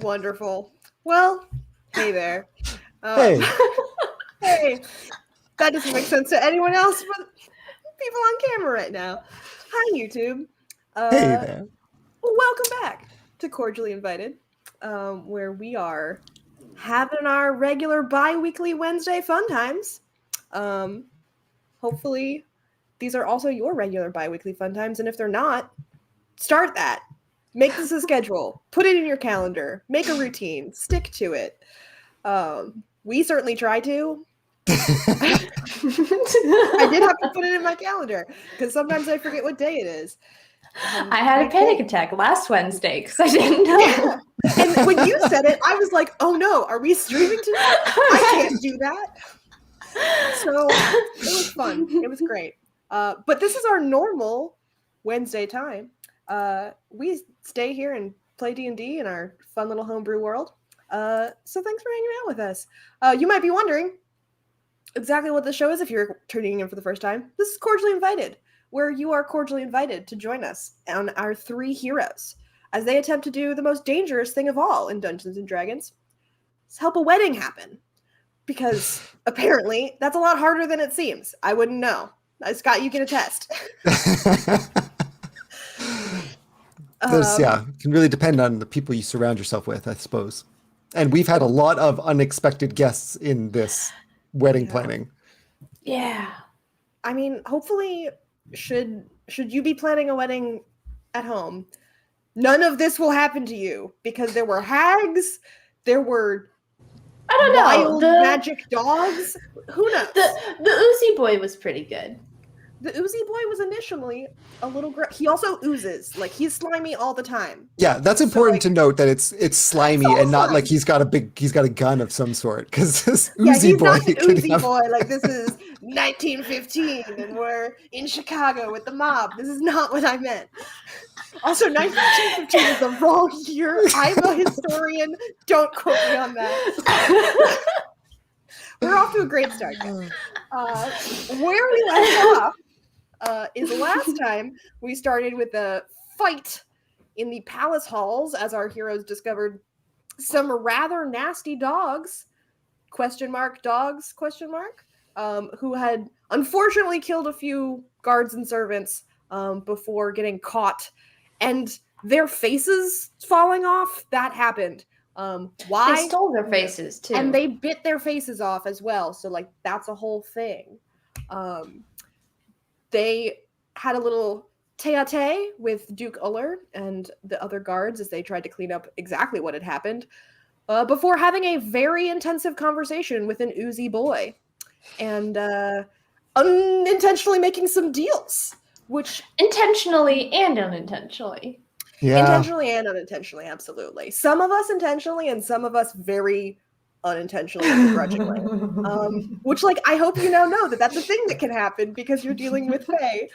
Wonderful. Well, hey there. Hey. Hey. That doesn't make sense to anyone else but people on camera right now. Hi, YouTube. Hey there. Welcome back to Cordially Invited, where we are having our regular bi-weekly Wednesday fun times. Hopefully, these are also your regular bi-weekly fun times, and if they're not, start that. Make this a schedule. Put it in your calendar. Make a routine. Stick to it. We certainly try to. I did have to put it in my calendar because sometimes I forget what day it is. I had a panic attack last Wednesday because I didn't know. Yeah. And when you said it, I was like, oh no, are we streaming tonight? I can't do that. So it was fun. It was great. But this is our normal Wednesday time. We stay here and play D&D in our fun little homebrew world. So thanks for hanging out with us. You might be wondering exactly what the show is if you're tuning in for the first time. This is Cordially Invited, where you are cordially invited to join us on our three heroes as they attempt to do the most dangerous thing of all in Dungeons & Dragons. It's help a wedding happen. Because apparently that's a lot harder than it seems. I wouldn't know. Scott, you can attest. It can really depend on the people you surround yourself with, I suppose. And we've had a lot of unexpected guests in this wedding planning. Yeah. I mean, hopefully, should you be planning a wedding at home, none of this will happen to you because there were hags, there were wild magic dogs. Who knows? The Uzi boy was pretty good. The Uzi boy was initially a little he also oozes. Like, he's slimy all the time. Yeah, that's important to note that it's slimy and not like he's got a gun of some sort. Because this Uzi boy, he's not an Uzi boy. Like, this is 1915 and we're in Chicago with the mob. This is not what I meant. Also, 1915 is the wrong year. I'm a historian. Don't quote me on that. We're off to a great start. Where we left off is last time we started with a fight in the palace halls as our heroes discovered some rather nasty dogs, dogs, who had unfortunately killed a few guards and servants before getting caught, and their faces falling off. That happened. Why? They stole their faces too. And they bit their faces off as well. So, like, that's a whole thing. They had a little tete-a-tete with Duke Uller and the other guards as they tried to clean up exactly what had happened before having a very intensive conversation with an Uzi boy and unintentionally making some deals, which... Intentionally and unintentionally. Yeah. Intentionally and unintentionally, absolutely. Some of us intentionally and some of us very unintentionally and begrudgingly. Which, like, I hope you now know that that's a thing that can happen because you're dealing with Fae.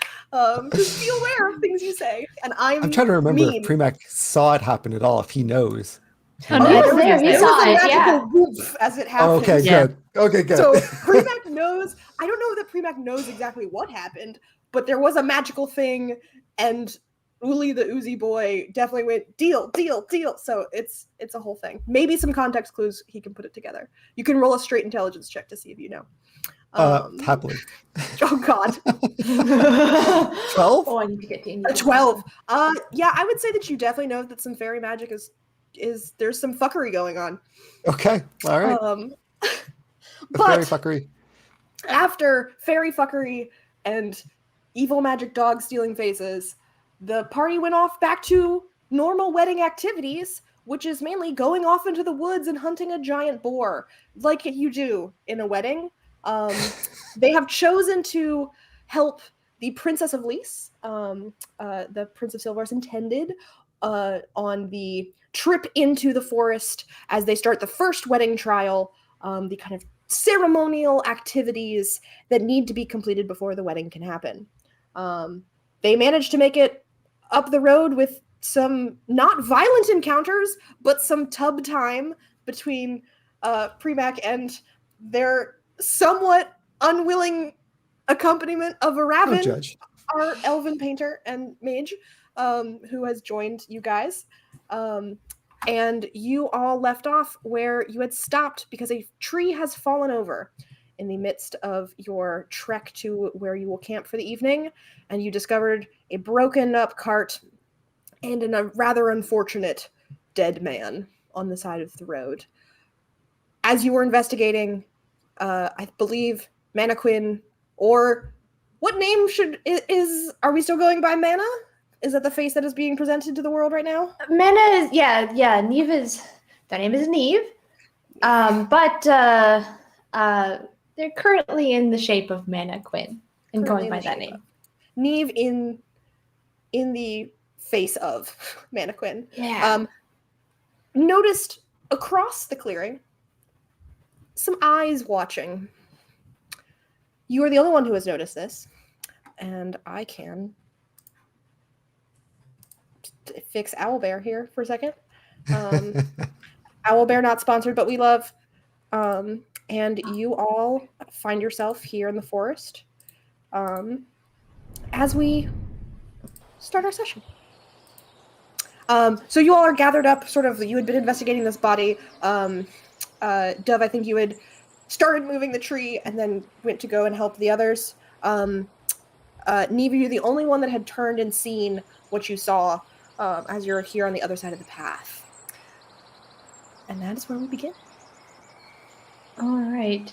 Just be aware of things you say. And I'm trying to remember if Premac saw it happen at all, if he knows. He was there. He saw it, yeah. Woof as it happened. Okay, good. Okay, good. So Premac knows. I don't know that Premac knows exactly what happened, but there was a magical thing, and Uli, the Uzi boy, definitely went deal. So it's a whole thing. Maybe some context clues he can put it together. You can roll a straight intelligence check to see if you know. Happily. Oh God. 12? Oh, I need to get to 12. Yeah, I would say that you definitely know that some fairy magic is there's some fuckery going on. Okay, all right. But fairy fuckery. After fairy fuckery and evil magic dog stealing faces, the party went off back to normal wedding activities, which is mainly going off into the woods and hunting a giant boar, like you do in a wedding. They have chosen to help the Princess of Lys, the Prince of Silvars intended, on the trip into the forest as they start the first wedding trial, the kind of ceremonial activities that need to be completed before the wedding can happen. They managed to make it up the road with some not violent encounters, but some tub time between Premac and their somewhat unwilling accompaniment of a rabbin, our elven painter and mage, who has joined you guys. And you all left off where you had stopped because a tree has fallen over in the midst of your trek to where you will camp for the evening, and you discovered a broken up cart and a rather unfortunate dead man on the side of the road. As you were investigating, I believe Mannequin, or what name are we still going by? Mana? Is that the face that is being presented to the world right now? Mana is, yeah, Neve is, their name is Neve. But they're currently in the shape of Mannequin and Currently going by in the that shape name. of. Neve in the face of Mannequin. Yeah. Noticed across the clearing some eyes watching. You are the only one who has noticed this, and I can fix Owlbear here for a second. Owlbear not sponsored, but we love. And you all find yourself here in the forest as we start our session. So you all are gathered up, sort of, you had been investigating this body. Dove, I think you had started moving the tree and then went to go and help the others. Neva, you're the only one that had turned and seen what you saw as you're here on the other side of the path. And that is where we begin. All right.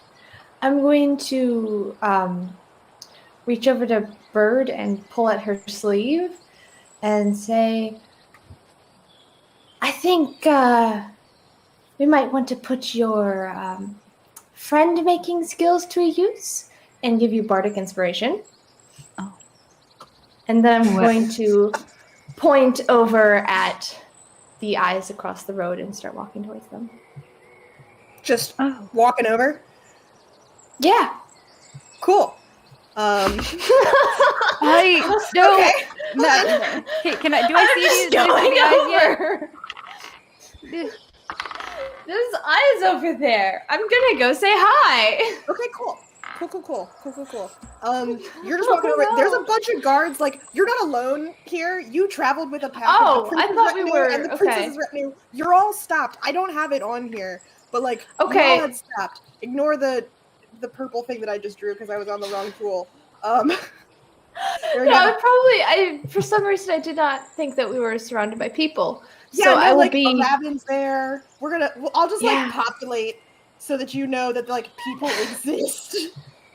I'm going to reach over to Bird and pull at her sleeve and say, I think we might want to put your friend-making skills to use and give you bardic inspiration. Oh. And then I'm going to point over at the eyes across the road and start walking towards them. Just walking over? Yeah. Cool. I no. Okay. No. Okay, can I? Do I see these? Do I see the eyes yet? There's eyes over there. I'm gonna go say hi. Okay, cool. Cool. You're just walking over. There's a bunch of guards. Like, you're not alone here. You traveled with a pack Oh, of the I prince's thought we retinue were- and the okay. princess's retinue. You're all stopped. I don't have it on here, but like, Okay. you all had stopped. Ignore the purple thing that I just drew because I was on the wrong tool. There we No, go. for some reason I did not think that we were surrounded by people. Yeah, so no, I will like, be. Aladdin's there. I'll just Yeah. like populate so that you know that like people exist.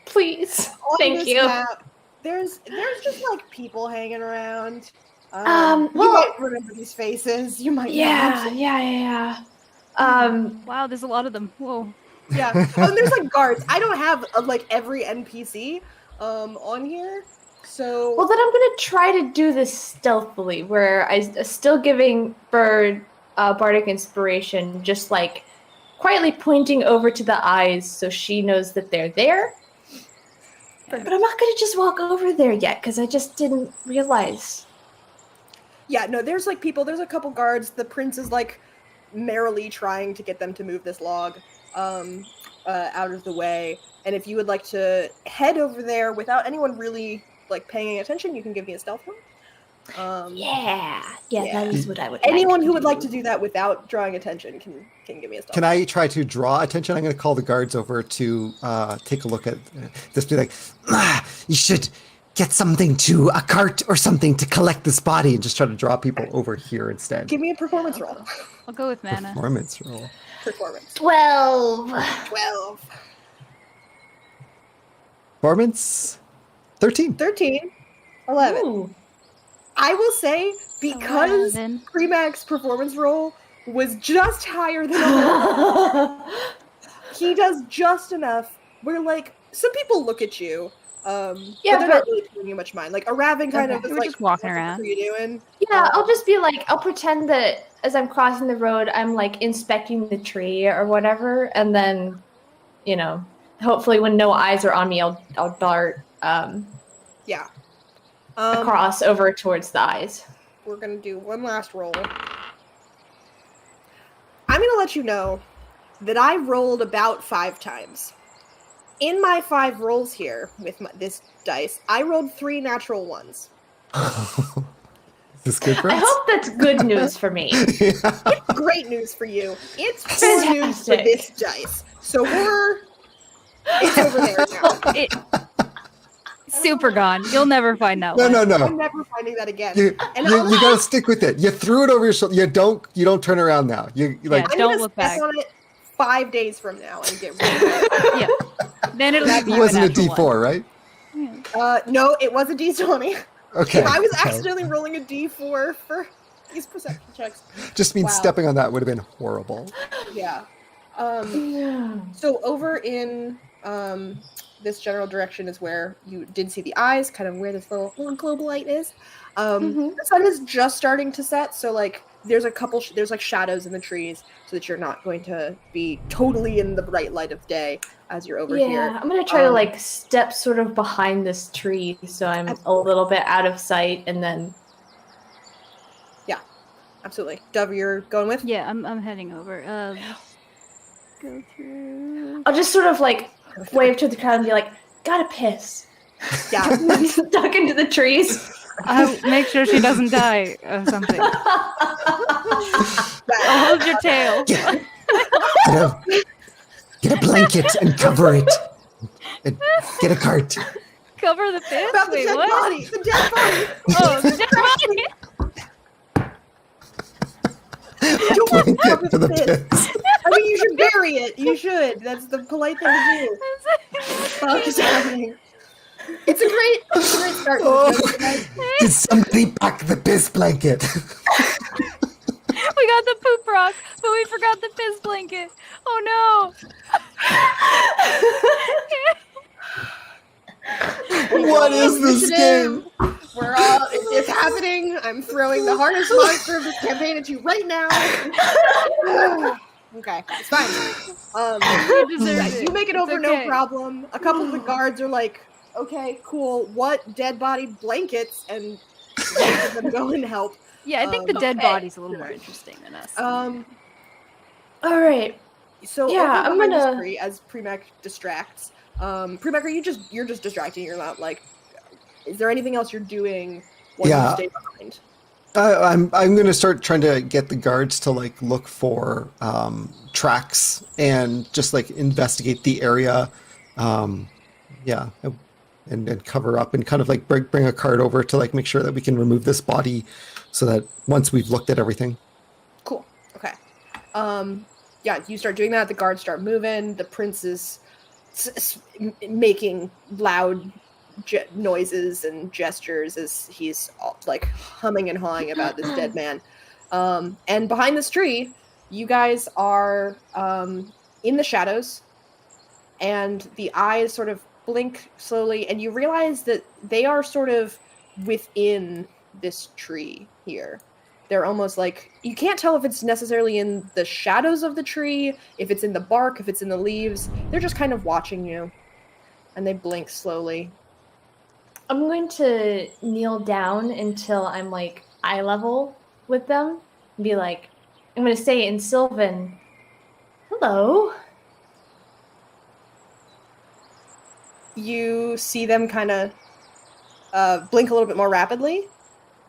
Please. On Thank this you. map, there's just like people hanging around. You Well- might remember these faces. You might Yeah. Wow, there's a lot of them. Whoa. not. Yeah. Oh, and there's like guards. I don't have like every NPC on here. So Well, then I'm gonna try to do this stealthily, where I still giving Bird bardic inspiration, just like quietly pointing over to the eyes so she knows that they're there. But I'm not gonna just walk over there yet because I just didn't realize. yeah, no, there's like people. There's a couple guards. The prince is like merrily trying to get them to move this log out of the way. And if you would like to head over there without anyone really like paying attention, you can give me a stealth roll. Yeah, that is what I would. Anyone like who would like to do that without drawing attention can give me a stealth. Can I try to draw attention? I'm going to call the guards over to take a look at this. Be like, you should get something to a cart or something to collect this body, and just try to draw people over here instead. Give me a performance roll. I'll go with mana. Performance roll. Performance. 12. 12. Performance 13. 13. 11. Ooh. I will say, because 11. Premax's performance roll was just higher than 11, he does just enough where, like, some people look at you, but they're not really paying you much mind. Like, a Raven kind of is We're like, just walking what the around. fuck are you doing? Yeah, I'll just be like, I'll pretend that as I'm crossing the road, I'm like inspecting the tree or whatever, and then, hopefully when no eyes are on me, I'll dart Yeah. across over towards the eyes. We're going to do one last roll. I'm going to let you know that I rolled about 5 times. In my 5 rolls here with this dice, I rolled 3 natural ones. this good for I us? hope that's good news for me. Yeah. Great news for you. It's poor news for Fantastic. this dice. So it's over there now. Super gone. You'll never find that No, one. no, I'm no. never finding that again. You gotta stick with it. You threw it over your shoulder. You don't turn around now. You like I'm Don't gonna look step back. on it 5 days from now and get rid of it. Yeah. Then it'll give it you wasn't a natural D4, one. right? Yeah. No, it was a D20. Okay. If I was okay. accidentally rolling a D4 for these perception checks. Just means Wow. stepping on that would have been horrible. Yeah. Yeah. So over in this general direction is where you did see the eyes, kind of where this little global light is. Mhm. The sun is just starting to set, so like there's a couple there's like shadows in the trees, so that you're not going to be totally in the bright light of day as you're over Yeah, here. I'm gonna try to Um, like step sort of behind this tree so I'm a little bit out of sight, and then Absolutely. Dove, you're going with? Yeah, I'm heading over. Let's go through. I'll just sort of like wave to the crowd and be like, "Gotta piss." Yeah. Duck into the trees. I'll make sure she doesn't die of something. I'll hold your tail. Get a blanket and cover it. And get a cart. Cover the fish? About the Wait, dead what? body! The dead body! Oh, the dead body! Don't Blanket cover for the pit. piss. I mean, you should bury it. You should. That's the polite thing to do. Fuck is happening? It's a great start. to Oh. the show, guys. Did somebody pack the piss blanket? We got the poop rock, but we forgot the piss blanket. Oh What is this game? We're all. It's happening. I'm throwing the hardest monster of this campaign at you right now. Okay, it's fine. no! We deserve Yeah, it. you make it It's over, okay. no problem. A couple of the guards are like, "Okay, cool. What dead body blankets?" And both of them go and help. Yeah, I think the dead Okay. body's a little more interesting than us. All right. So Yeah, over I'm behind this gonna- tree, as Premac distracts. Premac, you're just distracting. You're not like. Is there anything else you're doing while Yeah. you stay behind? I'm going to start trying to get the guards to like look for tracks and just like investigate the area. Yeah, and cover up and kind of like bring a cart over to like make sure that we can remove this body, so that once we've looked at everything. Cool. Okay. Yeah, you start doing that. The guards start moving. The prince is making loud noises and gestures as he's all, like humming and hawing about this dead man. And behind this tree, you guys are in the shadows, and the eyes sort of blink slowly, and you realize that they are sort of within this tree here. They're almost like, you can't tell if it's necessarily in the shadows of the tree, if it's in the bark, if it's in the leaves. They're just kind of watching you, and they blink slowly. I'm going to kneel down until I'm like eye level with them and be like, I'm going to say in Sylvan, "Hello." You see them kind of blink a little bit more rapidly,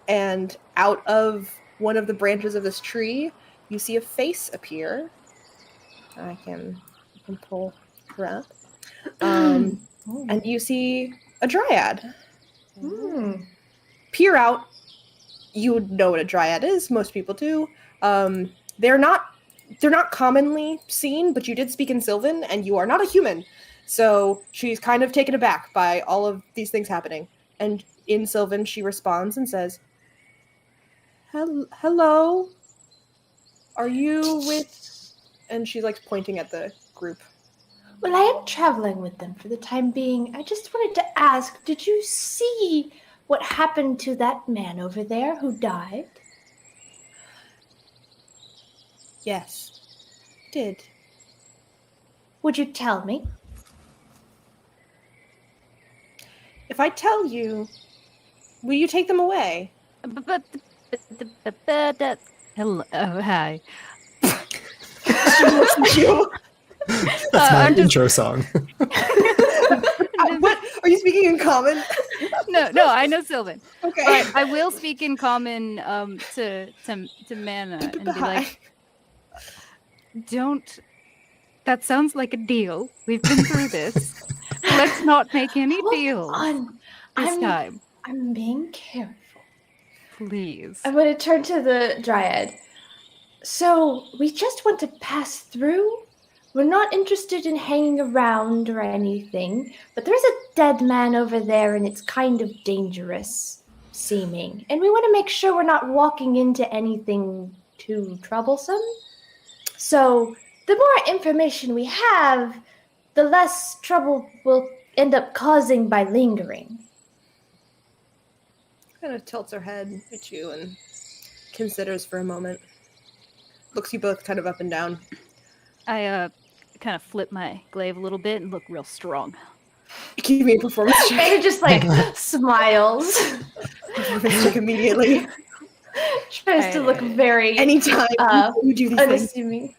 and out of one of the branches of this tree, you see a face appear. I can pull her up. And you see a dryad. Peer out. You would know what a dryad is. Most people do. They're not commonly seen, but you did speak in Sylvan, and you are not a human. So she's kind of taken aback by all of these things happening. And in Sylvan, she responds and says, "Hello? Are you with..." And she's like pointing at the group. Well, I am traveling with them for the time being. I just wanted to ask, did you see what happened to that man over there who died? Yes. Did. Would you tell me? If I tell you, will you take them away? Hello. Oh, hi. She looks at you. That's my I'm just- intro song. What? Are you speaking in common? No, I know Sylvan. Okay. But I will speak in common to Mana and be like, don't. That sounds like a deal. We've been through this. Let's not make any Hold deals on. this time. I'm being careful. Please. I'm going to turn to the Dryad. So, we just want to pass through? We're not interested in hanging around or anything, but there's a dead man over there and it's kind of dangerous seeming. And we want to make sure we're not walking into anything too troublesome. So, the more information we have, the less trouble we'll end up causing by lingering. Kind of tilts her head at you and considers for a moment. Looks you both kind of up and down. I kind of flip my glaive a little bit and look real strong. Give me a performance check. Anna just smiles. Performance check immediately. Tries to look very Anytime you do these things. unassuming.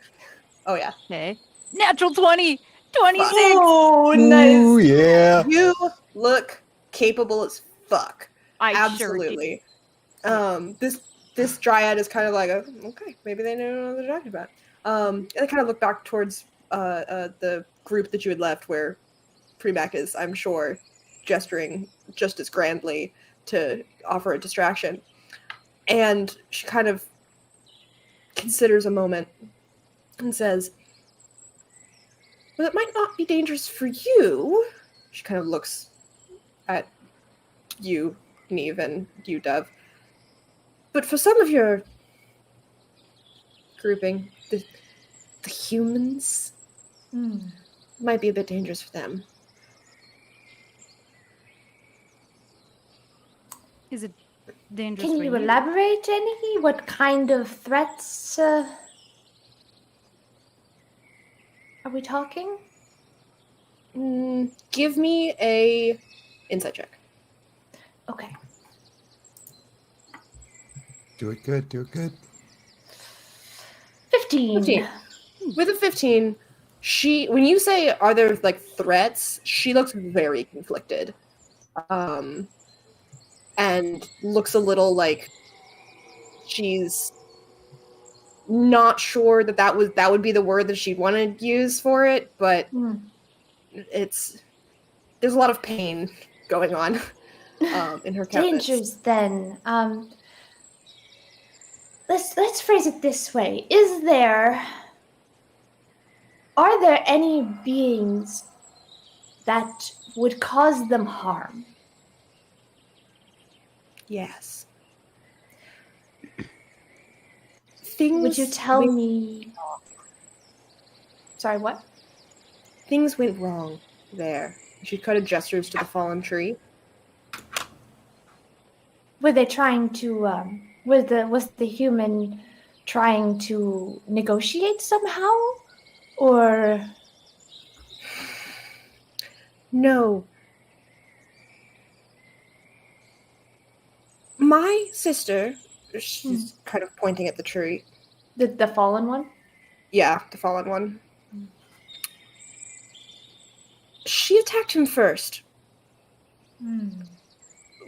Oh yeah. Okay. Natural 20! 26! Oh, Ooh, nice. yeah. You look capable as fuck. I Absolutely. This dryad is kind of like, okay, maybe they know what they're talking about. And I kind of look back towards the group that you had left, where Premac is, I'm sure, gesturing just as grandly to offer a distraction. And she kind of considers a moment and says, well, it might not be dangerous for you. She kind of looks at you, Neve, and you, Dove. But for some of your grouping, the humans might be a bit dangerous for them. Is it dangerous Can for you elaborate any? What kind of threats are we talking? Give me a insight check. Okay. Do it good. Do it good. 15. 15. With a 15, when you say, are there threats, she looks very conflicted. And looks a little like she's not sure that would be the word that she'd want to use for it, but there's a lot of pain going on in her countenance. Dangers then. Let's phrase it this way. Are there any beings that would cause them harm? Yes. Would you tell me? Sorry, what? Things went wrong there. She kind of gestures to the fallen tree. Were they trying to? Was the human trying to negotiate somehow, or? No. My sister, she's kind of pointing at the tree. The fallen one? Yeah, the fallen one. She attacked him first.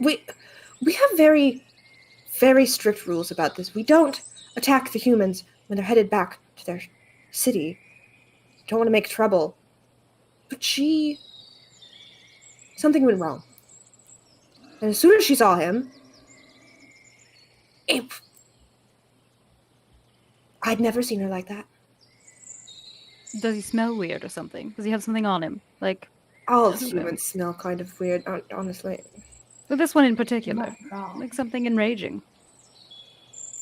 We have very, very strict rules about this. We don't attack the humans when they're headed back to their city. Don't want to make trouble. But something went wrong. And as soon as she saw him, I'd never seen her like that. Does he smell weird or something? Does he have something on him? All humans smell kind of weird, honestly. But this one in particular. Not wrong. Like something enraging.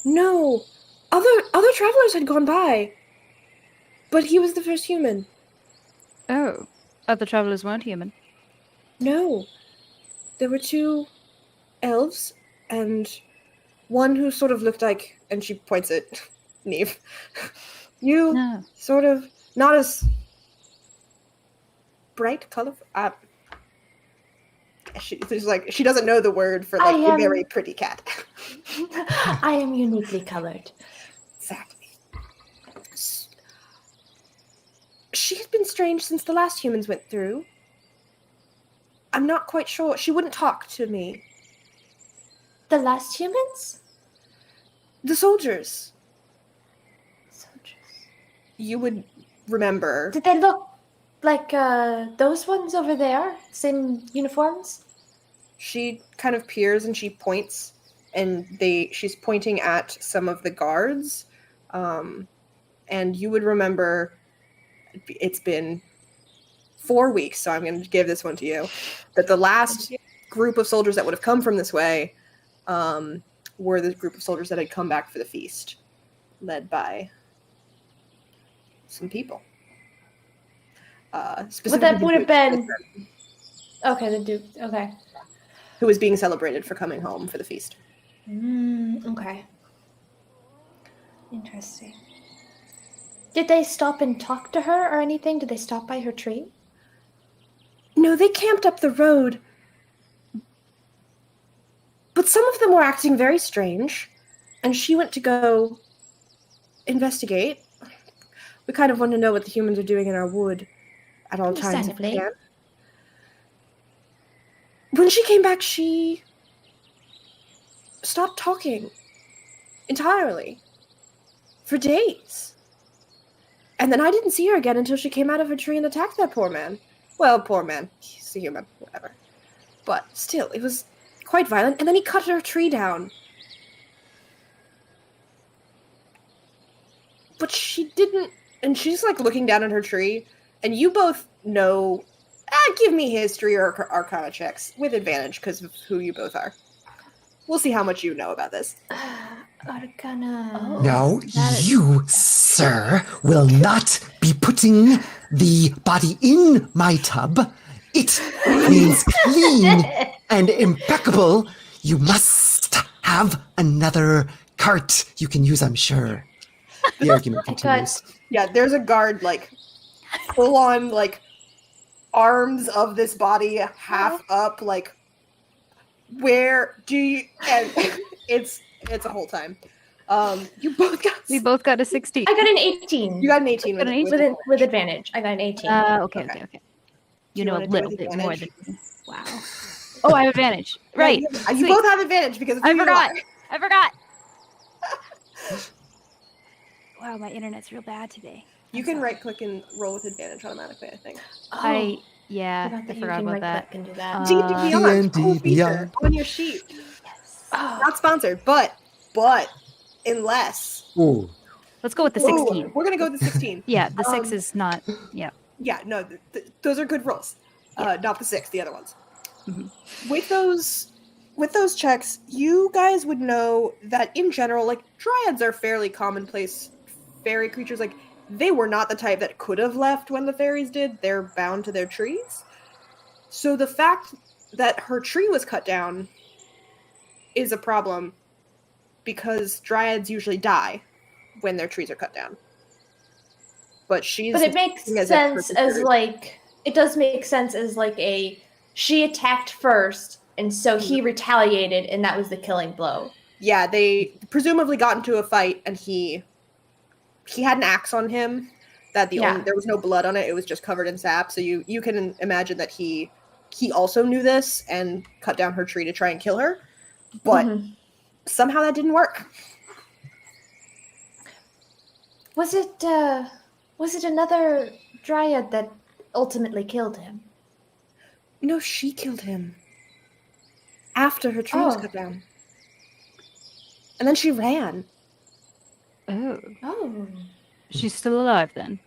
No, other travelers had gone by, but he was the first human. Oh. Other travelers weren't human. No, there were 2 elves and one who sort of looked like, and she points at Neve. You sort of not as bright, colorful. She doesn't know the word for a very pretty cat. I am uniquely colored. Exactly. She had been strange since the last humans went through. I'm not quite sure. She wouldn't talk to me. The last humans? The soldiers. Soldiers. You would remember. Did they look like those ones over there? Same uniforms? She kind of peers and she points, and she's pointing at some of the guards. And you would remember it's been 4 weeks, so I'm going to give this one to you, that the last group of soldiers that would have come from this way were the group of soldiers that had come back for the feast, led by some people. But that would have been... Okay, the Duke. Okay. Who was being celebrated for coming home for the feast. Okay. Interesting. Did they stop and talk to her or anything? Did they stop by her tree? No, they camped up the road. But some of them were acting very strange, and she went to go investigate. We kind of want to know what the humans are doing in our wood at all times. If we Understandably. can. When she came back, she stopped talking entirely for days. And then I didn't see her again until she came out of her tree and attacked that poor man. Well, poor man. He's a human, whatever. But still, it was quite violent. And then he cut her tree down. But she didn't... And she's, like, looking down at her tree. And you both know... give me history or arcana checks. With advantage, because of who you both are. We'll see how much you know about this. Arcana. Now, you, sir, will not be putting the body in my tub. It means clean and impeccable. You must have another cart you can use, I'm sure. The argument continues. Yeah, there's a guard, like, full on, like, arms of this body half up, like, where do you... And it's a whole time. You both got... We both got a 16. I got an 18. You got an 18 with, Got an 18? with advantage. I got an 18. Okay. Do You you know a wanna do little with bit more than advantage? me. Wow. Oh, I have advantage. Right. Yeah, you Sweet. both have advantage because of who I you forgot. are. I forgot. Wow, my internet's real bad today. You can right-click and roll with advantage automatically, I think. I forgot forgot about that. Can do that. D&D Beyond, D&D cool feature Beyond. on your sheet. Yes. Not sponsored, but unless... Ooh. Let's go with the Ooh, 16. we're going to go with the 16. Yeah, the 6 is not. Yeah. Yeah, no, those are good rolls. Not the 6, the other ones. Mhm. With those checks, you guys would know that in general, like, dryads are fairly commonplace fairy creatures. Like, they were not the type that could have left when the fairies did. They're bound to their trees. So the fact that her tree was cut down is a problem because dryads usually die when their trees are cut down. But it makes sense as like it does make sense as like she attacked first, and so he retaliated, and that was the killing blow. Yeah, they presumably got into a fight, and he had an axe on him. That there was no blood on it; it was just covered in sap. So you can imagine that he also knew this and cut down her tree to try and kill her, but somehow that didn't work. Was it another dryad that ultimately killed him? No, she killed him after her tree was Oh. cut down, and then she ran. Oh. Oh. She's still alive then.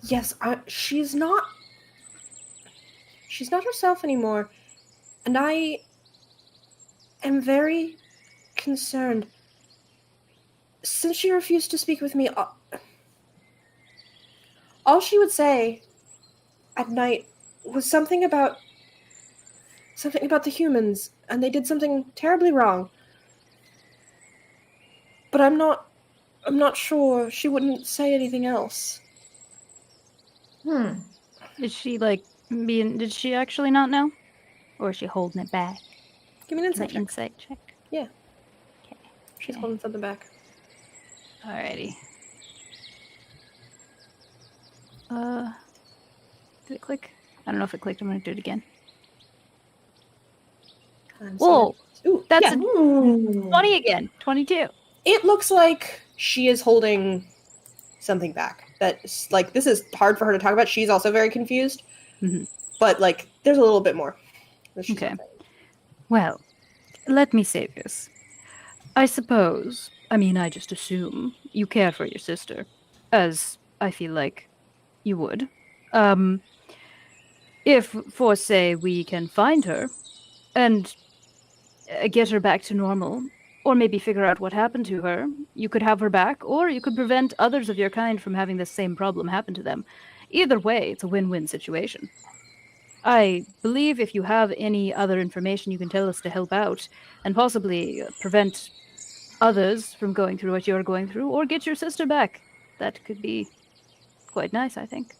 Yes, she's not herself anymore, and I am very concerned. Since she refused to speak with me, all she would say at night was something about the humans, and they did something terribly wrong. But I'm not sure. She wouldn't say anything else. Is she did she actually not know? Or is she holding it back? Give me an Is that insight check. insight check? Yeah. Okay. She's holding something back. Alrighty. Did it click? I don't know if it clicked. I'm going to do it again. So- Whoa! Ooh, That's yeah. a 20 again. 22. It looks like she is holding something back. That's like, this is hard for her to talk about. She's also very confused. Mhm. But like, there's a little bit more. that she's Okay. not saying. Well, let me say this. I suppose, I just assume you care for your sister, as I feel like you would. If, for say, we can find her and get her back to normal, or maybe figure out what happened to her, you could have her back, or you could prevent others of your kind from having the same problem happen to them. Either way, it's a win-win situation. I believe if you have any other information you can tell us to help out, and possibly prevent others from going through what you're going through, or get your sister back, that could be quite nice, I think.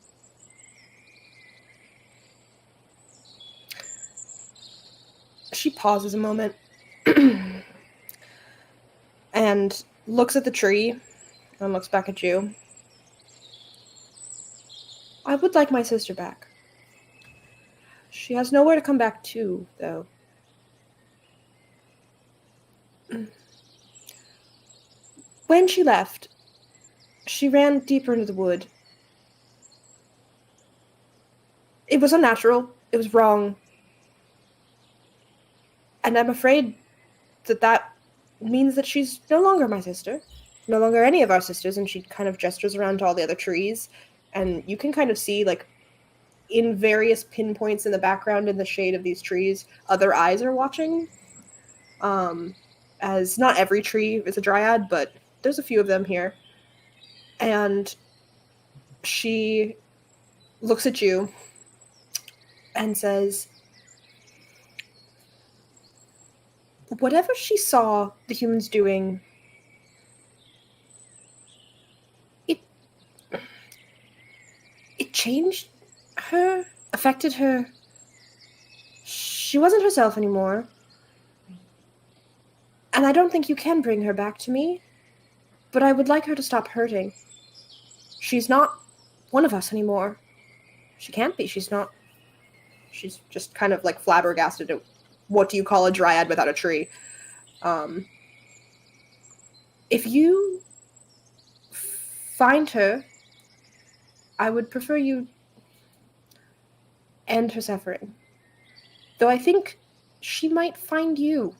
She pauses a moment and looks at the tree and looks back at you. I would like my sister back. She has nowhere to come back to, though. When she left, she ran deeper into the wood. It was unnatural. It was wrong. And I'm afraid that means that she's no longer my sister. No longer any of our sisters, and she kind of gestures around to all the other trees. And you can kind of see, like, in various pinpoints in the background in the shade of these trees, other eyes are watching. As not every tree is a dryad, but there's a few of them here. And she looks at you and says, whatever she saw the humans doing, it changed her, affected her. She wasn't herself anymore. And I don't think you can bring her back to me, but I would like her to stop hurting. She's not one of us anymore. She can't be. She's not. She's just kind of like flabbergasted at what do you call a dryad without a tree. If you find her, I would prefer you end her suffering. Though I think she might find you.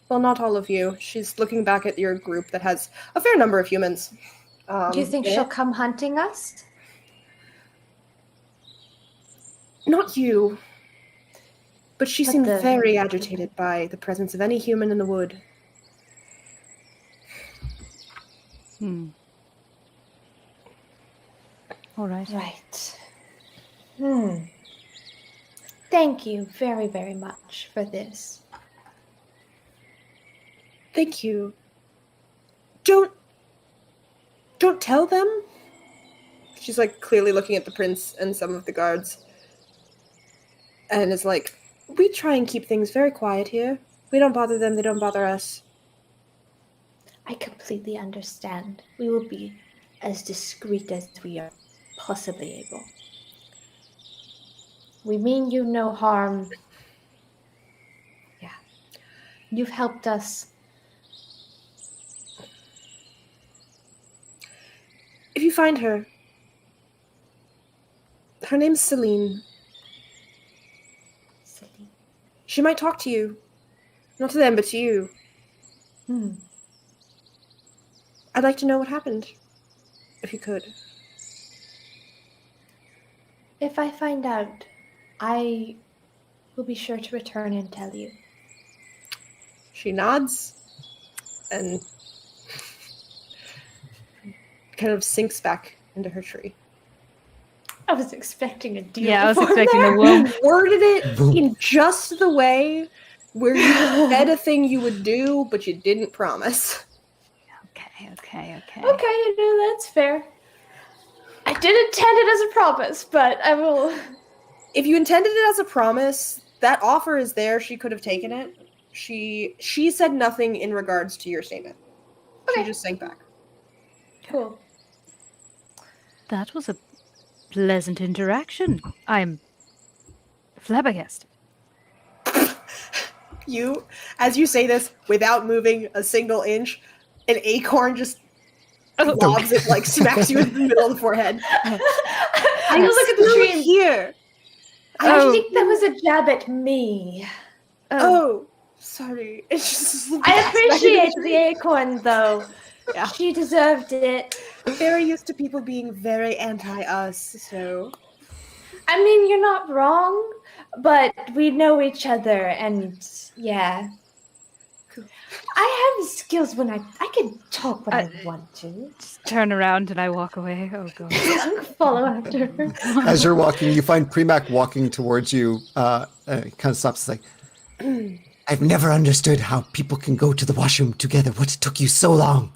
Well, not all of you. She's looking back at your group that has a fair number of humans. Do you think she'll come hunting us? Not you. But she But seemed the- very agitated by the presence of any human in the wood. All right. Right. Thank you very, very much for this. Thank you. Don't tell them. She's like clearly looking at the prince and some of the guards. And is like, we try and keep things very quiet here. We don't bother them, they don't bother us. I completely understand. We will be as discreet as we are possibly able. We mean you no harm. Yeah. You've helped us. If you find her, her name's Celine. Celine. She might talk to you. Not to them, but to you. I'd like to know what happened. If you could. If I find out, I will be sure to return and tell you. She nods and kind of sinks back into her tree. I was expecting a deal. Yeah, I was before expecting there. a whoop. You worded it in just the way where you said a thing you would do, but you didn't promise. Okay. Okay, no, that's fair. I did intend it as a promise, but I will. If you intended it as a promise, that offer is there. She could have taken it. She said nothing in regards to your statement. She just sank back. Cool. That was a pleasant interaction. I'm flabbergasted. You, as you say this, without moving a single inch, an acorn just lobs it, like smacks you in the middle of the forehead. I look at the tree and here. I think that was a jab at me. Oh, sorry. It's just I appreciate the acorn, though. Yeah. She deserved it. Very used to people being very anti-us, so... I mean, you're not wrong, but we know each other, and yeah. Cool. I have skills when I can talk when I want to. Just turn around and I walk away. Oh god. Follow after her. As you're walking, you find Premac walking towards you. Kind of stops. It's like, I've never understood how people can go to the washroom together. What took you so long?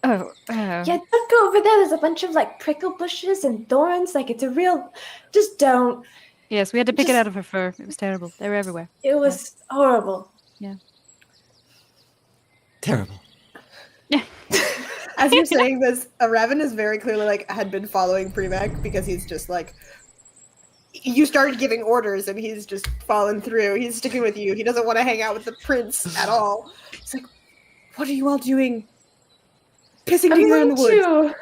Yeah, don't go over there. There's a bunch of like prickle bushes and thorns. Like it's a real. Just don't. Yes, we had to pick it out of her fur. It was terrible. They were everywhere. It was horrible. Yeah. Terrible. As you're saying this, Raven is very clearly like had been following Premac because he's just like you started giving orders and he's just fallen through. He's sticking with you. He doesn't want to hang out with the prince at all. He's like, what are you all doing? Pissing together in the woods.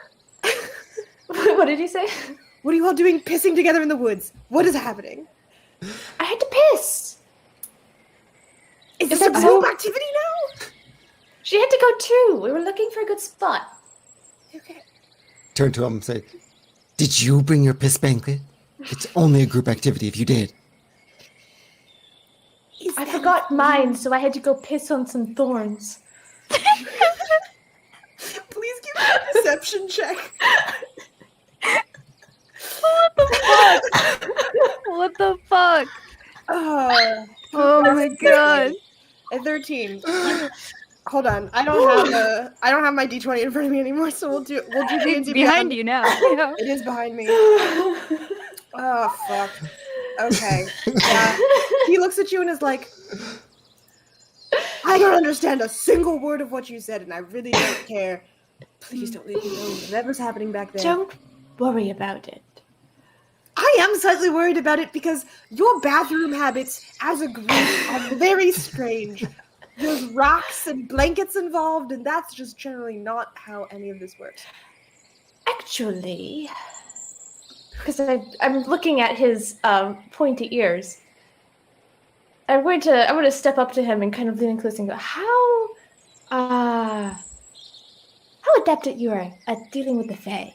What did he say? What are you all doing pissing together in the woods? What is happening? I had to piss. Is this a group activity now? She had to go too. We were looking for a good spot. Okay. Turn to him and say, did you bring your piss banquet? It's only a group activity if you did. I forgot mine, so I had to go piss on some thorns. Please give me a perception check. What the fuck? Oh my god. A 13. Hold on. I don't have my D20 in front of me anymore, so we'll do It's behind you now. Yeah. It is behind me. Oh fuck. Okay. He looks at you and is like, I don't understand a single word of what you said, and I really don't care. Please don't leave me alone. Whatever's happening back there. Don't worry about it. I am slightly worried about it because your bathroom habits as a group are very strange. There's rocks and blankets involved, and that's just generally not how any of this works. Actually, because I'm looking at his pointy ears, I'm going to step up to him and kind of lean in close and go, how adapted you are at dealing with the Fae.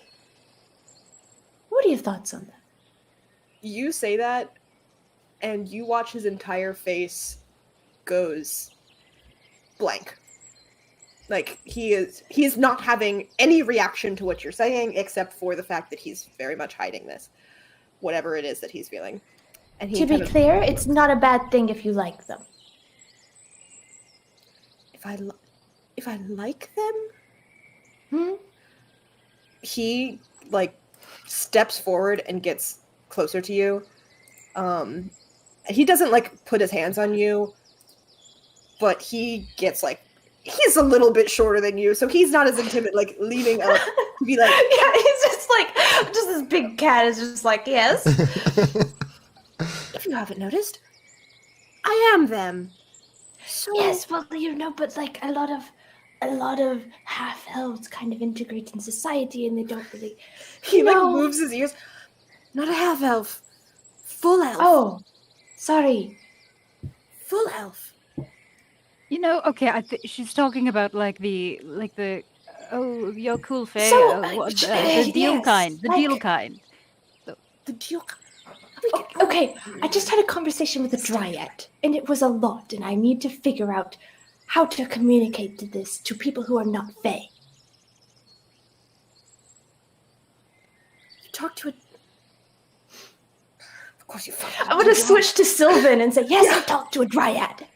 What are your thoughts on that? You say that, and you watch his entire face goes blank. Like, he is not having any reaction to what you're saying, except for the fact that he's very much hiding this, whatever it is that he's feeling. And To be clear, it's not a bad thing if you like them. If I like them? He, like, steps forward and gets closer to you. He doesn't, like, put his hands on you, but he gets, like, he's a little bit shorter than you, so he's not as intimidated, like, leaning up to be like... Yeah, he's just like, just this big cat is just like, yes. If you haven't noticed, I am them. So... Yes, well, you know, but, like, a lot of half-elves kind of integrate in society, and they don't really... He, like, moves his ears. Not a half-elf. Full elf. Oh, sorry. Full elf. You know, okay, she's talking about your cool Fae, So, the deal yes, kind, the like- deal kind. The deal... Okay, I just had a conversation with a dryad, and it was a lot, and I need to figure out how to communicate to people who are not Fae. You talk to a... Of course you fucking... I'm gonna switch to Sylvan and say, yes, I talked to a dryad.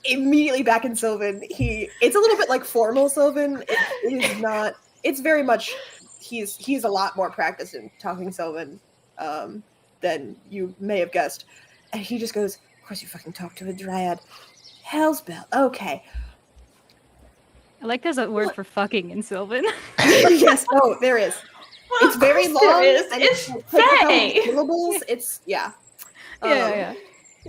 Immediately back in Sylvan, it's a little bit like formal Sylvan. It is not... It's very much... He's a lot more practiced in talking Sylvan than you may have guessed. And he just goes, of course you fucking talk to a dryad. Hell's bell. Okay. I like there's a word for fucking in Sylvan. Yes, oh, there is. Well, It's very of course long. there is. And It's like Fae. syllables. It's, yeah. Yeah.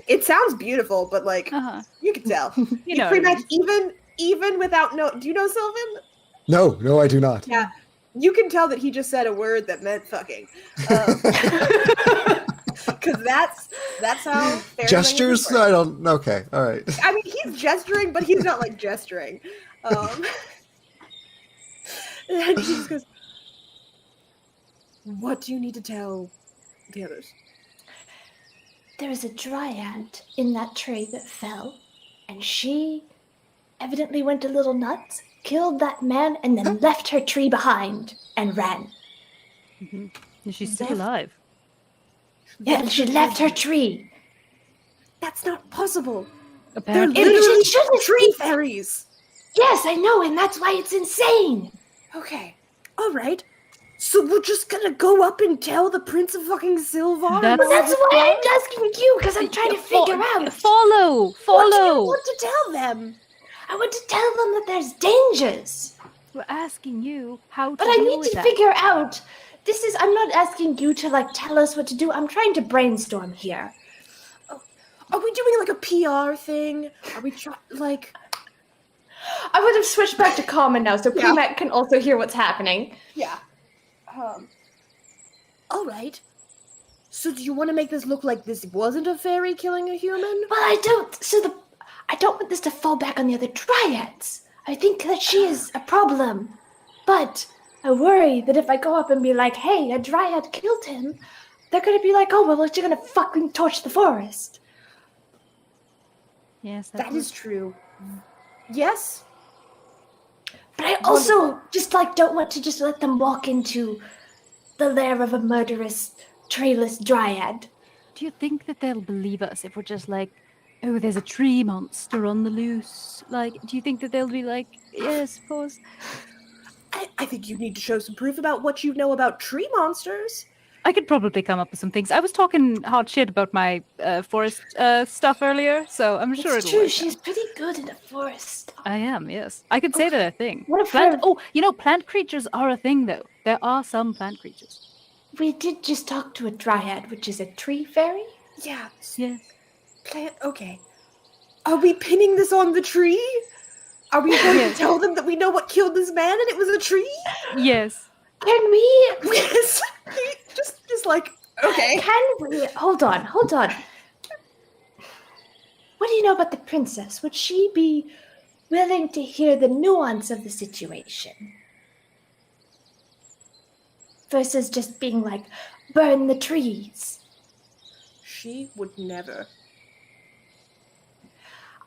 It sounds beautiful, but like you can tell. You know pretty what I much even without do you know Sylvan? No, I do not. Yeah. You can tell that he just said a word that meant fucking. Because that's how fairy Gestures? languages work. I don't. Okay, all right. I mean, he's gesturing, but he's not like gesturing. And he just goes, "What do you need to tell the others?" There was a dryad in that tree that fell, and she evidently went a little nuts, killed that man, and then left her tree behind and ran. And she's still alive. Yeah, and she left her tree. That's not possible. They're Apparently, literally shouldn't tree fairies. Yes, I know, and that's why it's insane. Okay, all right. So we're just gonna go up and tell the Prince of fucking Sylvar? That's- That's why I'm asking you, because I'm trying to figure out. Follow. What do you want to tell them? I want to tell them that there's dangers. We're asking you how to But I deal need with to that. figure out. I'm not asking you to like tell us what to do. I'm trying to brainstorm here. Are we doing like a PR thing? Are we like? I would have switched back to common now, so Yeah. Primac can also hear what's happening. Yeah. All right. So do you want to make this look like this wasn't a fairy killing a human? Well, I don't. I don't want this to fall back on the other dryads. I think that she is a problem, but I worry that if I go up and be like, "Hey, a dryad killed him," they're gonna be like, "Oh, well, you're gonna fucking torch the forest." Yes, That is true. Yes. But I also just like don't want to just let them walk into the lair of a murderous, treeless dryad. Do you think that they'll believe us if we're just like, oh, there's a tree monster on the loose? Like, do you think that they'll be like, yes, of course? I think you need to show some proof about what you know about tree monsters. I could probably come up with some things. I was talking hard shit about my forest stuff earlier, so I'm sure It's it'll true. work She's out. pretty good in the forest. I am, yes. I could say that a thing. What if Plant- her- plant creatures are a thing, though. There are some plant creatures. We did just talk to a dryad, which is a tree fairy. Yeah. Yes. Plant. Okay. Are we pinning this on the tree? Are we going to tell them that we know what killed this man and it was a tree? Yes. Can we? Yes. just like okay. Can we? Hold on. What do you know about the princess? Would she be willing to hear the nuance of the situation? Versus just being like, burn the trees. She would never.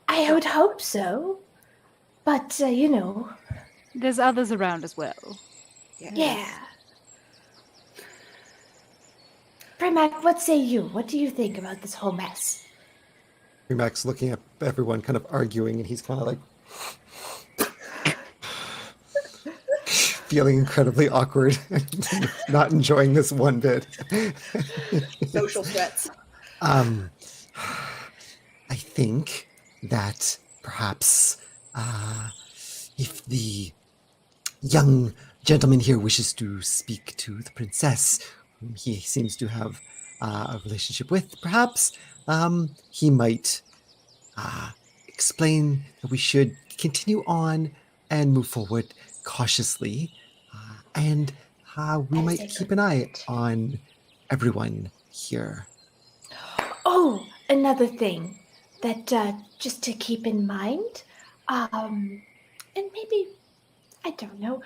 I would hope so. But, There's others around as well. yeah. Primac, what say you? What do you think about this whole mess? Max looking at everyone kind of arguing, and he's kind of like feeling incredibly awkward and not enjoying this one bit. Social sweats. I think that perhaps if the young gentleman here wishes to speak to the princess, whom he seems to have a relationship with, perhaps he might explain that we should continue on and move forward cautiously, and we might keep an eye on everyone here. Oh, another thing that just to keep in mind, and maybe, I don't know,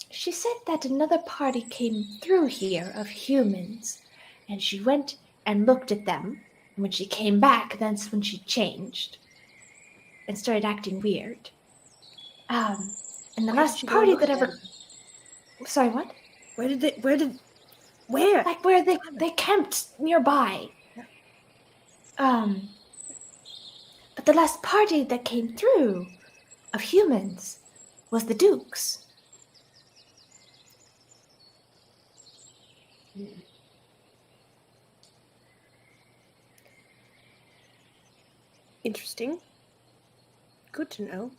she said that another party came through here of humans, and she went and looked at them, and when she came back, that's when she changed and started acting weird. And the last party that ever... Sorry, what? Where? Like where they camped nearby. But the last party that came through of humans was the Dukes. Interesting. Good to know.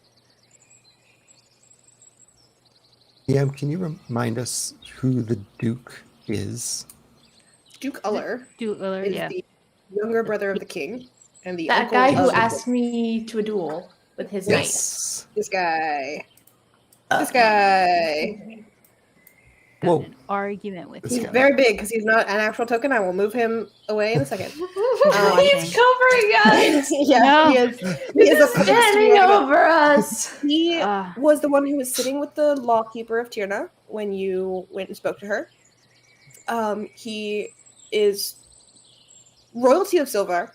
Yeah, can you remind us who the Duke is? Duke Uller Duke Uller, is yeah. the younger brother of the king, and the That uncle guy who of asked me to a duel with his knight. Yes. this guy. This guy. Got Whoa. an argument with He's him. very big because he's not an actual token. I will move him away in a second. He's covering us. Yeah, No. he is. He is a force to be Standing reckoned with. over us. He Ah. was the one who was sitting with the lawkeeper of Tierna when you went and spoke to her. He is royalty of Silver,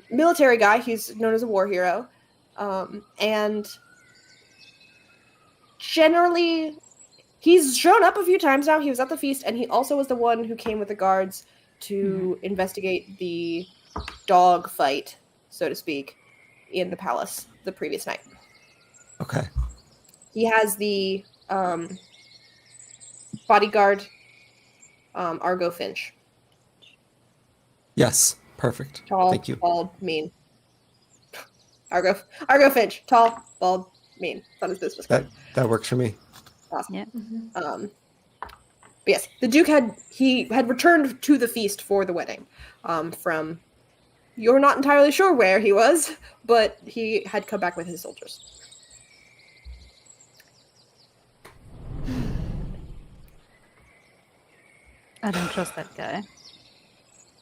military guy. He's known as a war hero, and generally, he's shown up a few times now. He was at the feast, and he also was the one who came with the guards to investigate the dog fight, so to speak, in the palace the previous night. Okay. He has the bodyguard, Argo Finch. Yes. Perfect. Tall, Thank you. bald, mean. Argo Finch. Tall, bald, mean. That's his business card. That works for me. Awesome. Yeah. But yes, the Duke had returned to the feast for the wedding. From you're not entirely sure where he was, but he had come back with his soldiers. I don't trust that guy.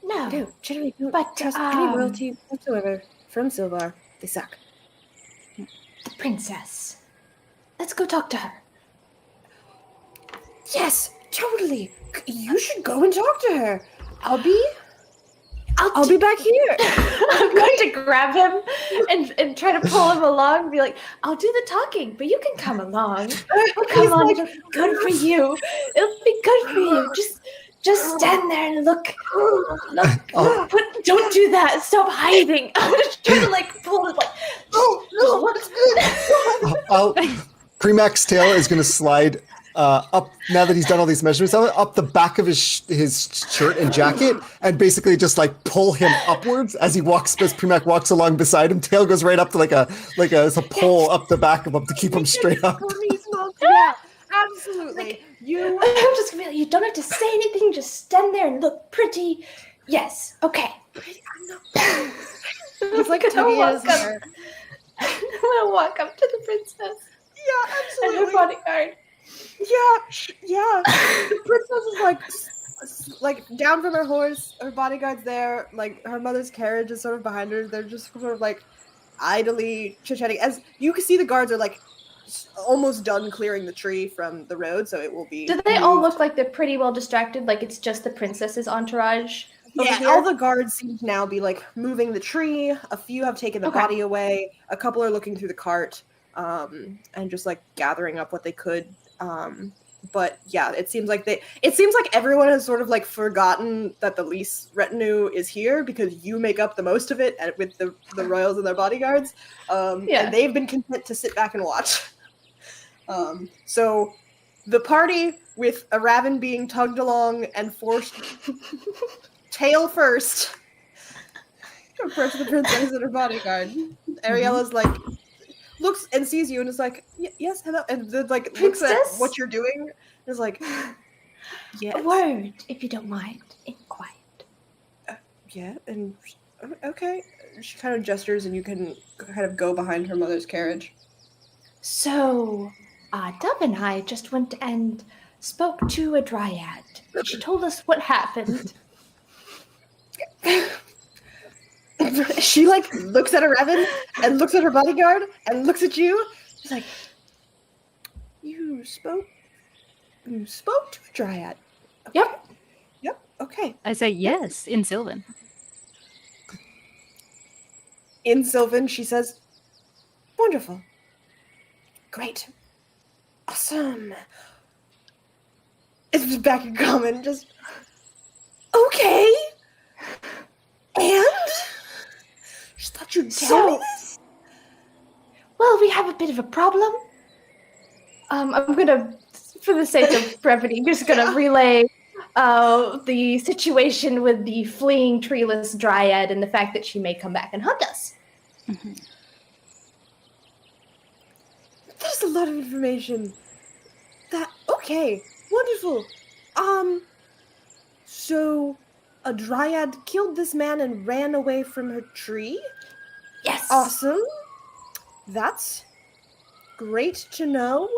No. Dude, generally don't But, trust any royalty whatsoever from Silvar. They suck. The princess. Let's go talk to her. Yes, totally. You should go and talk to her. I'll be back here. I'm going to grab him and try to pull him along and be like, I'll do the talking, but you can come along. We'll come He's on. like, It'll be good for you. It'll be good for you. Just stand there and look. Don't do that. Stop hiding. I'm just trying to like pull it like. Premac's tail is going to slide up now that he's done all these measurements up the back of his shirt and jacket, and basically just like pull him upwards as Premac walks along beside him. Tail goes right up to like a pole up the back of him to keep him straight up. Yeah, absolutely. I'm just gonna be like, you don't have to say anything. Just stand there and look pretty. Yes. Okay. He's like tugging at his hair. I'm gonna walk up to the princess Yeah, and her absolutely. bodyguard. Yeah. The princess is like down from her horse. Her bodyguard's there. Like her mother's carriage is sort of behind her. They're just sort of like idly chit-chatting. As you can see, the guards are like almost done clearing the tree from the road, so it will be. Do they all moved. look like they're pretty well distracted? Like it's just the princess's entourage? over Yeah, here? all the guards seem to now be like moving the tree. A few have taken the Okay. body away. A couple are looking through the cart, and just like gathering up what they could. But yeah, it seems like everyone has sort of like forgotten that the Lys retinue is here because you make up the most of it with the royals and their bodyguards. And they've been content to sit back and watch. So the party, with a raven being tugged along and forced tail first to approach the princess and her bodyguard. Ariella's like looks and sees you and is like, yes, hello, and then like looks at Princess? what you're doing and is like, yes, A word, if you don't mind, in quiet. yeah, and okay. She kind of gestures and you can kind of go behind her mother's carriage. So, Dove and I just went and spoke to a dryad. She told us what happened. She like looks at her raven and looks at her bodyguard and looks at you. She's like, you spoke to a dryad. Yep. Okay. I say yes in Sylvan. In Sylvan, she says, wonderful. Great. Awesome. It's just back in common, just, okay. And? Just thought you'd tell me this. Well, we have a bit of a problem. I'm gonna, for the sake of brevity, I'm just gonna relay the situation with the fleeing treeless dryad and the fact that she may come back and hunt us. Mm-hmm. That's a lot of information. Okay, wonderful. So, a dryad killed this man and ran away from her tree. Yes. Awesome. That's great to know.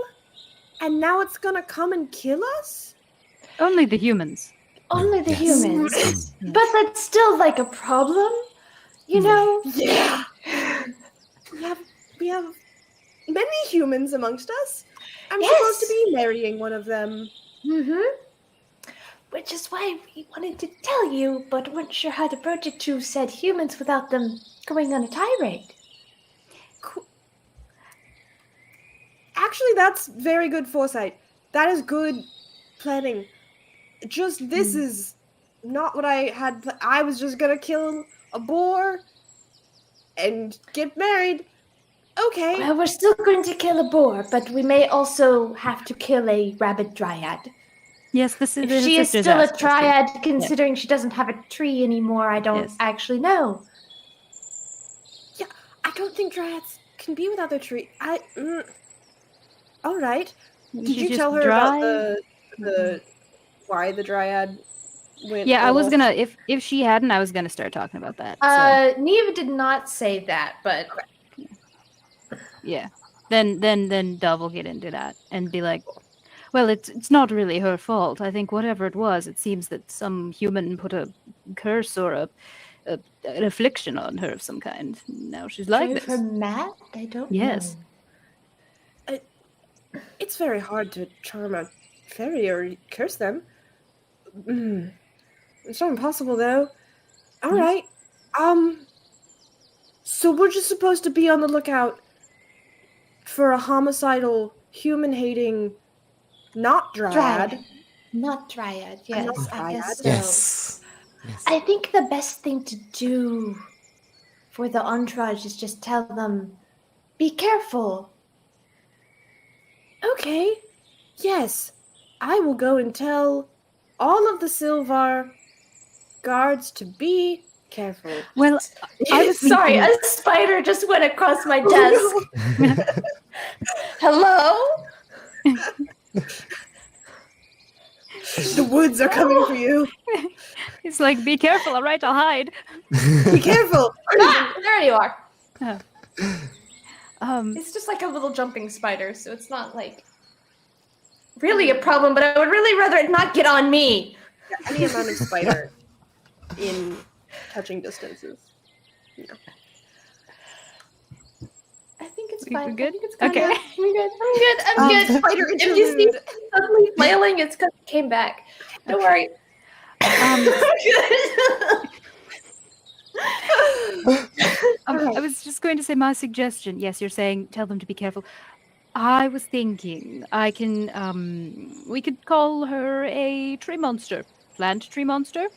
And now it's gonna come and kill us? Only the humans. Only the Yes. humans. Yes. But that's still like a problem, you know? Yeah. We have many humans amongst us. I'm supposed to Yes. be marrying one of them. Mm-hmm. Which is why we wanted to tell you, but weren't sure how to approach it to said humans without them going on a tirade. Actually, that's very good foresight. That is good planning. Just this is not what I had. I was just gonna kill a boar and get married. Okay. Well, we're still going to kill a boar, but we may also have to kill a rabid dryad. Yes, this is. If she is still a triad, considering she doesn't have a tree anymore, I don't actually know. Yeah, I don't think dryads can be without their tree. All right. Did you tell her about the why the dryad went? Yeah, I was off? gonna. If she hadn't, I was gonna start talking about that. Neve did not say that, but Yeah. Then Dove will get into that and be like, well, it's not really her fault. I think whatever it was, it seems that some human put a curse or an affliction on her of some kind. Now she's like drove her this. mad? I don't Yes. know. It's very hard to charm a fairy or curse them. It's not impossible, though. All right. So we're just supposed to be on the lookout for a homicidal, human-hating, not dryad. Not dryad, yes. Not I guess so. Yes. Yes. I think the best thing to do for the entourage is just tell them, be careful. Okay. Yes. I will go and tell all of the Silvar guards to be careful. Well, I was Sorry, thinking- a spider just went across my desk. Hello? The woods are coming for you. It's like, be careful. All right, I'll hide. Be careful. There you are. Um, It's just like a little jumping spider, so it's not like really a problem, but I would really rather it not get on me. Any amount of spider in touching distances. Yeah. I think it's You fine. good? I think it's kind Okay. I'm good. Spider If you see interlude. suddenly flailing, it's because it came back. Don't worry. I was just going to say my suggestion. Yes, you're saying tell them to be careful. I was thinking we could call her a tree monster. Plant tree monster?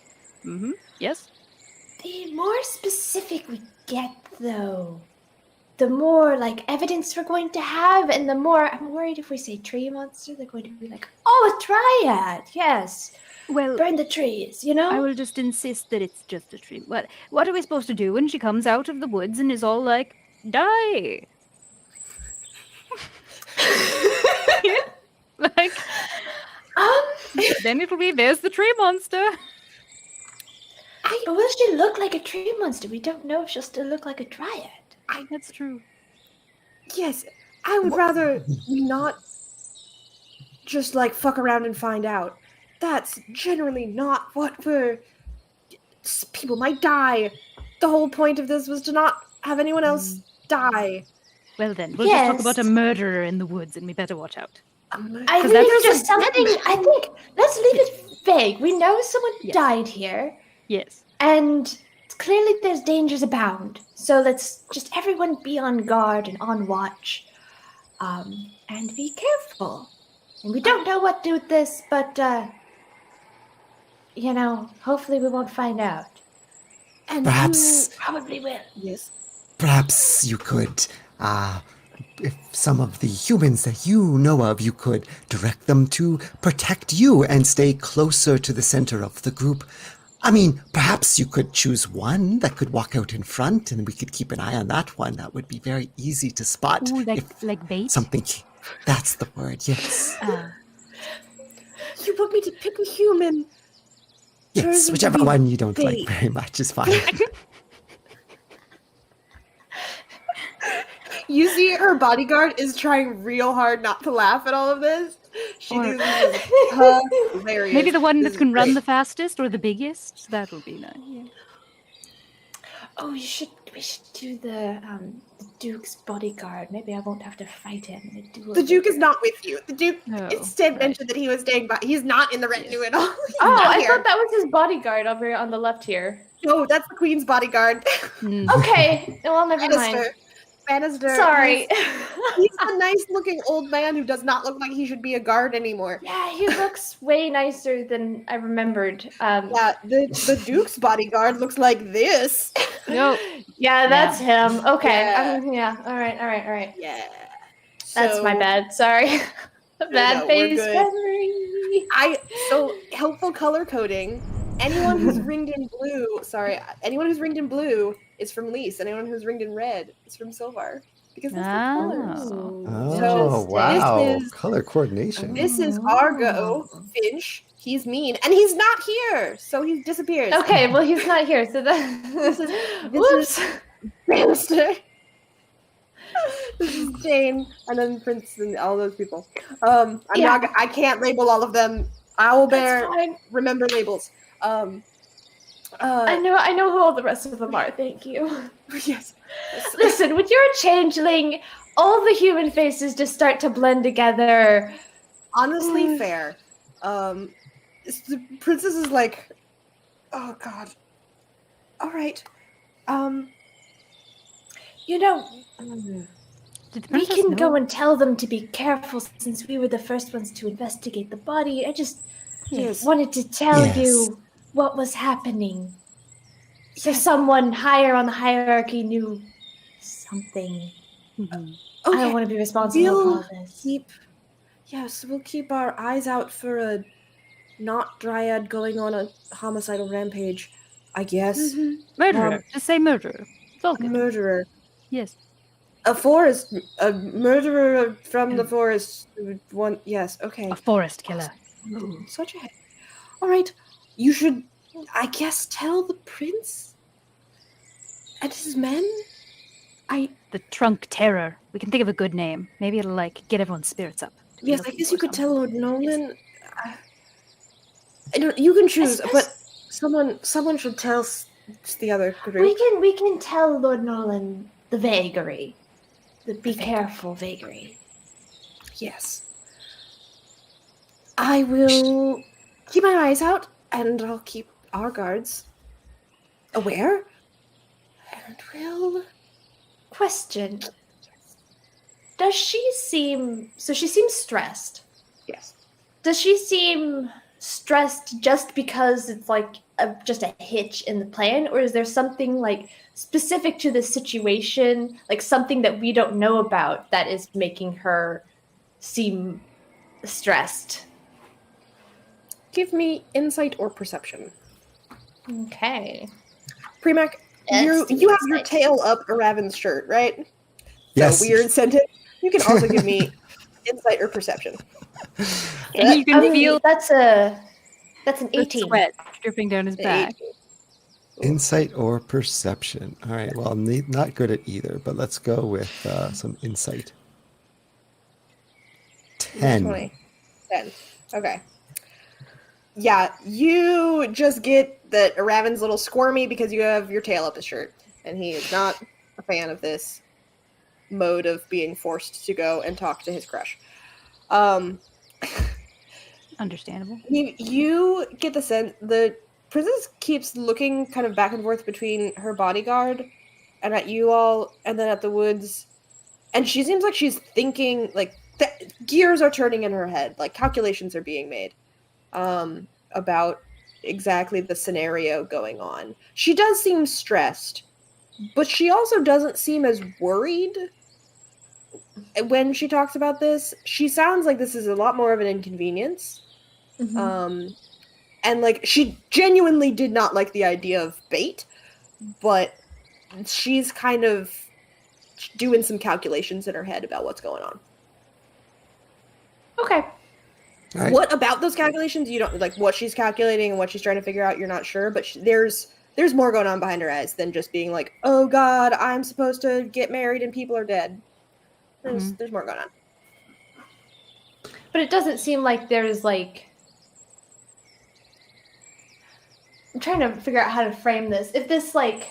Mm-hmm. Yes? The more specific we get, though, the more like evidence we're going to have, and the more I'm worried if we say tree monster, they're going to be like, "Oh, a triad, yes, Well, burn the trees," you know. I will just insist that it's just a tree. What are we supposed to do when she comes out of the woods and is all like, die? Like, then it'll be, there's the tree monster. But will she look like a tree monster? We don't know if she'll still look like a dryad. That's true. Yes, I would rather we not just like fuck around and find out. That's generally not what we're. People might die. The whole point of this was to not have anyone else die. Well then, we'll just talk about a Yes. murderer in the woods and we better watch out. I 'Cause think that's there's just just something. I think let's leave it vague. We know someone Yes. died here, Yes. and clearly there's dangers abound. So let's just everyone be on guard and on watch, and be careful. And we don't know what to do with this, but hopefully we won't find out. And Perhaps- you Probably will. yes. Perhaps you could, if some of the humans that you know of, you could direct them to protect you and stay closer to the center of the group. I mean, perhaps you could choose one that could walk out in front and we could keep an eye on that one. That would be very easy to spot. Ooh, if like bait? something, that's the word, yes. You want me to pick a human Yes, whichever one you don't like very much is fine. You see her bodyguard is trying real hard not to laugh at all of this. She Or- thinks this is hilarious. Maybe the one This that is can run great. the fastest or the biggest. That would be nice. Yeah. Oh, we should do the Duke's bodyguard. Maybe I won't have to fight him. In a duel The Duke is later. not with you. The Duke Oh, instead right. mentioned that he was staying by. He's not in the retinue at all. He's Oh, not I here. thought that was his bodyguard over on the left here. No, that's the Queen's bodyguard. Mm. Okay, well, never mind. Bannister. Bannister. Sorry. He's a nice-looking old man who does not look like he should be a guard anymore. Yeah, he looks way nicer than I remembered. Yeah, the Duke's bodyguard looks like this. Nope. Yeah, that's him. Okay. Yeah. All right. Yeah. That's my bad. Sorry. Bad No, we're face good. memory. So helpful color coding. Anyone who's ringed in blue, anyone who's ringed in blue is from Lise. Anyone who's ringed in red is from Silvar. Because that's the colors. Oh. Oh, So, wow. this is- Color coordination. This is Argo Finch. He's mean, and he's not here, so he disappears. Okay, well, he's not here, so that. This Whoops. is Bannister. This is Jane, and then Prince, and all those people. I can't label all of them. I will That's fine. remember labels. I know who all the rest of them are. Thank you. Yes. Listen, when you're a changeling, all the human faces just start to blend together. Honestly, fair. The princess is like, oh god. All right. You know, Did the we princess can know? go and tell them to be careful since we were the first ones to investigate the body. I just Yes. wanted to tell Yes. you what was happening. So someone higher on the hierarchy knew something. Mhm. I Okay. don't want to be responsible for all this. We'll keep our eyes out for a not dryad going on a homicidal rampage, I guess. Murderer. Just say murderer. It's all A good. murderer. Yes. A murderer from the forest. One, yes, okay. A forest killer. Such a head. All right, you should, I guess, tell the prince and his men. The Trunk Terror. We can think of a good name. Maybe it'll get everyone's spirits up. to be Yes, I looking guess for you could someone. tell Lord Nolan. I don't. You can choose, but someone should tell the other group. We can tell Lord Nolan the vagary. The be careful vagary. Yes. I will keep my eyes out, and I'll keep our guards aware, and we'll. Question. Does she seem she seems stressed? Yes. Does she seem stressed just because it's just a hitch in the plan, or is there something specific to the situation, something that we don't know about that is making her seem stressed? Give me insight or perception. Okay. Premac, you have your insight. tail up a Raven's shirt, right? Yes. So weird sentence. You can also give me insight or perception. And you can feel that's an the 18. sweat dripping down his back. Insight or perception. All right. Well, I'm not good at either, but let's go with some insight. 10. 20. 10. Okay. Yeah, you just get that Raven's a little squirmy because you have your tail up his shirt, and he is not a fan of this mode of being forced to go and talk to his crush. Understandable. You get the sense the princess keeps looking kind of back and forth between her bodyguard and at you all, and then at the woods, and she seems like she's thinking, gears are turning in her head, calculations are being made about exactly the scenario going on. She does seem stressed, but she also doesn't seem as worried when she talks about this. She sounds like this is a lot more of an inconvenience. Mhm. And she genuinely did not like the idea of bait, but she's kind of doing some calculations in her head about what's going on. Okay. Right. What about those calculations? You don't like what she's calculating and what she's trying to figure out. You're not sure, but there's more going on behind her eyes than just being like, "Oh God, I'm supposed to get married and people are dead." There's more going on. But it doesn't seem like there's like. I'm trying to figure out how to frame this. If this like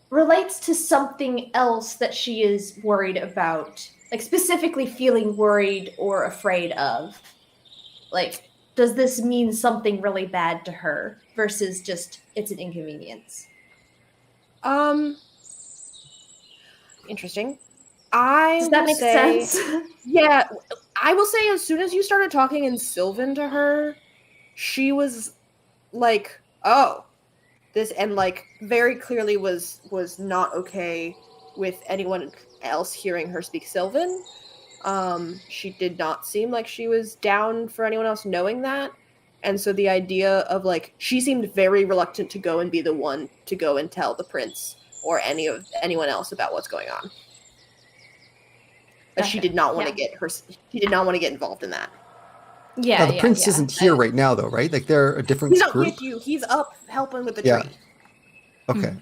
relates to something else that she is worried about, like specifically feeling worried or afraid of, like, does this mean something really bad to her versus just it's an inconvenience? Interesting. Does that make sense? Yeah, I will say as soon as you started talking in Sylvan to her, she was like, "Oh, this," and like very clearly was not okay with anyone else hearing her speak Sylvan. She did not seem like she was down for anyone else knowing that. And so the idea of like she seemed very reluctant to go and be the one to go and tell the prince or anyone else about what's going on. Like, Gotcha. she did not want to get involved in that. Yeah. Now, the prince isn't here right now, though, right? Like, they're a different He's not group. with you. He's up helping with the Yeah. tree. Okay.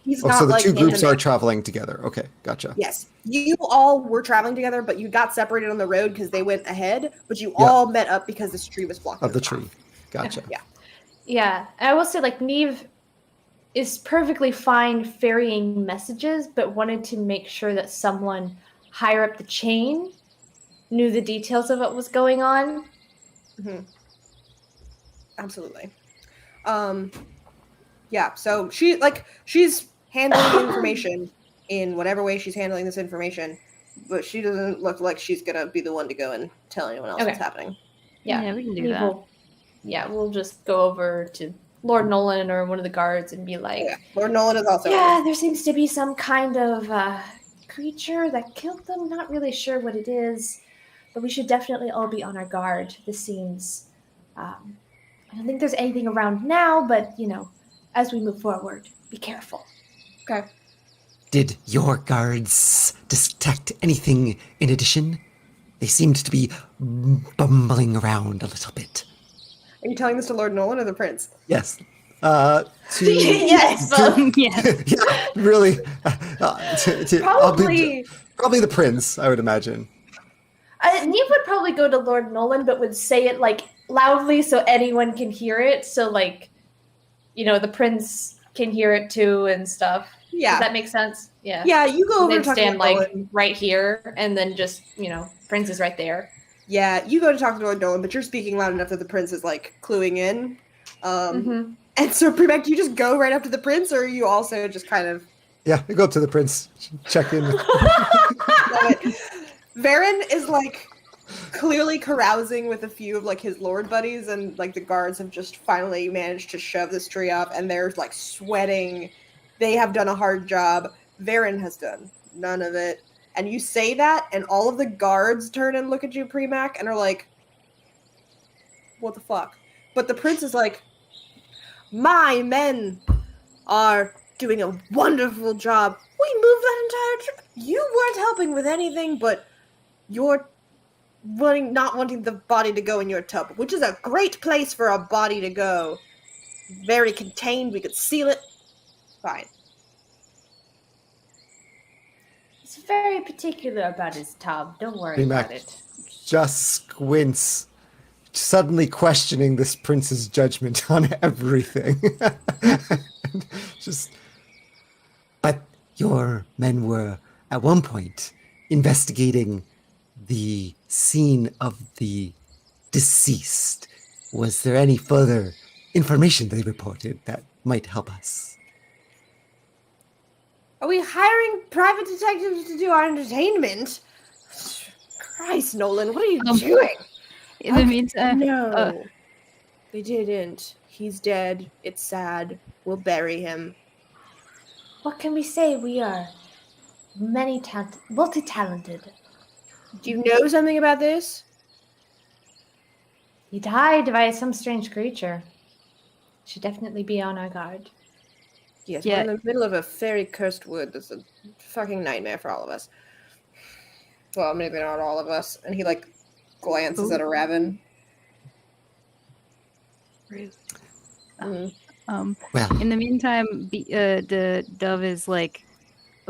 He's Oh, not so the like two in groups are mix. traveling together. Okay, gotcha. Yes, you all were traveling together, but you got separated on the road because they went ahead. But you Yeah. all met up because this tree was blocking Of the path. tree. Gotcha. Yeah. Yeah, I will say, like, Neve is perfectly fine ferrying messages, but wanted to make sure that someone higher up the chain knew the details of what was going on. Mm-hmm. Absolutely. Yeah, so she's handling the information in whatever way she's handling this information, but she doesn't look like she's gonna be the one to go and tell anyone else Okay. what's happening. Yeah, we can do Neve that. we'll just go over to Lord Nolan or one of the guards and be like, Yeah, Lord Nolan is also. yeah, there seems to be some kind of creature that killed them. Not really sure what it is, but we should definitely all be on our guard. This seems, I don't think there's anything around now, but, as we move forward, be careful. Okay. Did your guards detect anything in addition? They seemed to be bumbling around a little bit. Are you telling this to Lord Nolan or the prince? Yes. Yes, Yes. Yeah, really. Probably. Probably the prince, I would imagine. Neve would probably go to Lord Nolan, but would say it like loudly so anyone can hear it. So like, the prince can hear it too and stuff. Yeah. Does that make sense? Yeah. Yeah, you go over They'd to talk stand to like Lord Nolan. right here, and then just prince is right there. Yeah, you go to talk to Lord Nolan, but you're speaking loud enough that the prince is like cluing in. And so, Premek, do you just go right up to the prince, or are you also just kind of? Yeah, I go up to the prince, check in. Varen is like clearly carousing with a few of like his lord buddies, and like the guards have just finally managed to shove this tree up, and they're like sweating. They have done a hard job. Varen has done none of it. And you say that, and all of the guards turn and look at you, Premak, and are like, what the fuck? But the prince is like, my men are doing a wonderful job. We moved that entire trip. You weren't helping with anything, but you're not wanting the body to go in your tub, which is a great place for a body to go. Very contained. We could seal it. Fine. He's very particular about his tub. Don't worry Premak about it. just squints, suddenly questioning this prince's judgment on everything. But your men were, at one point, investigating the scene of the deceased. Was there any further information they reported that might help us? Are we hiring private detectives to do our entertainment? Christ, Nolan, what are you doing? In the meantime, No. They didn't. He's dead. It's sad. We'll bury him. What can we say? We are multi-talented. Do you know something about this? He died by some strange creature. Should definitely be on our guard. Yes, Yeah. we're in the middle of a fairy cursed wood. That's a fucking nightmare for all of us. Well, maybe not all of us. And he like glances at a raven. Rude. Mm. Well, In the meantime, the dove is like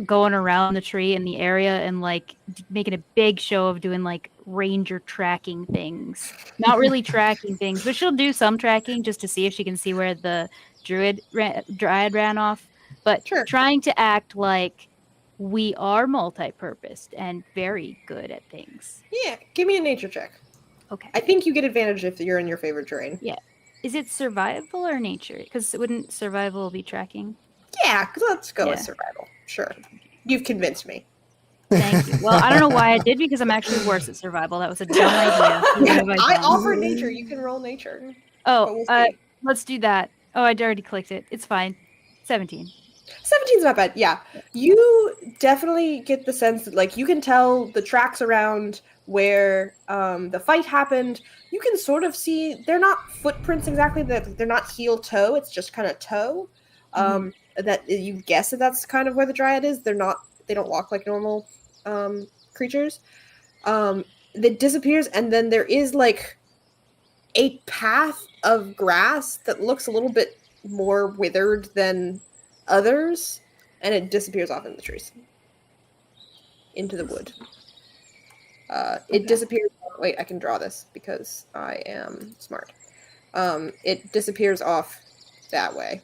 going around the tree in the area and like making a big show of doing like ranger tracking things. Not really tracking things, but she'll do some tracking just to see if she can see where the dryad ran off. But Sure. trying to act like we are multi-purposed and very good at things. Yeah, give me a nature check. Okay. I think you get advantage if you're in your favorite terrain. Is it survival or nature? Because wouldn't survival be tracking? Yeah, let's go with Yeah. survival. Sure. You've convinced me. Thank you. Well, I don't know why I did because I'm actually worse at survival. That was a dumb idea. What have I done? offer nature. You can roll nature. But Oh, we'll see. let's do that. Oh, I already clicked it. It's fine. 17. 17's not bad. Yeah. You definitely get the sense that, like, you can tell the tracks around where the fight happened. You can sort of see, they're not footprints exactly, they're not heel toe, it's just kind of toe. That you guess that that's kind of where the dryad is. They don't walk like normal creatures. That disappears, and then there is like a path of grass that looks a little bit more withered than others, and it disappears off in the trees into the wood. It disappears. Wait, I can draw this because I am smart. It disappears off that way.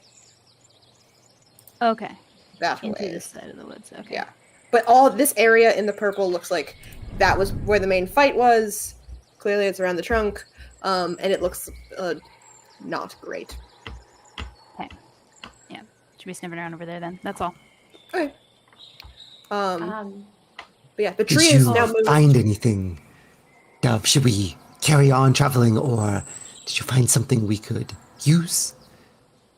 Okay. That Into way. this side of the woods. Okay. Yeah. But all this area in the purple looks like that was where the main fight was. Clearly it's around the trunk. And it looks not great. Okay. Yeah. Should be sniffing around over there then. That's all. Okay. But yeah, the did tree is you now moved. find anything, Dove? Should we carry on traveling, or did you find something we could use?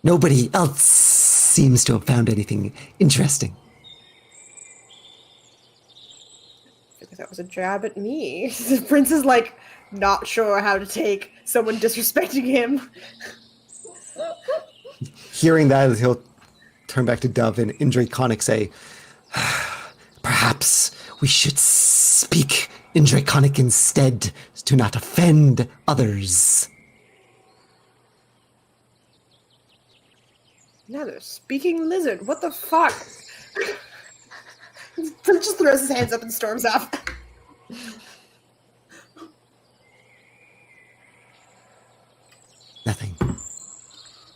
Nobody else seems to have found anything interesting. I think that was a jab at me. The prince is like not sure how to take someone disrespecting him. Hearing that, he'll turn back to Dove and in Draconic say, perhaps we should speak in Draconic instead to not offend others. Now they're speaking lizard. What the fuck? Prince just throws his hands up and storms off. Nothing.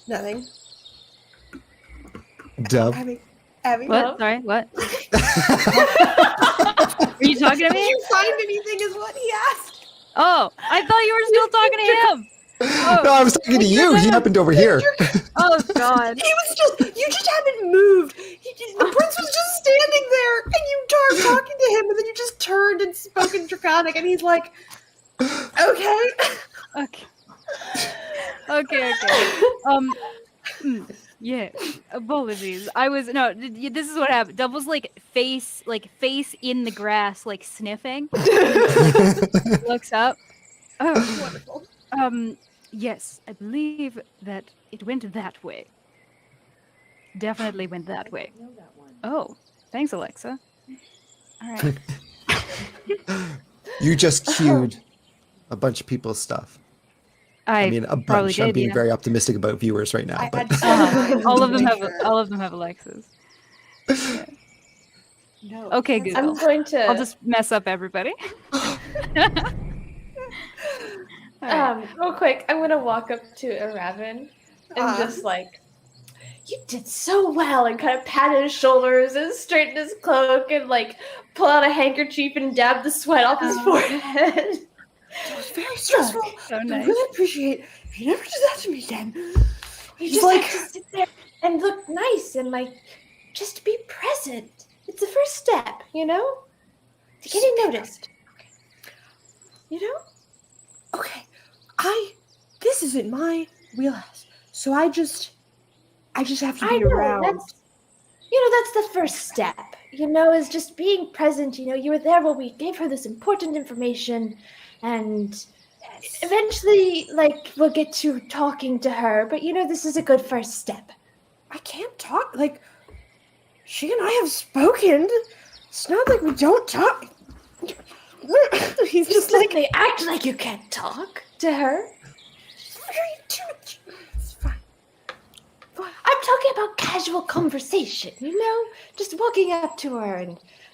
Nothing. Dove. Abby. What? Sorry, what? Were you talking to Did me? you find anything is what he asked. Oh, I thought you were still talking to him. Oh, No, I was talking to you. He happened over here. oh God. You just haven't moved. The prince was just standing there and you started talking to him and then you just turned and spoke in Draconic and he's like, okay. Okay. Okay. Yeah. Apologies. This is what happened. Dove was like face in the grass, like sniffing. Looks up. Oh, Wonderful. Yes, I believe that it went that way. Definitely went that way. Oh, thanks, Alexa. All right. You just queued a bunch of people's stuff. I mean, a probably bunch. I'm did, being yeah. very optimistic about viewers right now. But All of them have Alexas. Yeah. No. Okay, I'm Google. going to I'll just mess up everybody. Alright. real quick, I'm gonna walk up to a raven and just like, you did so well, and kind of pat his shoulders and straighten his cloak and like pull out a handkerchief and dab the sweat off his forehead. It was very stressful. So I nice. really appreciate if you never do that to me again. You He's just like- have to sit there and look nice and like just be present. It's the first step, you know, to getting noticed. You know? Okay, this isn't my wheelhouse, so I just have to be around. That's the first step. You know, is just being present. You know, you were there while we gave her this important information, and eventually, like, we'll get to talking to her. But you know, this is a good first step. I can't talk. Like, she and I have spoken. It's not like we don't talk. He's just like, They act like you can't talk to her. it's fine. I'm talking about casual conversation, you know? Just walking up to her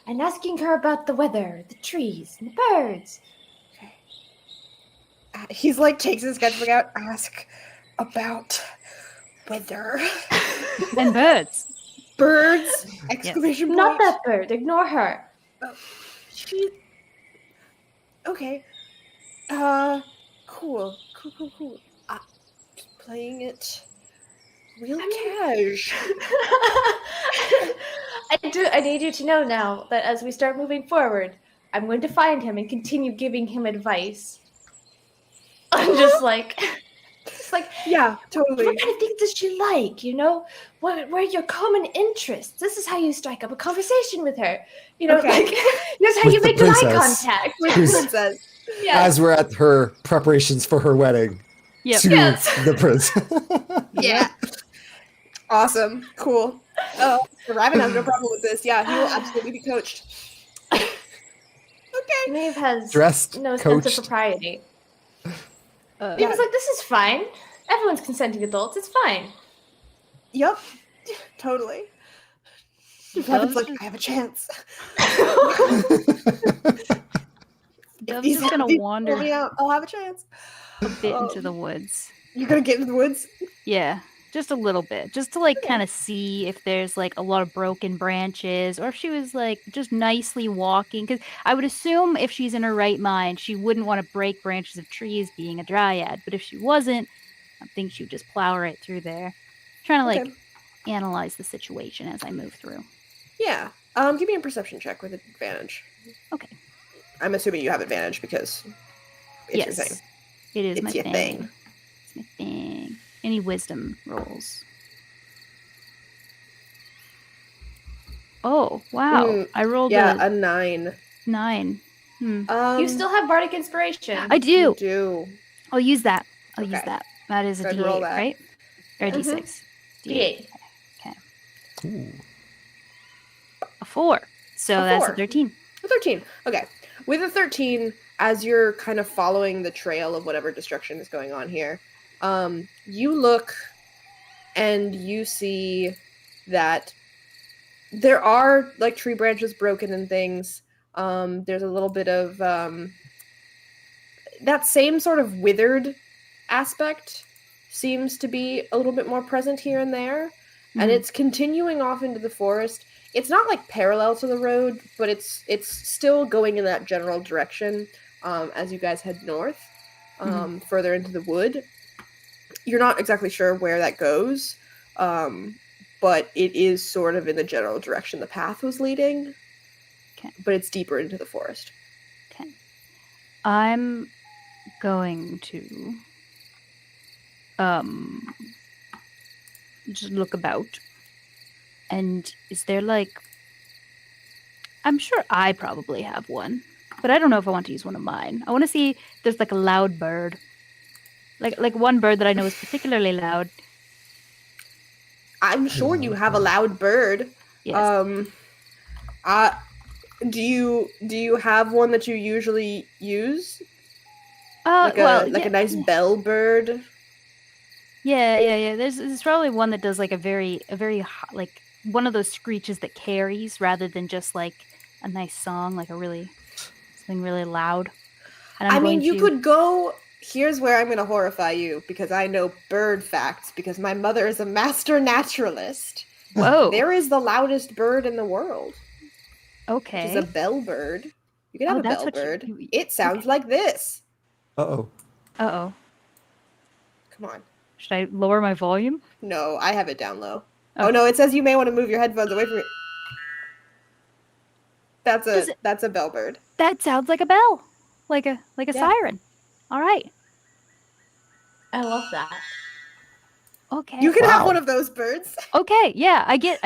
and asking her about the weather, the trees, and the birds. He's like, takes his sketchbook out, ask about weather. And birds. Birds! Exclamation point. Not that bird. Ignore her. She... Okay. Cool. Just playing it real cash. I need you to know now that as we start moving forward, I'm going to find him and continue giving him advice. I'm just like, Yeah, totally. what kind of things does she like? You know, what are your common interests? This is how you strike up a conversation with her. You know, Okay. like this is how With you the make eye princess. contact. With Who's- the princess. Yeah. As we're at her preparations for her wedding Yep. to Yes. the prince. Yeah. Awesome. Cool. Raven has no problem with this. Yeah, he will absolutely be coached. Okay. Maeve has Dressed, no sense coached. of propriety. Uh, He was like, "This is fine. Everyone's consenting adults. It's fine." Yep. Totally. Raven's like, I have a chance. I'm These just gonna zombies wander pull me out, I'll have a chance. a bit into the woods. You're gonna get into the woods? Yeah, just a little bit, just to like kind of see if there's like a lot of broken branches, or if she was like just nicely walking. Because I would assume if she's in her right mind, she wouldn't want to break branches of trees, being a dryad. But if she wasn't, I think she would just plow right through there, trying to like Okay. analyze the situation as I move through. Yeah. Give me a perception check with advantage. Okay. I'm assuming you have advantage because it's your thing. It is It's my your thing. thing. It's my thing. Any wisdom rolls? Oh wow! Mm, I rolled Yeah, a a 9. 9. You still have bardic inspiration. I You do. do. I'll use that. I'll use Okay. that. That is a Go ahead and roll D8, that. right? Or a Mhm. D6. D8. Ooh. A 4. So A that's 4. a 13. A 13. Okay. With a 13, as you're kind of following the trail of whatever destruction is going on here, you look and you see that there are like tree branches broken and things. There's a little bit of that same sort of withered aspect seems to be a little bit more present here and there. And Mhm. it's continuing off into the forest. It's not like parallel to the road, but it's still going in that general direction as you guys head north, further into the wood. You're not exactly sure where that goes, but it is sort of in the general direction the path was leading. Okay. But it's deeper into the forest. Okay. I'm going to just look about. And is there like, I'm sure I probably have one, but I don't know if I want to use one of mine. I want to see if there's like a loud bird. Like one bird that I know is particularly loud. I'm sure you have a loud bird. Yes. Do you have one that you usually use? Well, A yeah, nice bell bird? yeah. There's probably one that does like a very like one of those screeches that carries rather than just like a nice song, like something really loud. And I mean, going you to- could go. Here's where I'm going to horrify you because I know bird facts because my mother is a master naturalist. Whoa. There is the loudest bird in the world, which Okay. is a bellbird. You can have Oh, a that's what bellbird. you- It sounds okay. like this. Uh-oh. Uh-oh. Come on. Should I lower my volume? No, I have it down low. Oh Okay. no, it says you may want to move your headphones away from it. Does it- That's a bellbird. That sounds like a bell. Like a Yeah. siren. All right. I love that. Okay. You can have Wow. one of those birds. Okay. Yeah, I get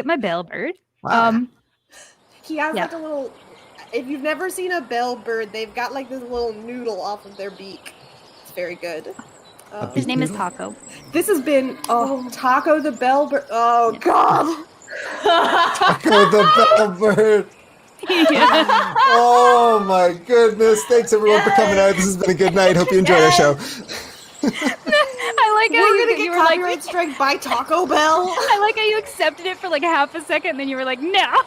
my bellbird. Wow. He has Yeah. like a little. If you've never seen a bellbird, they've got like this little noodle off of their beak. It's very good. His name is Noodle? Taco. This has been Taco the bellbird. Oh God! Oh, the bellbird. Oh my goodness. Thanks everyone for coming out. This has been a good night. Hope you enjoy our show. I like how We're gonna you get were like, copyright strike by Taco Bell. I like how you accepted it for like half a second, and then you were like, no.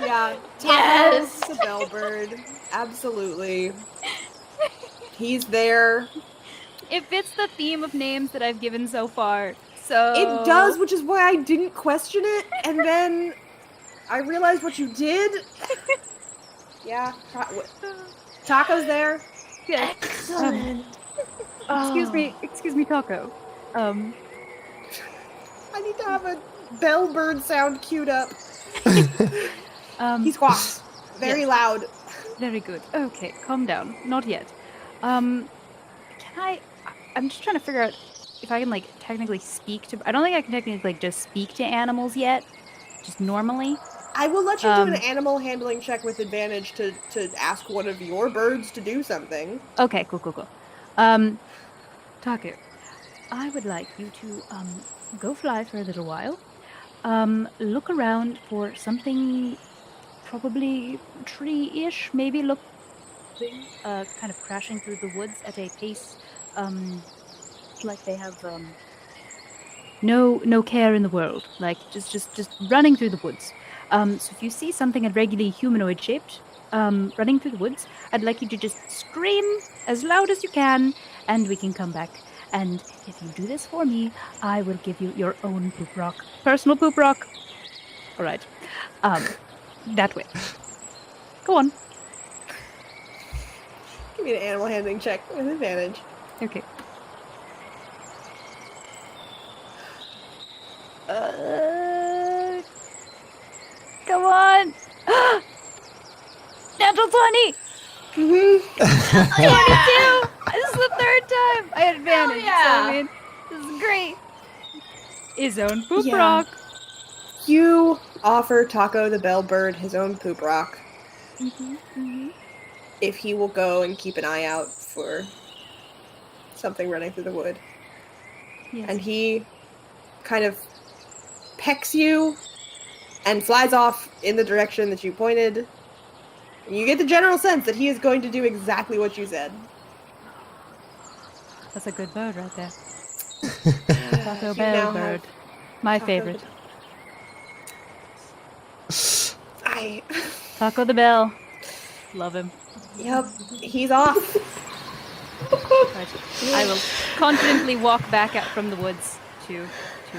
Yeah. Yes. Taco the Bellbird. Absolutely. He's there. It fits the theme of names that I've given so far. So It does, which is why I didn't question it, and then I realized what you did. Yeah. Taco's there. Yes. Excellent. Excuse me, Taco. I need to have a Bellbird sound queued up. He squawks. Very yes. loud. Very good. Okay, calm down. Not yet. Can I'm just trying to figure out if I can like technically speak to. I don't think I can technically like just speak to animals yet. Just normally. I will let you do an animal handling check with advantage to ask one of your birds to do something. Okay, cool. Taku, I would like you to go fly for a little while. Look around for something probably tree-ish, maybe look kind of crashing through the woods at a pace like they have no care in the world, like just running through the woods. So if you see something irregularly humanoid shaped running through the woods, I'd like you to just scream as loud as you can, and we can come back. And if you do this for me, I will give you your own poop rock. Personal poop rock. All right. That way. Go on. Give me an animal handling check with advantage. Okay. Come on. Natural 20. Mm-hmm. 22. This is the third time. I had advantage. yeah. So, I mean, this is great. His own poop Yeah. rock. You offer Taco the Bellbird his own poop rock if he will go and keep an eye out for something running through the wood. Yes. And he kind of pecks you and flies off in the direction that you pointed. And you get the general sense that he is going to do exactly what you said. That's a good bird right there. Taco You Bell now bird. have My Taco favorite. Taco the Bell. Love him. Yep, he's off. Right. I will confidently walk back out from the woods to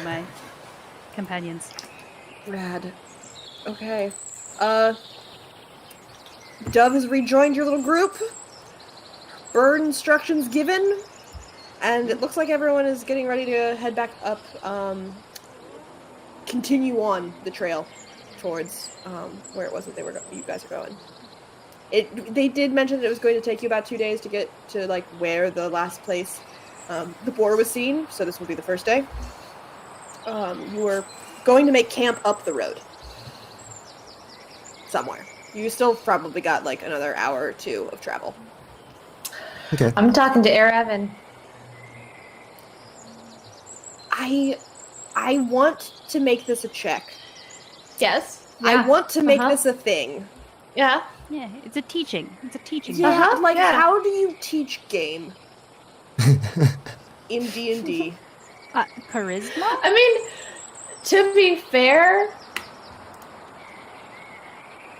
my companions. Rad. Okay. Dove has rejoined your little group. Bird instructions given. And it looks like everyone is getting ready to head back up, continue on the trail towards where it was that you guys are going. They did mention that it was going to take you about 2 days to get to like where the last place the boar was seen, so this will be the first day. You were going to make camp up the road. Somewhere. You still probably got like another hour or two of travel. Okay. I'm talking to Evan. I want to make this a check. Yes. I want to make Uh-huh. this a thing. Yeah. Yeah, it's a teaching. It's a teaching. Yeah, Uh-huh, yeah. how do you teach game in D&D? Charisma? I mean, to be fair,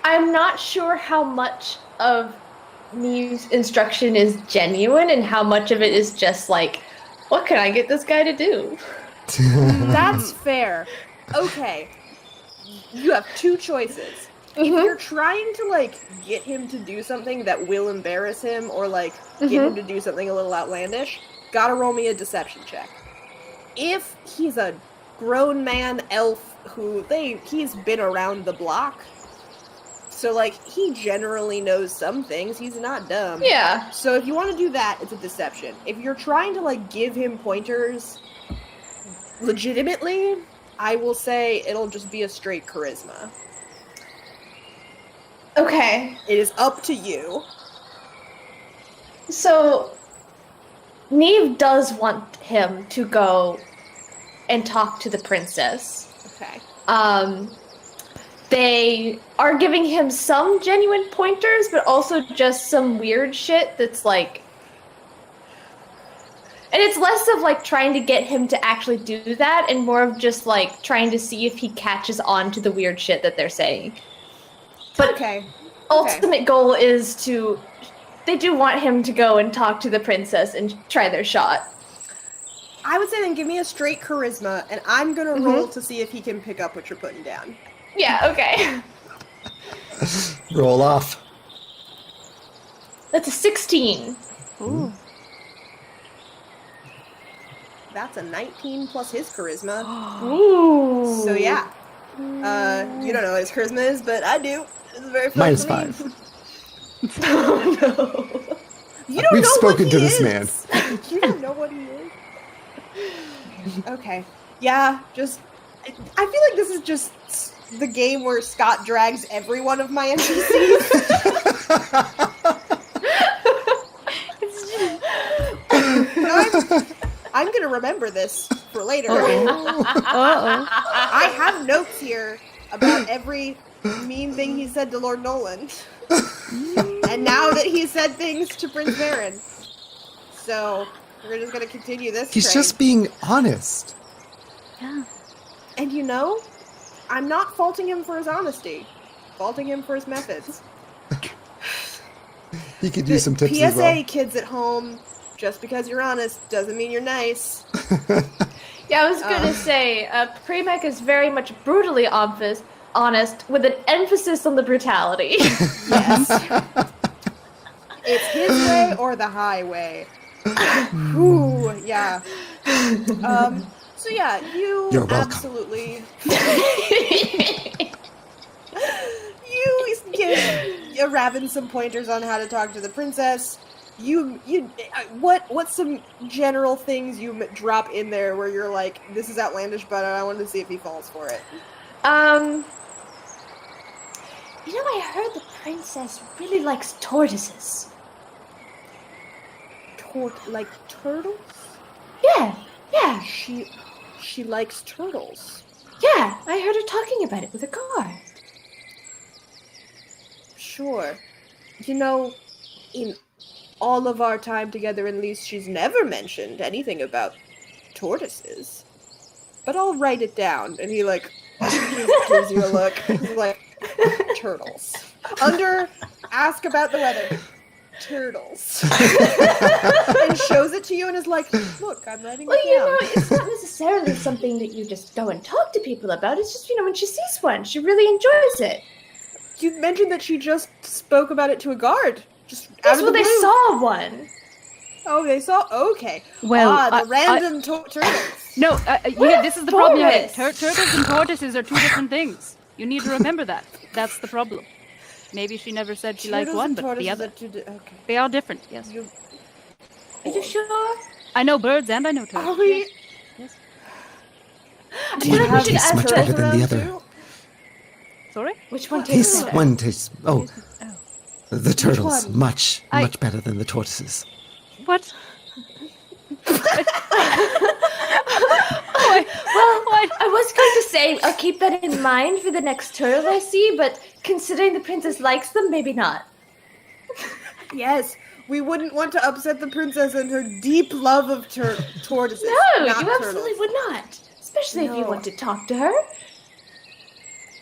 I'm not sure how much of Neve's instruction is genuine and how much of it is just like, what can I get this guy to do? That's fair. Okay. You have two choices. If you're trying to, like, get him to do something that will embarrass him or, like, get him to do something a little outlandish, gotta roll me a deception check. If he's a grown man elf he's been around the block, so, like, he generally knows some things. He's not dumb. Yeah. So if you want to do that, it's a deception. If you're trying to, like, give him pointers legitimately, I will say it'll just be a straight charisma. Okay. It is up to you. So, Neve does want him to go and talk to the princess. Okay. they are giving him some genuine pointers, but also just some weird shit that's like... And it's less of like trying to get him to actually do that and more of just like trying to see if he catches on to the weird shit that they're saying. But Okay. ultimate goal is to... They do want him to go and talk to the princess and try their shot. I would say then give me a straight charisma, and I'm gonna roll to see if he can pick up what you're putting down. Yeah, okay. Roll off. That's a 16. Ooh. That's a 19 plus his charisma. Ooh. So yeah. You don't know what his charisma is, but I do. It's very fun Minus for me. 5. Oh no. You don't We've know spoken what to he this is. You don't know what he is. Okay. Yeah, just... I feel like this is just the game where Scott drags every one of my NPCs. I'm gonna remember this for later. I have notes here about every mean thing he said to Lord Nolan. And now that he said things to Prince Baron. So, we're just gonna continue this He's train. just being honest. Yeah. And you know, I'm not faulting him for his honesty. Faulting him for his methods. He could use some tips as PSA, well. kids at home, just because you're honest doesn't mean you're nice. Yeah, I was gonna say, Premek is very much brutally honest, with an emphasis on the brutality. Yes. It's his way or the highway. Ooh, yeah. So yeah, You're welcome. absolutely... You give Raven some pointers on how to talk to the princess. What's some general things you drop in there where you're like, this is outlandish, but I wanted to see if he falls for it. You know, I heard the princess really likes tortoises. Like turtles? Yeah. She likes turtles. Yeah, I heard her talking about it with a guard. Sure. You know, in all of our time together, at least, she's never mentioned anything about tortoises. But I'll write it down. And he, like, gives you a look. He's like, turtles. Under, ask about the weather. Turtles. And shows it to you and is like, look, I'm writing Well, it you down. know, it's not necessarily something that you just go and talk to people about. It's just, you know, when she sees one, she really enjoys it. You mentioned that she just spoke about it to a guard. Just out That's of what the they blue. saw one. Oh, they saw? Okay. Well, the random turtles. No, yeah, this is the problem. Boris? Turtles and tortoises are two different things. You need to remember that. That's the problem. Maybe she never said she liked Turtles one, and but the tortoises other. are okay. They are different, yes. Are you sure? I know birds and I know turtles. Are we? Yes. I feel like we should Tastes ask much her. better than the around other. too? Sorry? Which one tastes This better? one tastes... Oh, the turtles. one? Much better than the tortoises. What? I was going to say I'll keep that in mind for the next turtle I see, but considering the princess likes them, maybe not. Yes. We wouldn't want to upset the princess and her deep love of tortoises. No, not you turtles. absolutely would not. Especially if you No. want to talk to her.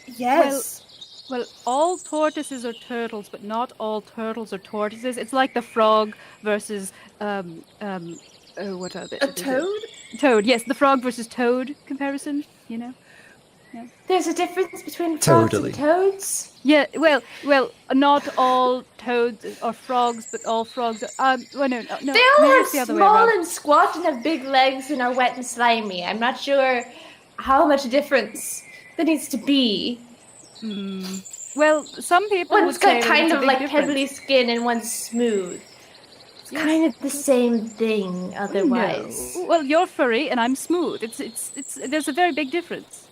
Yes. Well, all tortoises are turtles, but not all turtles are tortoises. It's like the frog versus what are they? A toad? Toad, yes, the frog versus toad comparison, you know? There's a difference between frogs Totally. and toads. Yeah, well, not all toads are frogs, but all frogs are, well, no, They all maybe are it's the other way small around. and squat and have big legs and are wet and slimy. I'm not sure how much difference there needs to be. Well, some people One's would say got that kind it's a of big like difference. pebbly skin and one's smooth. It's kind of the same thing otherwise. No. Well, you're furry and I'm smooth. It's there's a very big difference.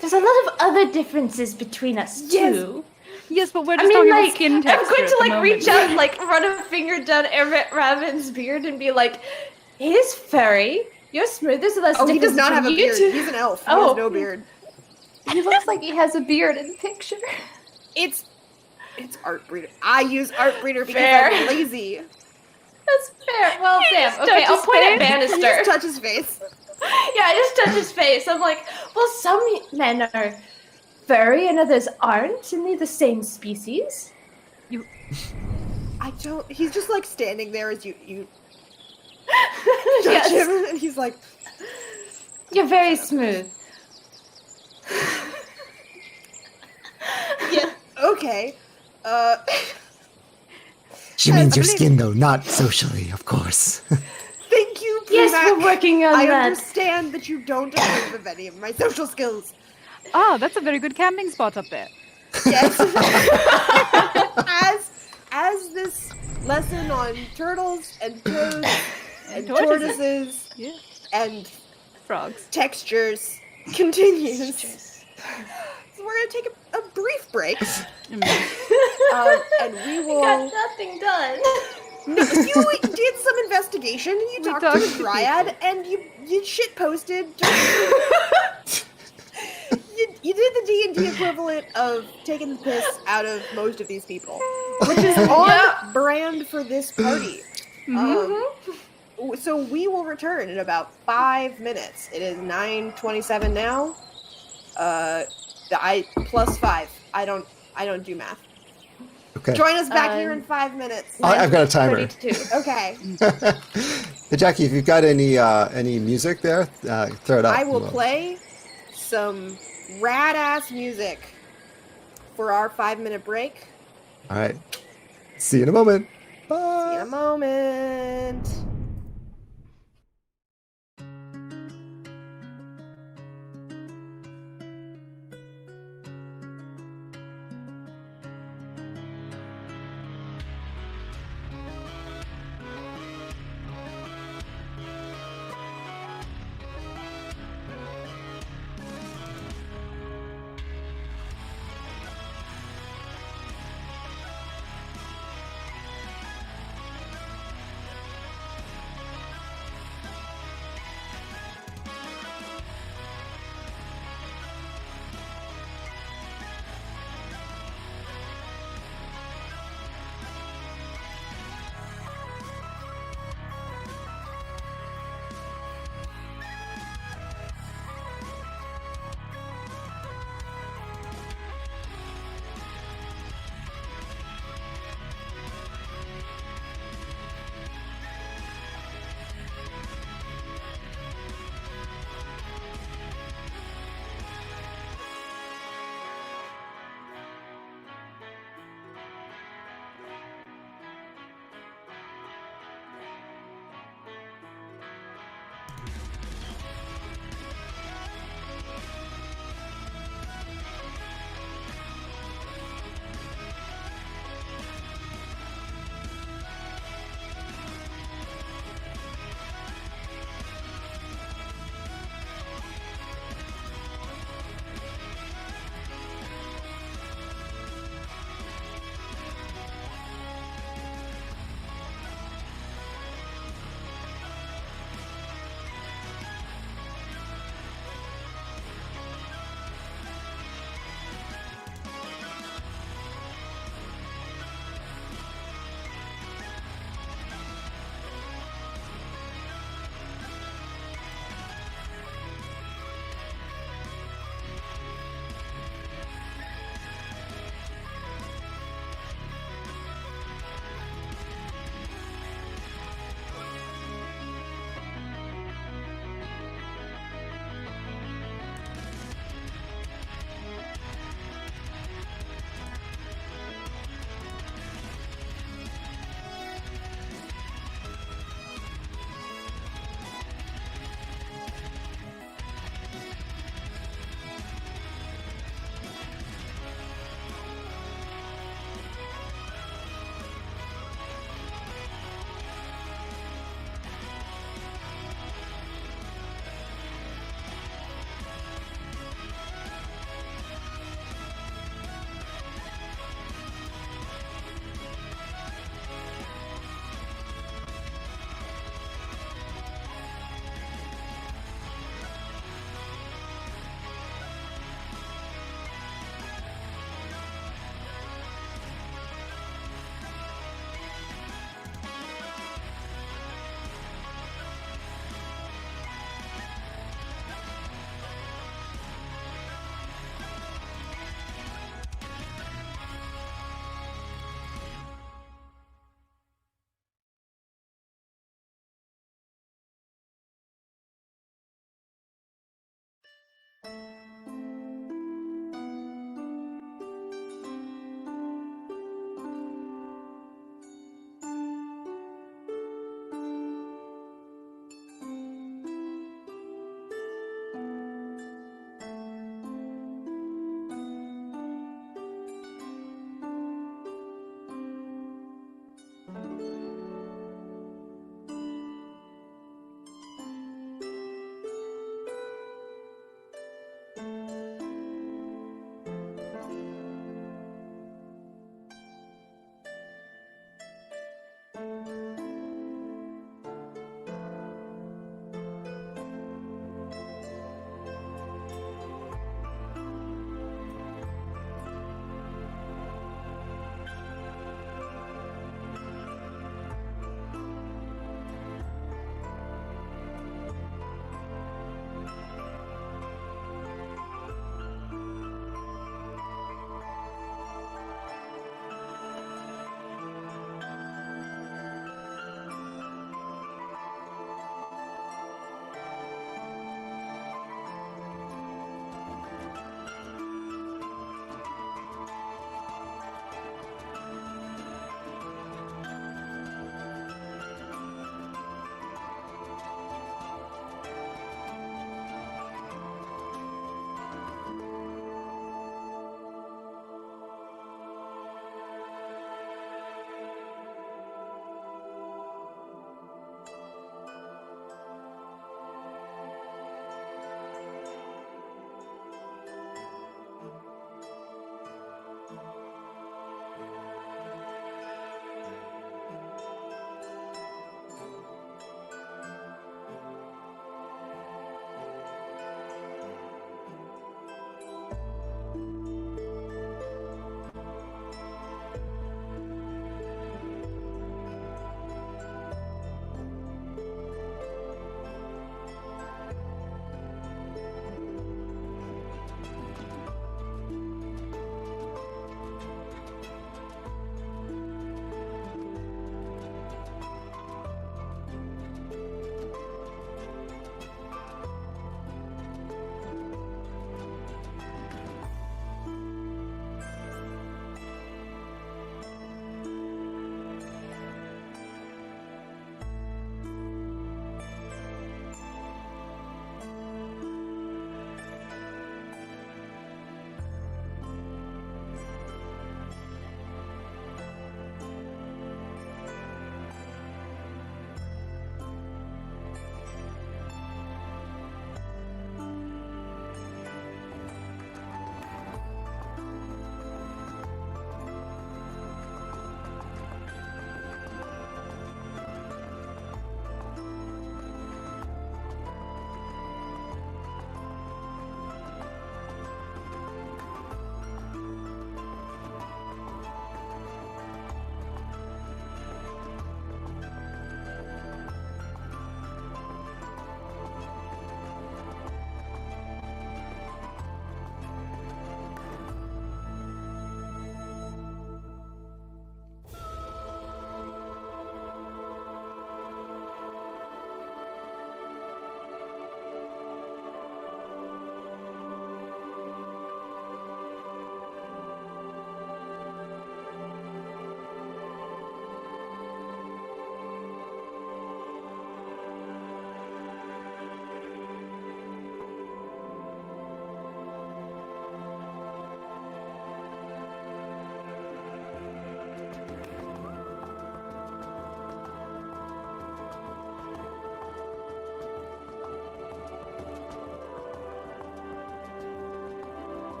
There's a lot of other differences between us too. Yes, but we're I just mean, talking like, about skin I'm texture. going to at the like reach moment. out and like run a finger down Emmett Raven's beard and be like, "He's furry. You're smooth. There's less Oh, he difference does not have a between you beard. two." He's an elf. He Oh. has no beard. He looks like he has a beard in the picture. It's art breeder. I use art breeder because Fair. I'm lazy. That's fair. Well, damn. just Okay, touch I'll his point at face. Just Bannister. touch his face. Yeah, I just touch his face. I'm like, well, some men are furry and others aren't, and they're the same species. I don't. He's just like standing there as you touch Yes, him, and he's like, you're very smooth. yeah, okay. She means your believe- skin, though, not socially, of course. Thank you. Yes, Primac. we're working on I that. understand that you don't approve of any of my social skills. Ah, that's a very good camping spot up there. Yes. as this lesson on turtles and toads and tortoises. tortoises Yeah. and Frogs. textures continues. So we're gonna take a brief break, Mm. and we We will. got nothing done. No, you did some investigation and you We talked talked to to a dryad and you shit posted. You did the D&D equivalent of taking the piss out of most of these people, which is on Yeah. brand for this party. So we will return in about 5 minutes. It is 9:27 now. I plus 5. I don't do math. Okay. Join us back here in 5 minutes. I've got a timer. 32. Okay. Hey, Jackie, if you've got any music there, throw it up. I will We'll- play some rad ass music for our 5-minute break. All right. See you in a moment. See you in Bye. a moment.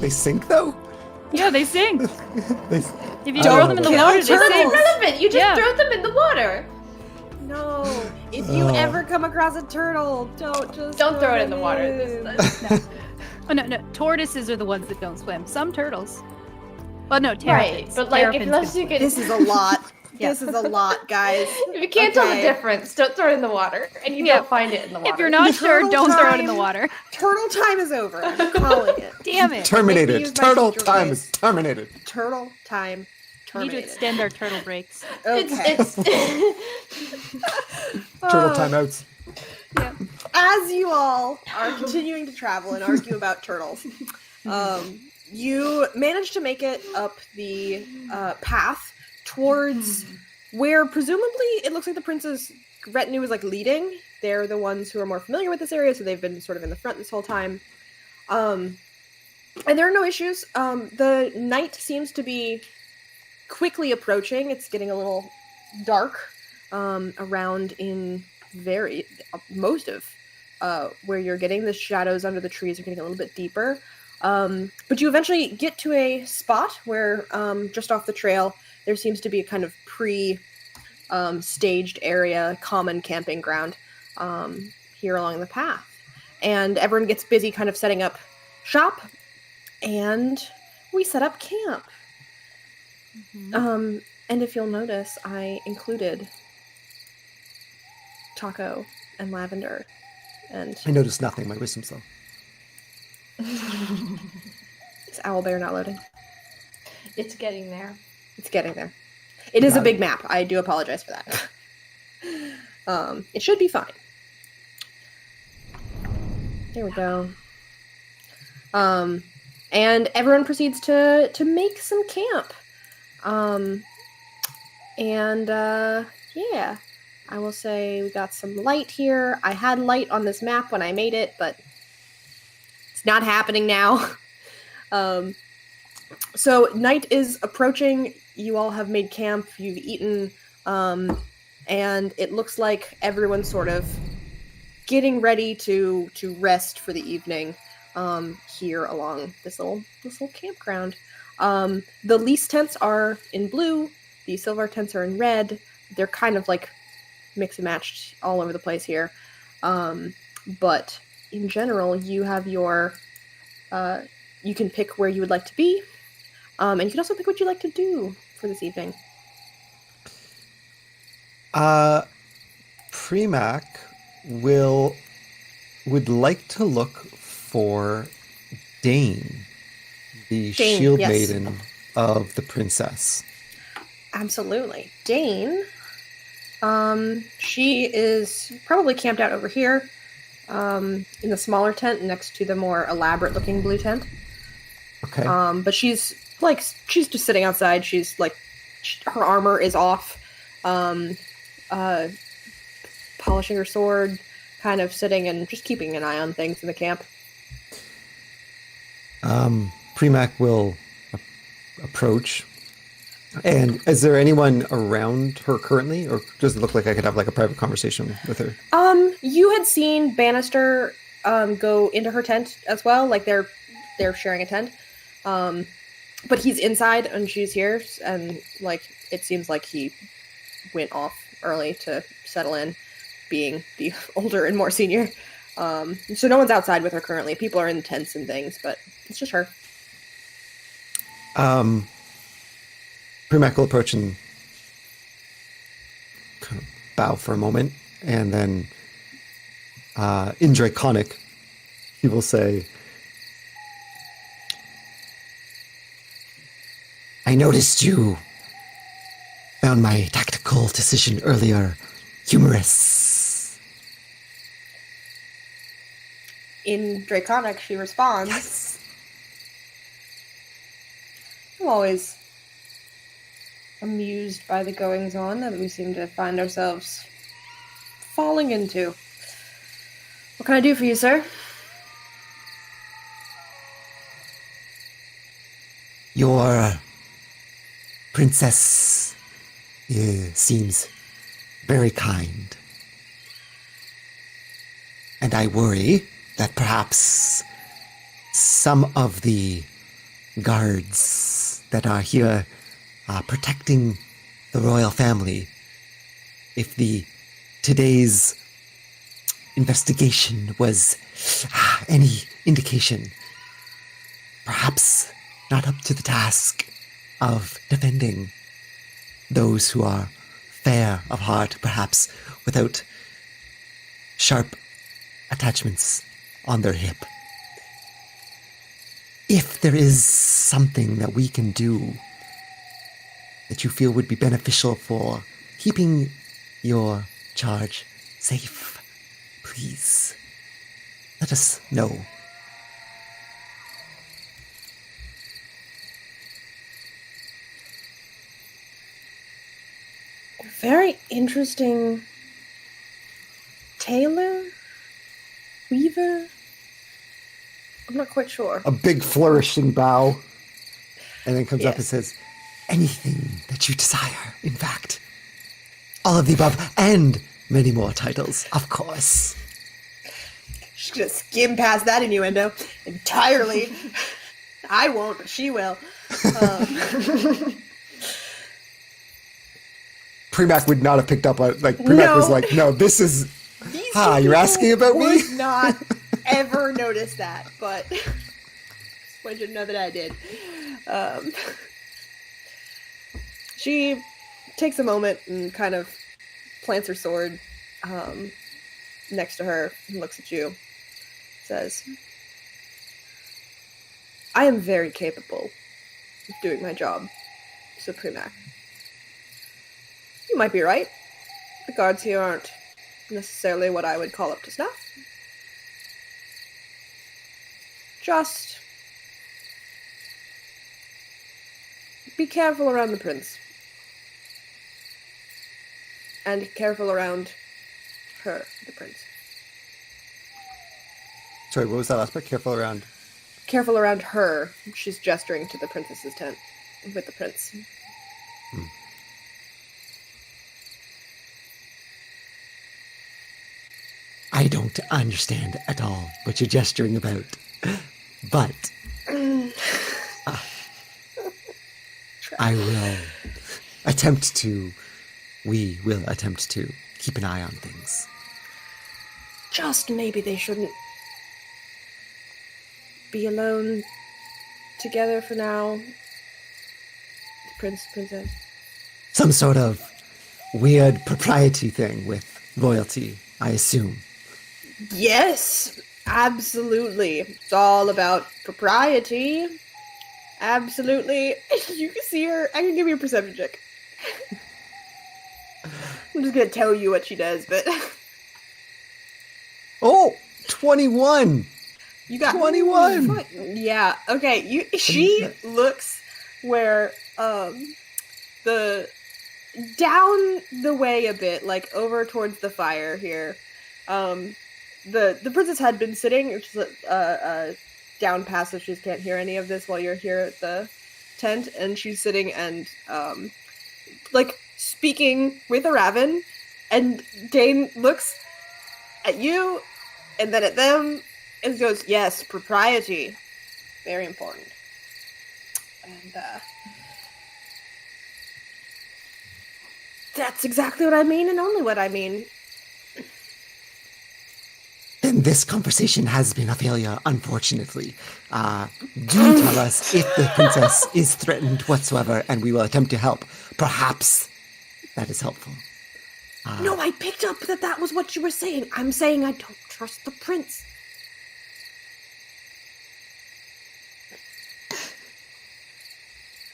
They sink though? Yeah, they sing. They, If you I throw don't them in the know. water, they That's sing. irrelevant. You just Yeah. throw them in the water. No. If you Oh. ever come across a turtle, don't throw it in the water. in. Oh no, tortoises are the ones that don't swim. Some turtles. Well, no, Right, terrapins. but like Terrapins unless can you swim. can. This is a lot. This is a lot, guys. If you can't tell the Okay. difference, don't throw it in the water. And you Yeah. don't find it in the water. If you're not sure, Turtle don't throw it in the time. water. Turtle time is over. I'm calling it. Damn it. Make me Terminated. use my Turtle teacher time voice. is terminated. Turtle time We need to terminated. extend our turtle breaks. Okay. It's Turtle Uh, timeouts. As you all are continuing to travel and argue about turtles, you manage to make it up the path towards where presumably it looks like the prince's retinue is like leading. They're the ones who are more familiar with this area, so they've been sort of in the front this whole time. And there are no issues. The night seems to be quickly approaching. It's getting a little dark around in most of where you're getting. The shadows under the trees are getting a little bit deeper. But you eventually get to a spot where just off the trail there seems to be a kind of staged area, common camping ground here along the path. And everyone gets busy kind of setting up shop, and we set up camp. And if you'll notice, I included Taco and Lavender, and I noticed nothing. My wisdom's low. is Owlbear not loading? It's getting there. It's getting there. It is a Got it. big map. I do apologize for that. It should be fine. There we go. And everyone proceeds to make some camp. Yeah, I will say we got some light here. I had light on this map when I made it, but it's not happening now. So night is approaching. You all have made camp. You've eaten, and it looks like everyone's sort of getting ready to rest for the evening here along this little campground. The lease tents are in blue. The silver tents are in red. They're kind of like mix and matched all over the place here. But in general, you have your you can pick where you would like to be. And you can also pick what you'd like to do for this evening. Premac would like to look for Dane, the Dane, shield yes. maiden of the princess. Absolutely. Dane, she is probably camped out over here in the smaller tent next to the more elaborate looking blue tent. Okay. But she's just sitting outside. She's like, her armor is off, polishing her sword, kind of sitting and just keeping an eye on things in the camp. Premac will approach. And is there anyone around her currently, or does it look like I could have like a private conversation with her? You had seen Bannister go into her tent as well. Like they're sharing a tent. But he's inside and she's here, and like it seems like he went off early to settle in, being the older and more senior. So no one's outside with her currently. People are in tents and things, but it's just her. Premac will approach and kind of bow for a moment, and then in Draconic, he will say, I noticed you found my tactical decision earlier humorous. In Draconic, she responds, Yes. I'm always amused by the goings-on that we seem to find ourselves falling into. What can I do for you, sir? Your princess seems very kind. And I worry that perhaps some of the guards that are here protecting the royal family, if today's investigation was any indication, perhaps not up to the task of defending those who are fair of heart, perhaps without sharp attachments on their hip. If there is something that we can do that you feel would be beneficial for keeping your charge safe, please let us know. Very interesting tailor? Weaver? I'm not quite sure. A big flourishing bow. And then comes up Yes. and says, anything that you desire, in fact. All of the above, and many more titles, of course. She's gonna skim past that innuendo entirely. I won't, but she will. Premac would not have picked up on, like, Premac was No. like, no, this is, These you're people asking about me? would not ever notice that, but just want you to know that I did. She takes a moment and kind of plants her sword next to her and looks at you. Says, I am very capable of doing my job, Supremac. You might be right. The guards here aren't necessarily what I would call up to snuff. Just be careful around the prince. And careful around her, the prince. Sorry, what was that last part? Careful around. Careful around her. She's gesturing to the princess's tent with the prince. I don't understand at all what you're gesturing about. But we will attempt to keep an eye on things. Just maybe they shouldn't be alone together for now. The princess. Some sort of weird propriety thing with royalty, I assume. Yes, absolutely. It's all about propriety. Absolutely. You can see her. I can give you a perception check. I'm just gonna tell you what she does, but Oh, 21! you got 21. Fuck, yeah. Okay. She looks where the down the way a bit, like over towards the fire here. The princess had been sitting, which is down past, so she can't hear any of this while you're here at the tent, and she's sitting and like speaking with a raven, and Dane looks at you and then at them and goes, yes, propriety, very important. And that's exactly what I mean, and only what I mean. Then this conversation has been a failure, unfortunately. Do tell us if the princess is threatened whatsoever, and we will attempt to help. Perhaps that is helpful. No, I picked up that was what you were saying. I'm saying I don't trust the prince.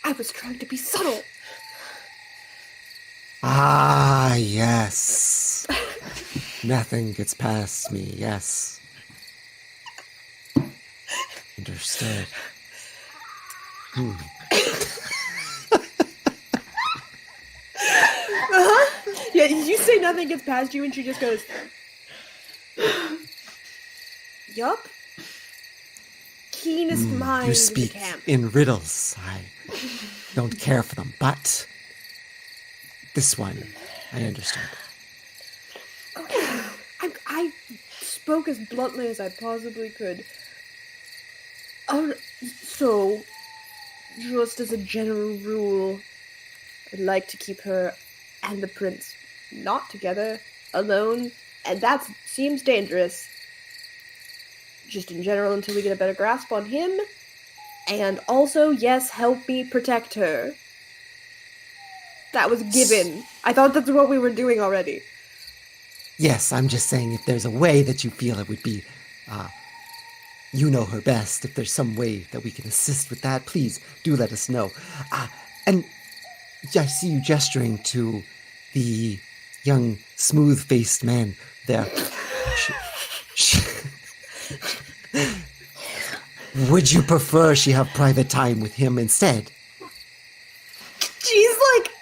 I was trying to be subtle. Ah, yes. Nothing gets past me, yes. Understood. Yeah, you say nothing gets past you, and she just goes, yup. Keenest mind You in the speak camp. in riddles. I don't care for them, but this one, I understood. Okay. I spoke as bluntly as I possibly could. So, just as a general rule, I'd like to keep her and the prince not together, alone, and that seems dangerous. Just in general, until we get a better grasp on him. And also, yes, help me protect her. That was given. I thought that's what we were doing already. Yes, I'm just saying if there's a way that you feel it would be, you know her best. If there's some way that we can assist with that, please do let us know. And I see you gesturing to the young, smooth-faced man there. Would you prefer she have private time with him instead? She's like,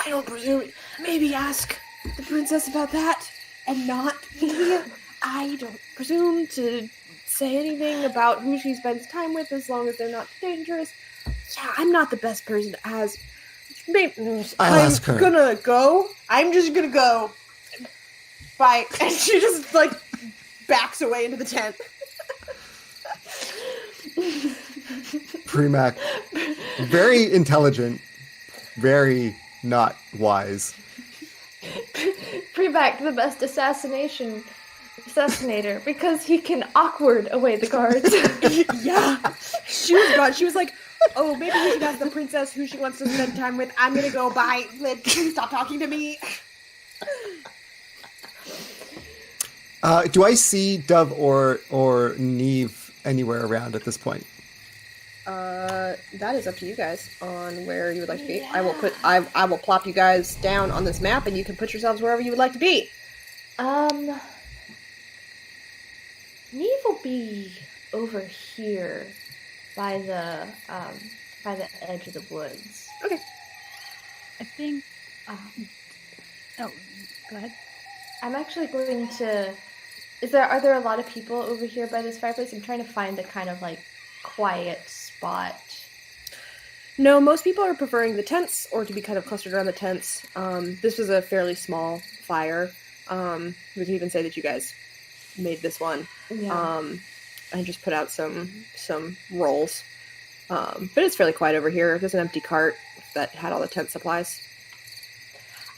I don't presume. Maybe ask the princess about that and not me. I don't presume to say anything about who she spends time with as long as they're not dangerous. Yeah, I'm not the best person to ask. I'll ask her. I'm just gonna go. Bye. And she just like backs away into the tent. Premac, very intelligent, very not wise. Pre-back the best assassinator because he can awkward away the guards. Yeah. She was gone. She was like, oh, maybe we should ask the princess who she wants to spend time with. I'm gonna go. Bye. Please stop talking to me. Do I see Dove or Neve anywhere around at this point? That is up to you guys on where you would like to be. I will plop you guys down on this map, and you can put yourselves wherever you would like to be. Neve will be over here by the edge of the woods. Okay. I think. Oh, go ahead. I'm actually going to. Are there a lot of people over here by this fireplace? I'm trying to find a kind of like quiet spot. No, most people are preferring the tents or to be kind of clustered around the tents. This was a fairly small fire. We can even say that you guys made this one. Yeah. I just put out some rolls. But it's fairly quiet over here. There's an empty cart that had all the tent supplies.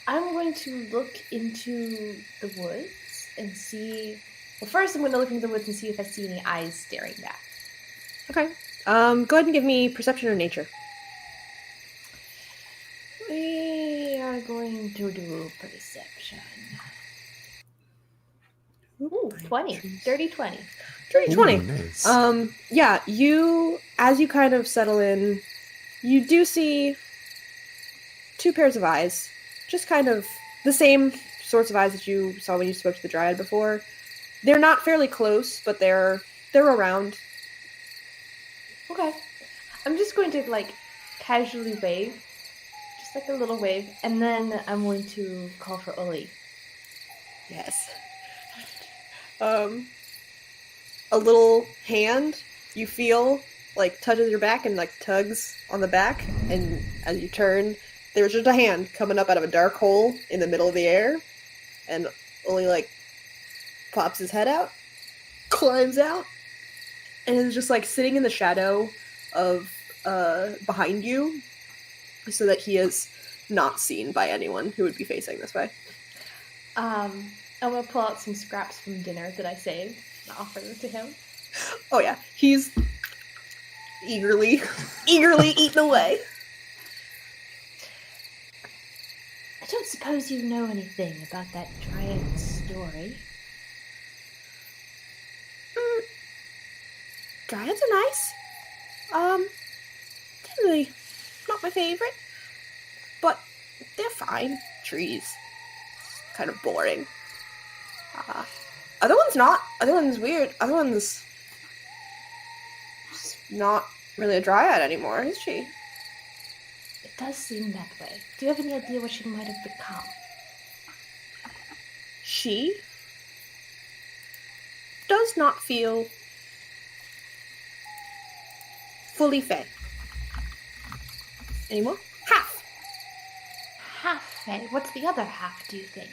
I'm going to look into the woods and see. Well, first I'm going to look into the woods and see if I see any eyes staring back. Okay. Go ahead and give me perception or nature. We are going to do perception. Ooh, 20. Dirty 20. Dirty 20. Ooh, nice. Yeah, as you kind of settle in, you do see two pairs of eyes. Just kind of the same sorts of eyes that you saw when you spoke to the Dryad before. They're not fairly close, but they're around. Okay. I'm just going to, like, casually wave. Just like a little wave. And then I'm going to call for Oli. Yes. A little hand you feel like touches your back and like tugs on the back, and as you turn, there's just a hand coming up out of a dark hole in the middle of the air, and Oli like pops his head out, climbs out, and is just like sitting in the shadow of behind you, so that he is not seen by anyone who would be facing this way. I'm going to pull out some scraps from dinner that I saved and offer them to him. Oh yeah, he's eagerly eating away. I don't suppose you know anything about that Dryad story. Dryads are nice. Really not my favorite, but they're fine. Trees, kind of boring. Other one's not. Other one's weird. Other one's not really a Dryad anymore, is she? It does seem that way. Do you have any idea what she might have become? She does not feel fully Fae anymore. Half. Half Fae. What's the other half, do you think?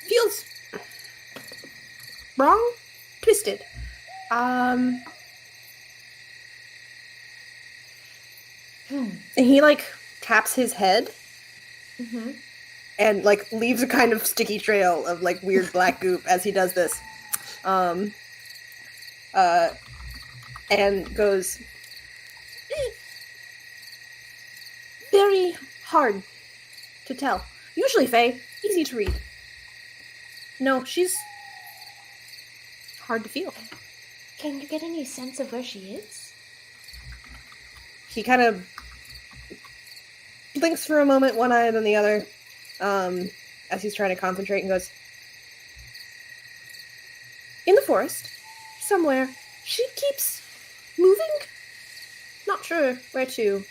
Feels wrong, twisted. And he like taps his head and like leaves a kind of sticky trail of like weird black goop as he does this. And goes, very hard to tell. Usually, Faye, easy to read. No, she's hard to feel. Can you get any sense of where she is? He kind of blinks for a moment, one eye and then the other, as he's trying to concentrate, and goes, in the forest, somewhere. She keeps moving. Not sure where to.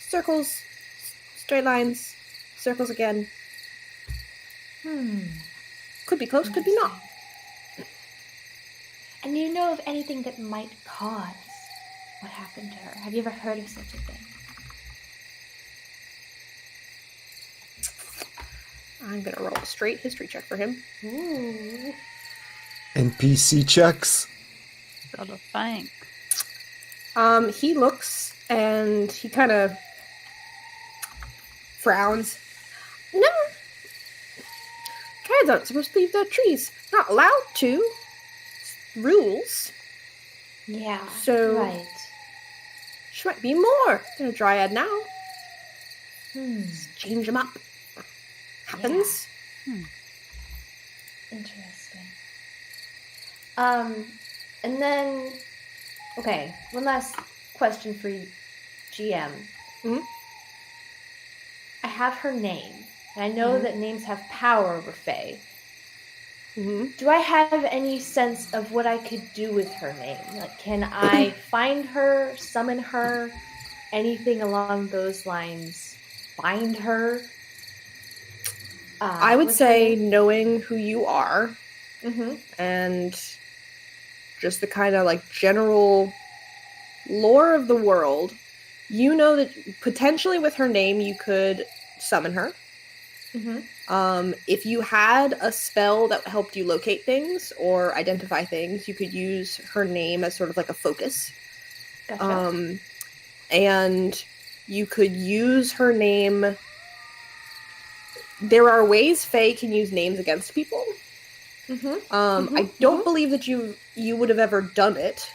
Circles, straight lines, circles again. Could be close, could be not. And do you know of anything that might cause what happened to her? Have you ever heard of such a thing? I'm gonna roll a straight history check for him. Ooh. NPC checks. Gotta thank. He looks and he kind of frowns. No. Cats aren't supposed to leave their trees. Not allowed to. Rules. Yeah, So- right. She might be more than a dryad now. Hmm. Change them up. Happens. Interesting. And then, okay, one last question for you, GM. Mhm. I have her name, and I know that names have power over Faye. Mm-hmm. Do I have any sense of what I could do with her name? Like, can I find her, summon her, anything along those lines? Find her? I would say knowing who you are Mm-hmm. and just the kind of like general lore of the world, you know that potentially with her name you could summon her. Mm-hmm. If you had a spell that helped you locate things or identify things, you could use her name as sort of like a focus. Gotcha. And you could use her name. There are ways Faye can use names against people. Mm-hmm. I don't believe that you would have ever done it.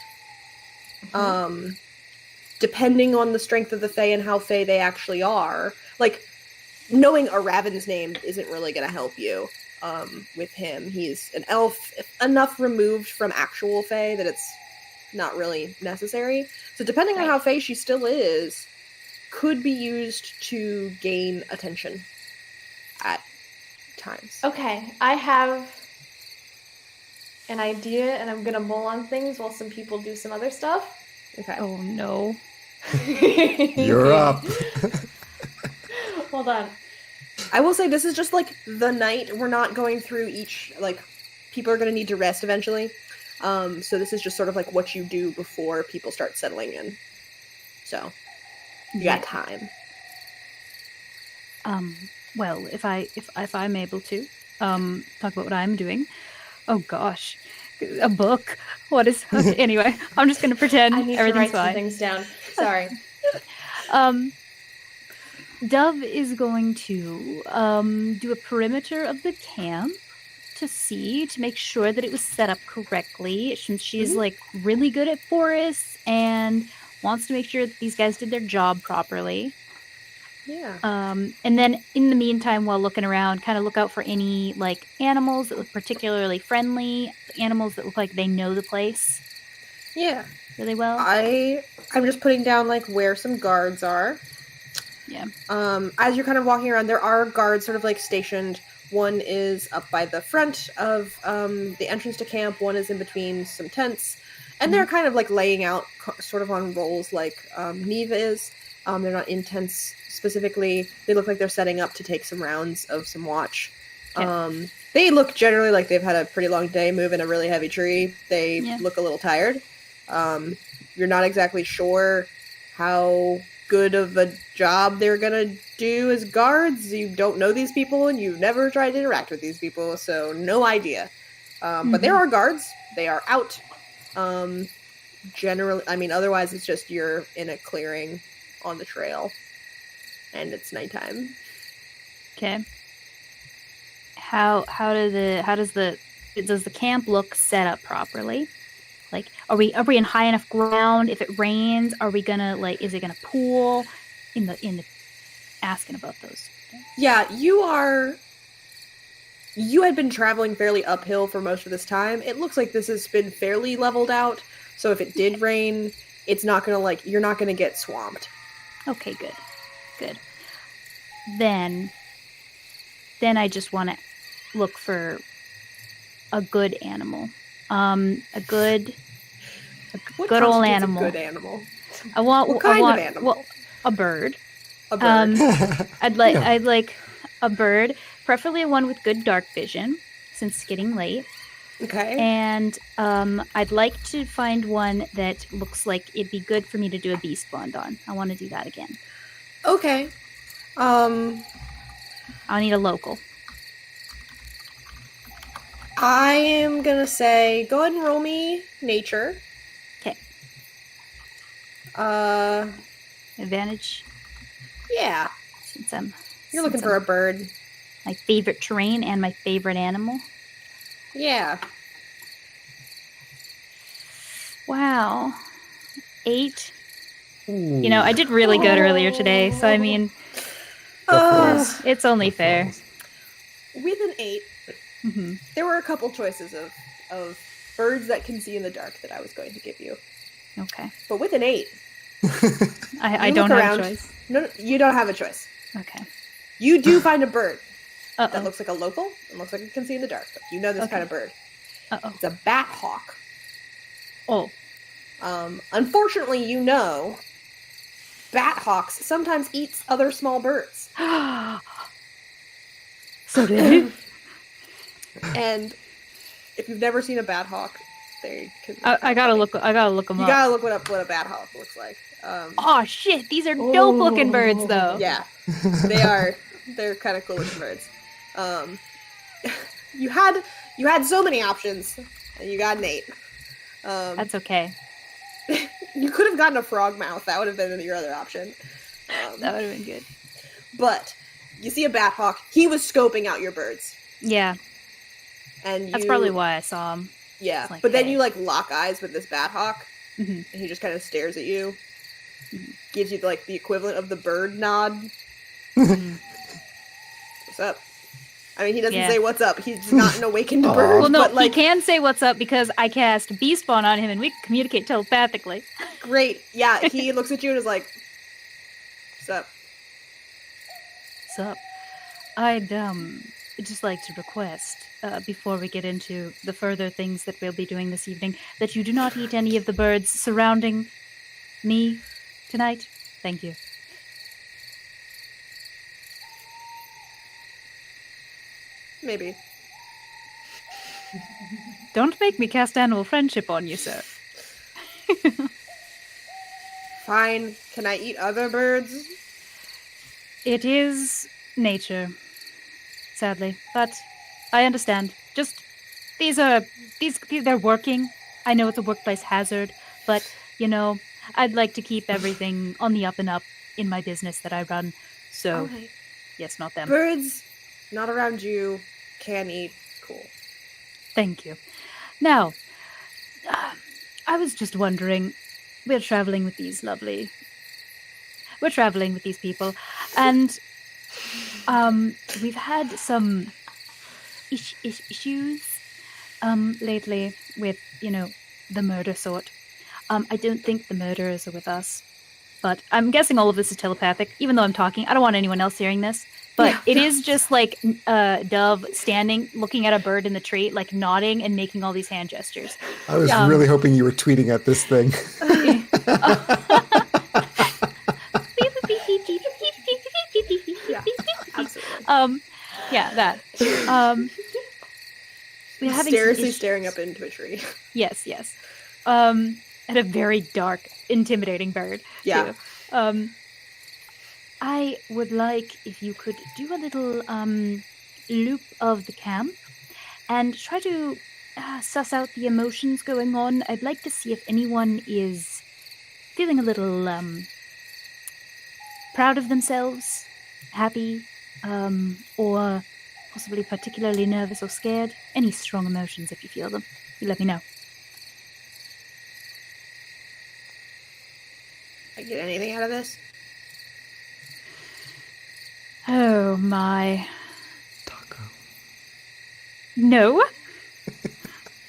Depending on the strength of the Fae and how Fae they actually are. Like, knowing a Raven's name isn't really going to help you with him. He's an elf, enough removed from actual Fae that it's not really necessary. So depending on how Fae she still is, could be used to gain attention at times. Okay, I have an idea, and I'm gonna mull on things while some people do some other stuff. Okay. Oh no. You're up. Hold on. I will say this is just like the night. We're not going through each, like, people are going to need to rest eventually. So this is just sort of like what you do before people start settling in. So you got time. Well, if I'm able to talk about what I'm doing. Oh gosh. A book. What is anyway, I'm just gonna pretend I need to everything's write some fine. things down. Sorry. Dove is going to do a perimeter of the camp to make sure that it was set up correctly, since she's like really good at forests and wants to make sure that these guys did their job properly. Yeah. And then in the meantime, while looking around, kind of look out for any like animals that look particularly friendly, animals that look like they know the place Yeah. really well. I'm just putting down like where some guards are. Yeah. As you're kind of walking around, there are guards sort of like stationed. One is up by the front of the entrance to camp. One is in between some tents. And they're kind of like laying out sort of on rolls like Neve is. They're not in tents specifically. They look like they're setting up to take some rounds of some watch. Yeah. They look generally like they've had a pretty long day moving a really heavy tree. They look a little tired. You're not exactly sure how good of a job they're gonna do as guards. You don't know these people and you've never tried to interact with these people, so no idea. But there are guards. They are out. Generally, I mean, otherwise it's just you're in a clearing on the trail and it's nighttime. Okay. Does the camp look set up properly? Like, are we in high enough ground? If it rains, are we gonna is it gonna pool in the asking about those things. Yeah, you had been traveling fairly uphill for most of this time. It looks like this has been fairly leveled out. So if it did rain, it's not gonna you're not gonna get swamped. Okay, good. Good. Then I just want to look for a good animal. A good What good old constitutes animal. A good animal. I want What kind of animal? Well, a bird. A bird. I'd like a bird, preferably one with good dark vision, since it's getting late. Okay. And I'd like to find one that looks like it'd be good for me to do a beast bond on. I want to do that again. Okay. I'll need a local. I am gonna say, go ahead and roll me nature. Okay. Advantage, Yeah. since I'm You're looking for a bird. my favorite terrain and my favorite animal. Yeah. Wow. 8. Ooh. You know, I did really good earlier today, so I mean, it's only fair. With an 8, Hmm. there were a couple choices of birds that can see in the dark that I was going to give you. Okay. But with an 8, I You don't look have around. a choice. no, you don't have a choice. Okay. You do find a bird that Uh-oh. looks like a local and looks like it can see in the dark. But you know this Okay. kind of bird. Uh-oh. It's a bat hawk. Oh. Unfortunately, you know, bat hawks sometimes eats other small birds. So did And if you've never seen a bat hawk, they can. I gotta look them You up. gotta look what a bat hawk looks like. Oh shit, these are dope looking birds though. Yeah, they are. They're kind of cool looking birds. You had so many options, and you got an 8. That's okay. You could have gotten a frog mouth. That would have been your other option. That would have been good. But you see a bat hawk. He was scoping out your birds, Yeah, and that's probably why I saw him. Yeah, It's like, but then hey. you lock eyes with this bat hawk, Mhm. and he just kind of stares at you, Mhm. gives you the equivalent of the bird nod. Mhm. What's up? I mean, he doesn't Yeah. say what's up. He's not an awakened Aw. bird. Well, no, but he can say what's up because I cast Beast Spawn on him and we can communicate telepathically. great. Yeah, he looks at you and is like, "What's up?" What's up? I'd just like to request, before we get into the further things that we'll be doing this evening, that you do not eat any of the birds surrounding me tonight. Thank you. Maybe. Don't make me cast animal friendship on you, sir. Fine. Can I eat other birds? It is nature, sadly, but I understand. Just these they're working. I know it's a workplace hazard, but I'd like to keep everything on the up and up in my business that I run. So, Okay. yes, not them. Birds not around you can eat. Cool. Thank you. Now, I was just wondering, we're traveling with these people, and we've had some issues lately with, the murder sort. I don't think the murderers are with us, but I'm guessing all of this is telepathic, even though I'm talking. I don't want anyone else hearing this. But Yeah. it is just Dove standing, looking at a bird in the tree, nodding and making all these hand gestures. I was really hoping you were tweeting at this thing. Yeah, absolutely. Yeah, that. We're having some Mysteriously issues. staring up into a tree. Yes. At a very dark, intimidating bird. Yeah. Too. I would like if you could do a little loop of the camp and try to suss out the emotions going on. I'd like to see if anyone is feeling a little proud of themselves, happy, or possibly particularly nervous or scared. Any strong emotions if you feel them. You let me know. I get anything out of this? Oh my. Taco. No.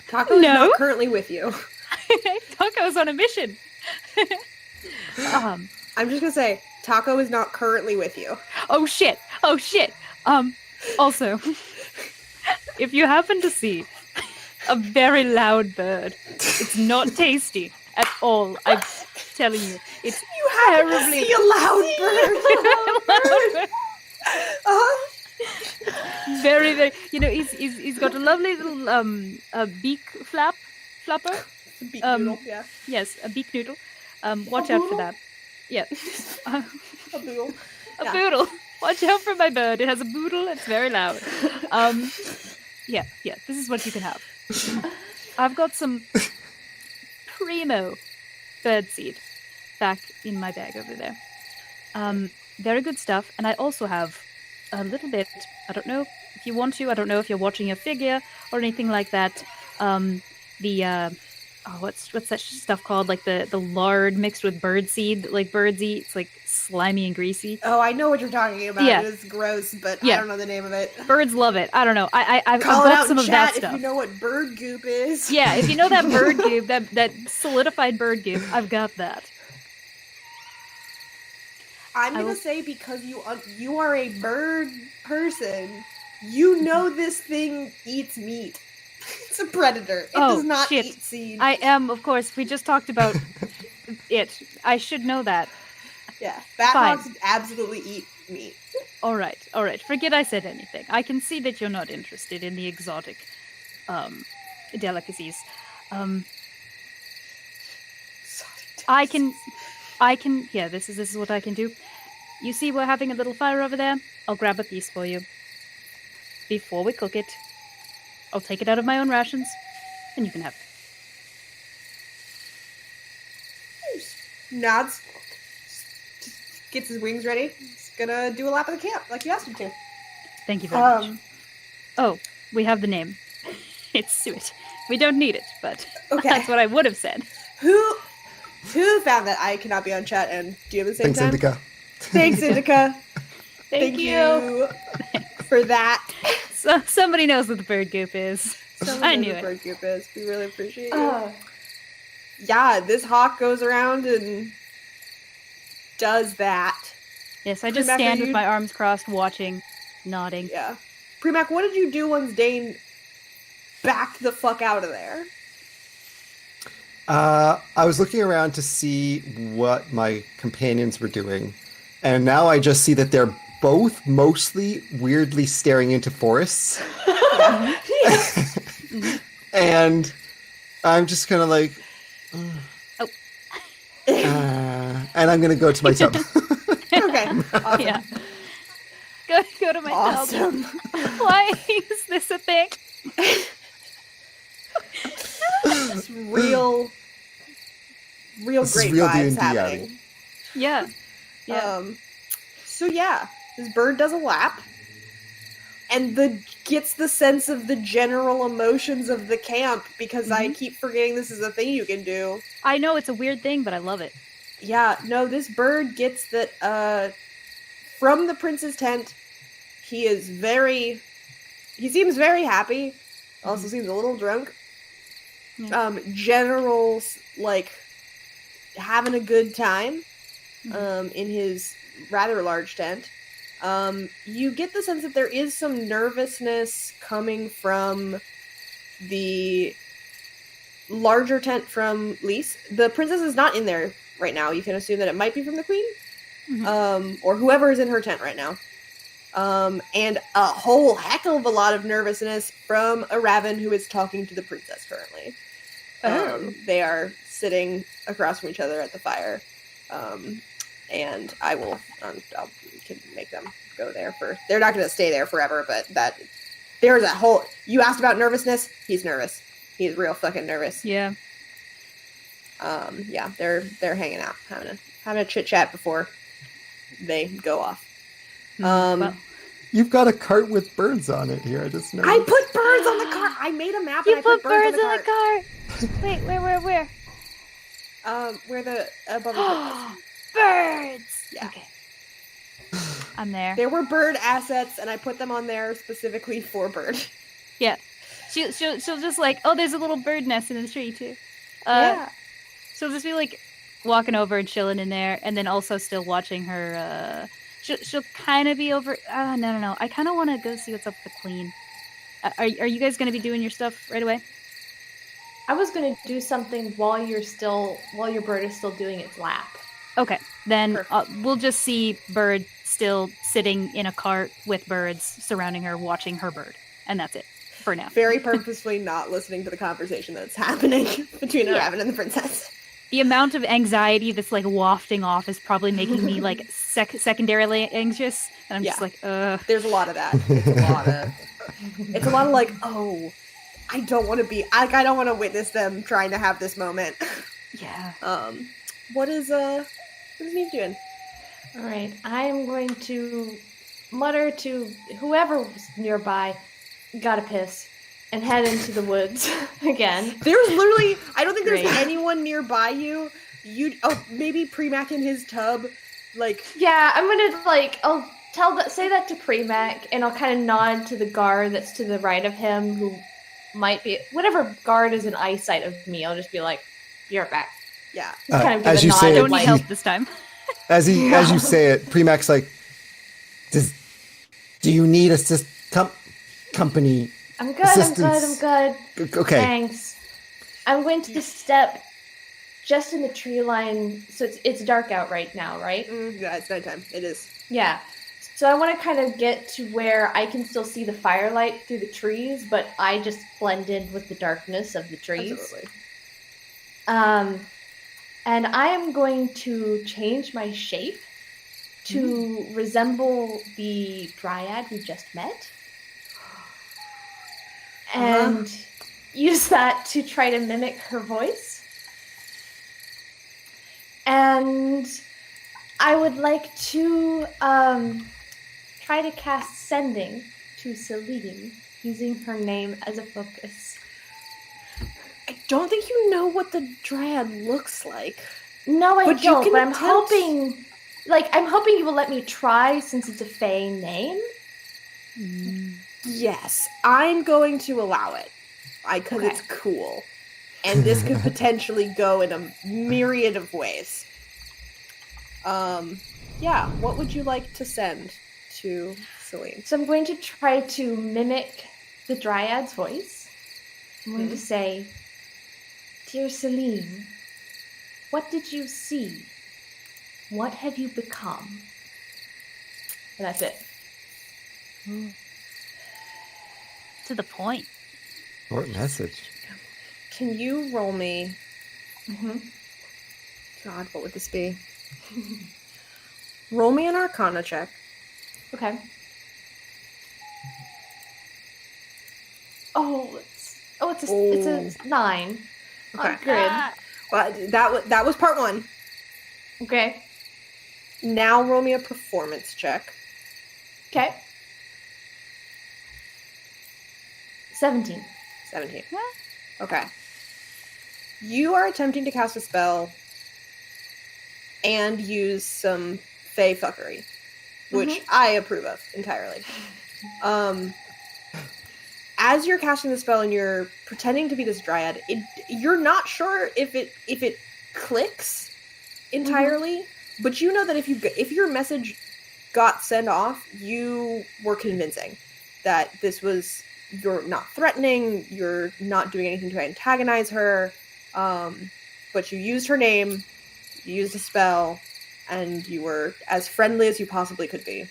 Taco is No? not currently with you. Taco's on a mission. I'm just gonna say, Taco is not currently with you. Oh shit. Also, if you happen to see a very loud bird, it's not tasty at all. I'm telling you, it's You happen to terribly see a loud bird. very, very. You know, he's got a lovely little beak flapper. Beak noodle, yeah. Yes, a beak noodle. Watch out for boodle? that. Yeah, A boodle. a Yeah. boodle. Watch out for my bird. It has a boodle. It's very loud. Yeah. This is what you can have. I've got some primo birdseed back in my bag over there. Very good stuff. And I also have a little bit. I don't know if you want to. I don't know if you're watching a figure or anything like that. What's that stuff called? Like the lard mixed with birdseed, like birdseed. It's like slimy and greasy. Oh, I know what you're talking about. Yeah. It is gross, but Yeah. I don't know the name of it. Birds love it. I don't know. I've Call it got out some in of that chat if stuff. you know what bird goop is. Yeah, if you know that bird goop, that solidified bird goop, I've got that. I'm I gonna will- say because you are a bird person, you know this thing eats meat. It's a predator. It Oh, does not shit. eat seed. I am, of course. We just talked about it. I should know that. Yeah, bat Fine. hogs absolutely eat meat. All right. Forget I said anything. I can see that you're not interested in the exotic delicacies. I can. Yeah, this is what I can do. You see, we're having a little fire over there. I'll grab a piece for you. Before we cook it, I'll take it out of my own rations, and you can have it. Nods. Gets his wings ready. He's gonna do a lap of the camp like you asked him to. Thank you very much. Oh, we have the name. It's Suet. We don't need it, but Okay. that's what I would have said. Who found that I cannot be on chat and do you have the same Thanks, time? Indica. Thanks, Indica. Thank you. For that. So, somebody knows what the bird goop is. Someone I knows knew what it. bird goop is. We really appreciate you. Yeah, this hawk goes around and does that. Yes, I just Premac, stand are with you- my arms crossed, watching, nodding. Yeah. Premac, what did you do once Dane backed the fuck out of there? I was looking around to see what my companions were doing, and now I just see that they're both mostly weirdly staring into forests. And I'm just kind of like, and I'm gonna go to my tub. Okay. Awesome. Yeah. Go to my tub. Awesome. Why is this a thing? It's real This is great real vibes D&D, happening. Abby. Yeah. Yeah. So yeah, this bird does a lap and gets the sense of the general emotions of the camp because I keep forgetting this is a thing you can do. I know it's a weird thing, but I love it. Yeah, no, this bird gets that from the prince's tent. He seems very happy. Also seems a little drunk. Yeah. General's like having a good time in his rather large tent. You get the sense that there is some nervousness coming from the larger tent from Lise. The princess is not in there right now. You can assume that it might be from the queen, or whoever is in her tent right now. And a whole heck of a lot of nervousness from a raven who is talking to the princess currently. They are sitting across from each other at the fire. And I will, can make them go there first. They're not going to stay there forever, but there's a whole, you asked about nervousness. He's nervous. He's real fucking nervous. Yeah. Yeah, they're hanging out, having a chit chat before they go off. Well, You've got a cart with birds on it here. I just know. I put birds on the cart. I made a map and you I put birds birds on the cart. Wait, where? Where the above the Birds! Yeah. Okay. I'm there. There were bird assets, and I put them on there specifically for bird. Yeah. She'll just like, oh, there's a little bird nest in the tree too. Yeah. She'll just be like walking over and chilling in there, and then also still watching her. She'll kind of be over. No. I kind of want to go see what's up with the queen. Are you guys gonna be doing your stuff right away? I was gonna do something while your bird is still doing its lap. Okay, then Perfect. we'll just see Bird still sitting in a cart with birds surrounding her, watching her bird, and that's it for now. Very purposefully not listening to the conversation that's happening between Yeah. Raven and the princess. The amount of anxiety that's like wafting off is probably making me like secondarily anxious, and I'm just Yeah. like, ugh. There's a lot of that. It's a lot of like, oh, I don't want to be, like, I don't want to witness them trying to have this moment. Yeah. What is Neve doing? All right, I'm going to mutter to whoever's nearby, gotta piss, and head into the woods again. There's literally, I don't think there's Great. anyone nearby you. Maybe Premac in his tub, like, Yeah, I'm gonna I'll say that to Premac, and I'll kind of nod to the guard that's to the right of him, who might be whatever guard is in eyesight of me. I'll just be like, "You're back." yeah. Just kind of give as a you nod. say and, it, Don't need like, help this time. As you say it, Premac's like, do you need company? I'm good. assistance? I'm good. Okay. Thanks. I'm going to step just in the tree line, so it's dark out right now, right? Yeah, it's nighttime. It is. Yeah. So I want to kind of get to where I can still see the firelight through the trees, but I just blend in with the darkness of the trees. Absolutely. And I am going to change my shape to resemble the dryad we just met. And use that to try to mimic her voice. And I would like to try to cast Sending to Celine using her name as a focus. I don't think you know what the dryad looks like. No, I But you don't, can but I'm attempt- hoping... I'm hoping you will let me try since it's a Fae name. Yes, I'm going to allow it. Because Okay. it's cool. And this could potentially go in a myriad of ways. Yeah, what would you like to send to Celine? So I'm going to try to mimic the Dryad's voice. I'm going to say, "Dear Celine, what did you see? What have you become?" And that's it. To the point. Short message. Can you roll me... Mm-hmm. God, what would this be? Roll me an Arcana check. Okay. It's a 9. Okay. Oh, good. Well, that was part one. Okay. Now roll me a performance check. Okay. 17. 17. What? Okay. You are attempting to cast a spell and use some fey fuckery, which I approve of entirely. As you're casting the spell and you're pretending to be this dryad, you're not sure if it clicks entirely, but you know that if your message got sent off, you were convincing that this was, you're not threatening, you're not doing anything to antagonize her, but you used her name, you used a spell, and you were as friendly as you possibly could be.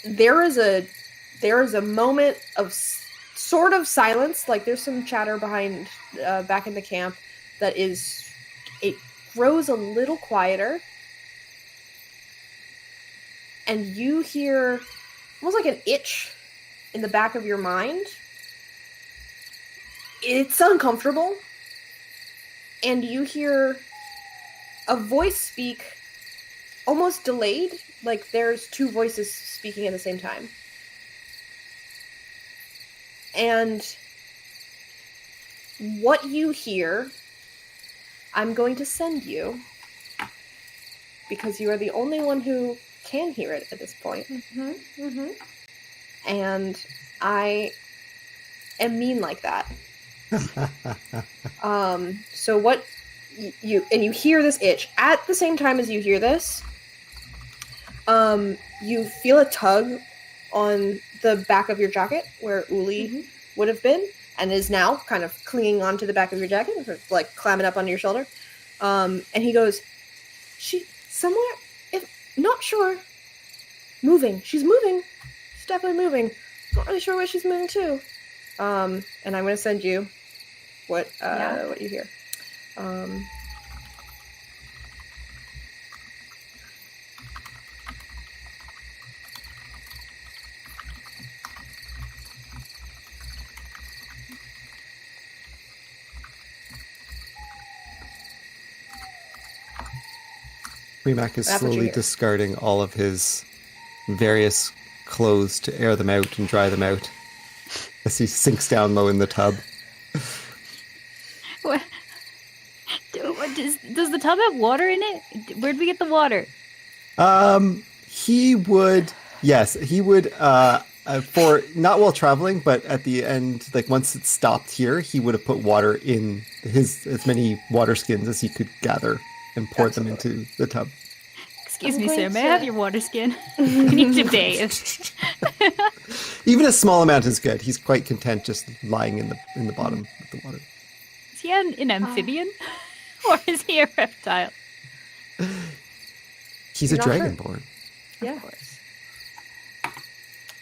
There is a moment of sort of silence, like there's some chatter behind back in the camp it grows a little quieter, and you hear almost like an itch in the back of your mind. It's uncomfortable, and you hear a voice speak almost delayed, like there's two voices speaking at the same time. And what you hear, I'm going to send you because you are the only one who can hear it at this point. And I am mean like that. So what you hear this itch at the same time as you hear this. You feel a tug on the back of your jacket where Uli would have been, and is now kind of clinging onto the back of your jacket, like climbing up onto your shoulder. And he goes, "She somewhere, if not sure, moving. She's moving. She's definitely moving. Not really sure where she's moving to." And I'm gonna send you what you hear. Rimac is That's what you slowly hear. discarding all of his various clothes to air them out and dry them out as he sinks down low in the tub. What? Does the tub have water in it? Where'd we get the water? He would, for not while traveling, but at the end, like once it stopped here, he would have put water in as many water skins as he could gather and poured them into the tub. Excuse me, sir. May I have your water skin? I need to bathe. Even a small amount is good. He's quite content just lying in the bottom of the water. Is he an amphibian? Or is he a reptile? He's a Not sure. dragonborn. Yeah. Of course.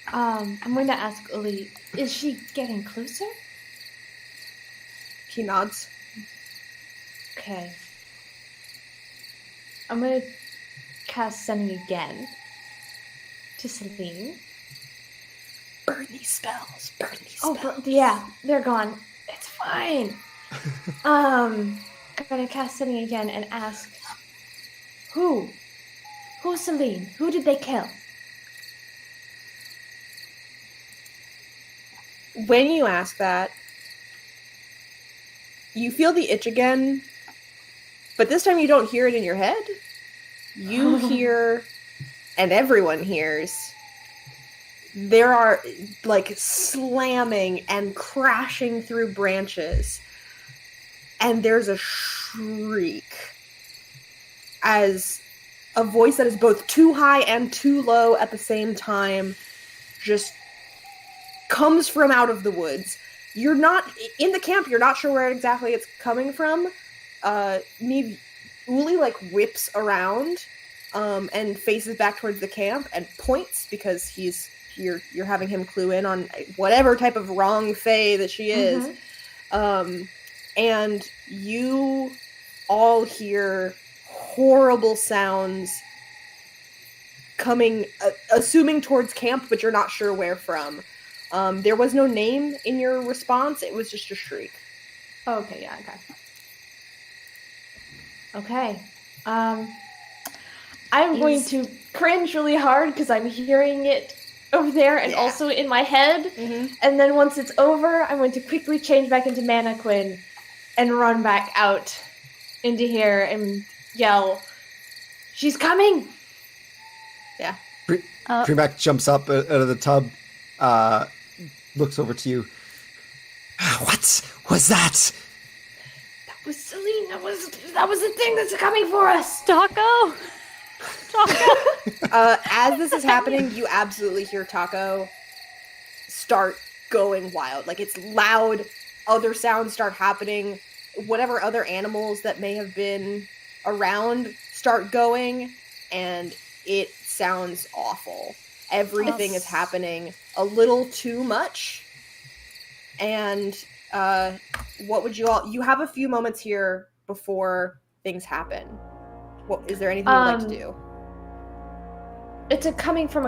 I'm going to ask Uli, is she getting closer? He nods. Okay. I'm going to cast Sending again to Celine. Burn these spells. Burn these Oh, spells. yeah, they're gone. It's fine. I'm going to cast Sending again and ask, who? Who's Celine? Who did they kill? When you ask that, you feel the itch again, but this time you don't hear it in your head. You hear, and everyone hears, there are like slamming and crashing through branches, and there's a shriek as a voice that is both too high and too low at the same time just comes from out of the woods. You're not in the camp, you're not sure where exactly it's coming from. Uli like whips around and faces back towards the camp and points because you're having him clue in on whatever type of wrong fae that she is. And you all hear horrible sounds coming, assuming towards camp, but you're not sure where from. There was no name in your response. It was just a shriek. Oh, okay, yeah, okay. I'm going to cringe really hard because I'm hearing it over there and also in my head. And then once it's over, I'm going to quickly change back into Mannequin and run back out into here and yell, "She's coming!" Yeah. Primac jumps up out of the tub, looks over to you. What was that? That was Celine. That was the thing that's coming for us. Taco! As this is happening, you absolutely hear Taco start going wild. Like, it's loud, other sounds start happening, whatever other animals that may have been around start going, and it sounds awful. Everything is happening a little too much. And what would you have a few moments here before things happen. What is there anything you'd like to do? It's coming from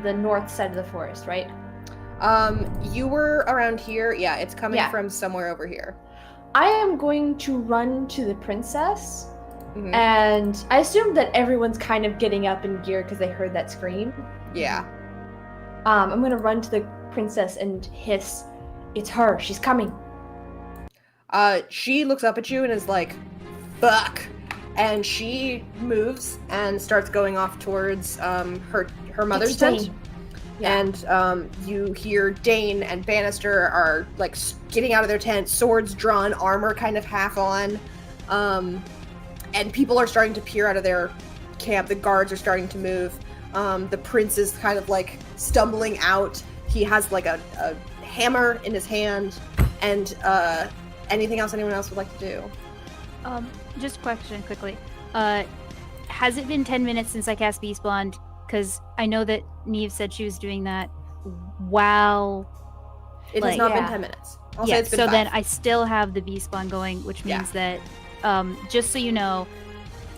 the north side of the forest, right? You were around here. Yeah, it's coming from somewhere over here. I am going to run to the princess, Mhm. and I assume that everyone's kind of getting up in gear because they heard that scream. Yeah. I'm going to run to the princess and hiss, "It's her, she's coming." She looks up at you and is like, "Fuck," and she moves and starts going off towards her mother's tent. Dane. Yeah. And you hear Dane and Bannister are like getting out of their tent, swords drawn, armor kind of half on, and people are starting to peer out of their camp. The guards are starting to move. The prince is kind of like stumbling out. He has like a hammer in his hand, and anything else anyone else would like to do? Just a question quickly. Has it been 10 minutes since I cast Beast Blonde? Because I know that Neve said she was doing that while... It has not been 10 minutes. I'll say it's been so 5. then I still have the Beast Blonde going, which means that, just so you know,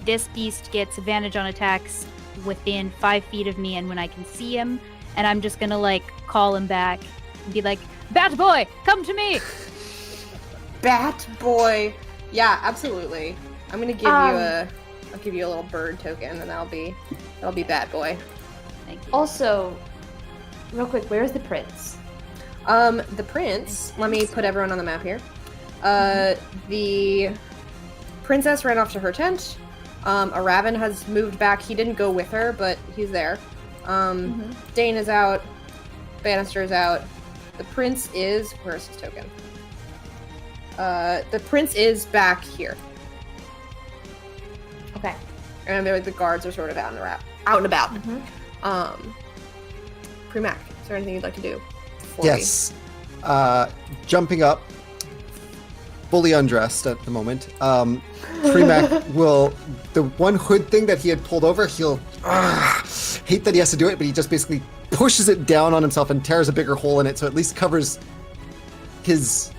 this beast gets advantage on attacks within 5 feet of me, and when I can see him, and I'm just gonna, like, call him back and be like, Bat Boy, come to me! Bat Boy! Yeah, absolutely. I'm gonna give I'll give you a little bird token, and that'll be Bat Boy. Thank you. Also, real quick, where is the prince? The prince, let me put everyone on the map here. The princess ran off to her tent. Aravan has moved back. He didn't go with her, but he's there. Dane is out. Bannister is out. The prince is... Where's his token? The prince is back here. Okay. And the guards are sort of out and about. Premac, is there anything you'd like to do? Yes. Jumping up, fully undressed at the moment. Premac will, the one hood thing that he had pulled over, he'll hate that he has to do it, but he just basically pushes it down on himself and tears a bigger hole in it, so at least covers his,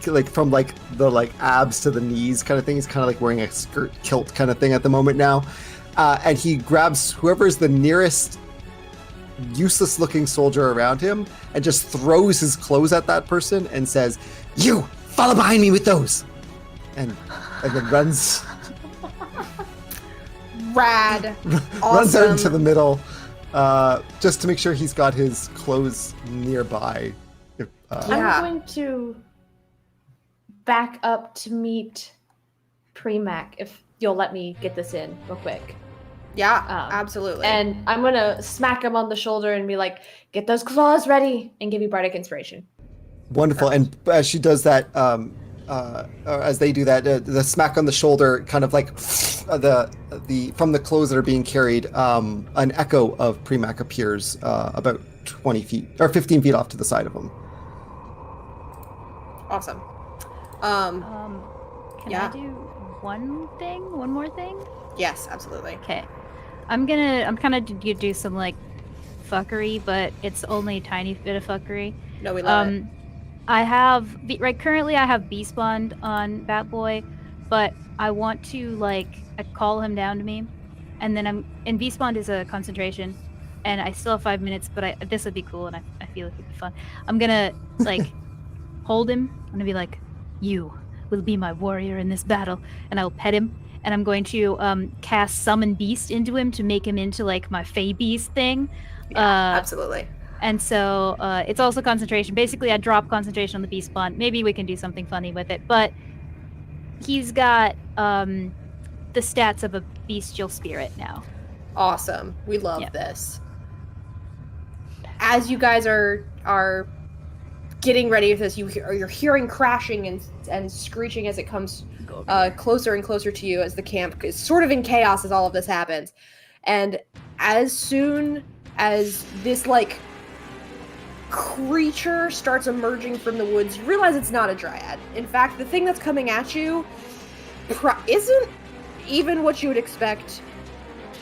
like from like the like abs to the knees kind of thing. He's kind of like wearing a skirt kilt kind of thing at the moment now. And he grabs whoever's the nearest useless looking soldier around him and just throws his clothes at that person and says, "You follow behind me with those," and then runs Rad. runs Awesome. out into the middle, just to make sure he's got his clothes nearby. Yeah. I'm going to back up to meet Premac, if you'll let me get this in real quick. Yeah, absolutely. And I'm going to smack him on the shoulder and be like, get those claws ready, and give you bardic inspiration. Wonderful. And as she does that, or as they do that, the smack on the shoulder, kind of like the from the clothes that are being carried, an echo of Premac appears about 20 feet or 15 feet off to the side of him. Awesome. Can yeah. I do one more thing? Yes, absolutely. Okay. I'm kind of do some like fuckery, but it's only a tiny bit of fuckery. No, we love it. I have currently I have Beast Blonde on Bat Boy, but I want to like call him down to me, and then and Beast Blonde is a concentration, and I still have 5 minutes, but this would be cool, and I feel like it'd be fun. I'm gonna like hold him. I'm gonna be like, "You will be my warrior in this battle," and I'll pet him. And I'm going to cast Summon Beast into him to make him into like my Fey Beast thing. Yeah, absolutely. And so it's also concentration. Basically, I drop concentration on the Beast Blonde. Maybe we can do something funny with it. But he's got the stats of a bestial spirit now. Awesome. We love this. As you guys are getting ready for this, you're hearing crashing and screeching as it comes closer and closer to you, as the camp is sort of in chaos as all of this happens. And as soon as this like creature starts emerging from the woods, you realize it's not a dryad. In fact, the thing that's coming at you isn't even what you would expect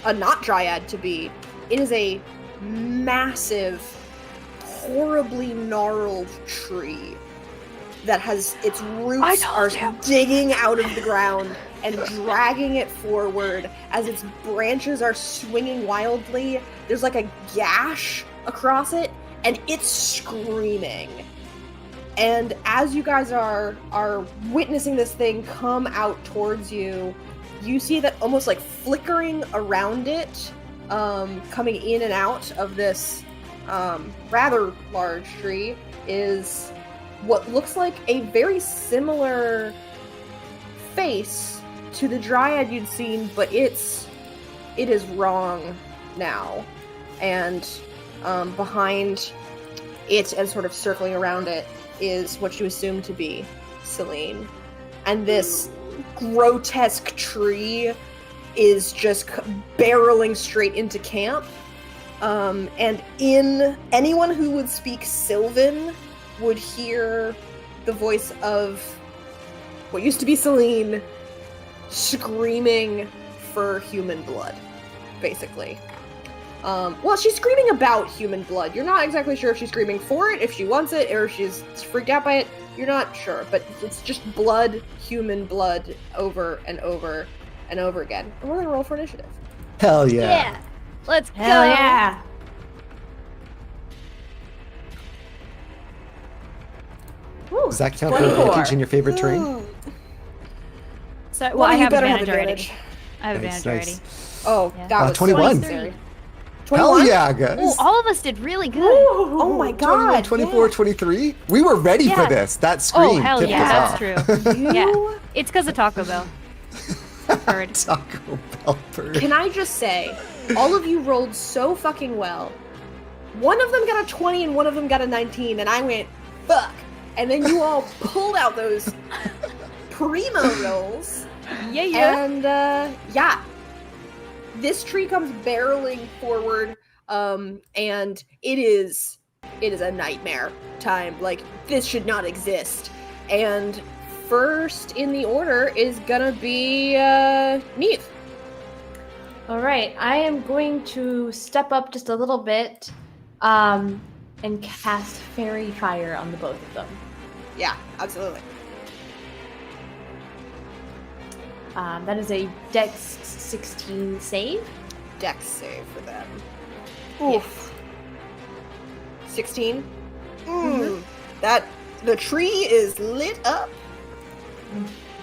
a not dryad to be. It is a massive, horribly gnarled tree that has its roots are digging out of the ground and dragging it forward as its branches are swinging wildly. There's like a gash across it, and it's screaming. And as you guys are witnessing this thing come out towards you, you see that almost like flickering around it, coming in and out of this rather large tree, is what looks like a very similar face to the dryad you'd seen, but it is wrong now. And behind it and sort of circling around it is what you assume to be Celine. And this grotesque tree is just barreling straight into camp. And anyone who would speak Sylvan would hear the voice of what used to be Celine screaming for human blood, basically. Well, she's screaming about human blood. You're not exactly sure if she's screaming for it, if she wants it, or if she's freaked out by it. You're not sure, but it's just blood, human blood, over and over and over again. And we're gonna roll for initiative. Hell yeah. Yeah. Let's go. Hell yeah! Woo, Does that count for 24. advantage in your favorite terrain? Ooh. So, well, One I of you have better advantage have already. advantage. I have Nice, advantage nice. Oh, Yeah. that was 21. necessary. Hell 21? yeah, guys. already. Oh, all of us did really good. Oh my 21, god. 24, 23. We were ready for Yeah. this. That Oh, scream hell tipped yeah, us that's off. true. Yeah. Yeah. It's because of Taco Bell. Bird. Taco Bell bird. Can I just say, all of you rolled so fucking well. One of them got a 20 and one of them got a 19, and I went, fuck. And then you all pulled out those primo rolls. Yeah. And, yeah. This tree comes barreling forward, and it is a nightmare time. Like, this should not exist. And first in the order is gonna be, Neve. All right, I am going to step up just a little bit, and cast Fairy Fire on the both of them. Yeah, absolutely. That is a Dex 16 save. Dex save for them. Yeah. Oof. 16? That, the tree is lit up.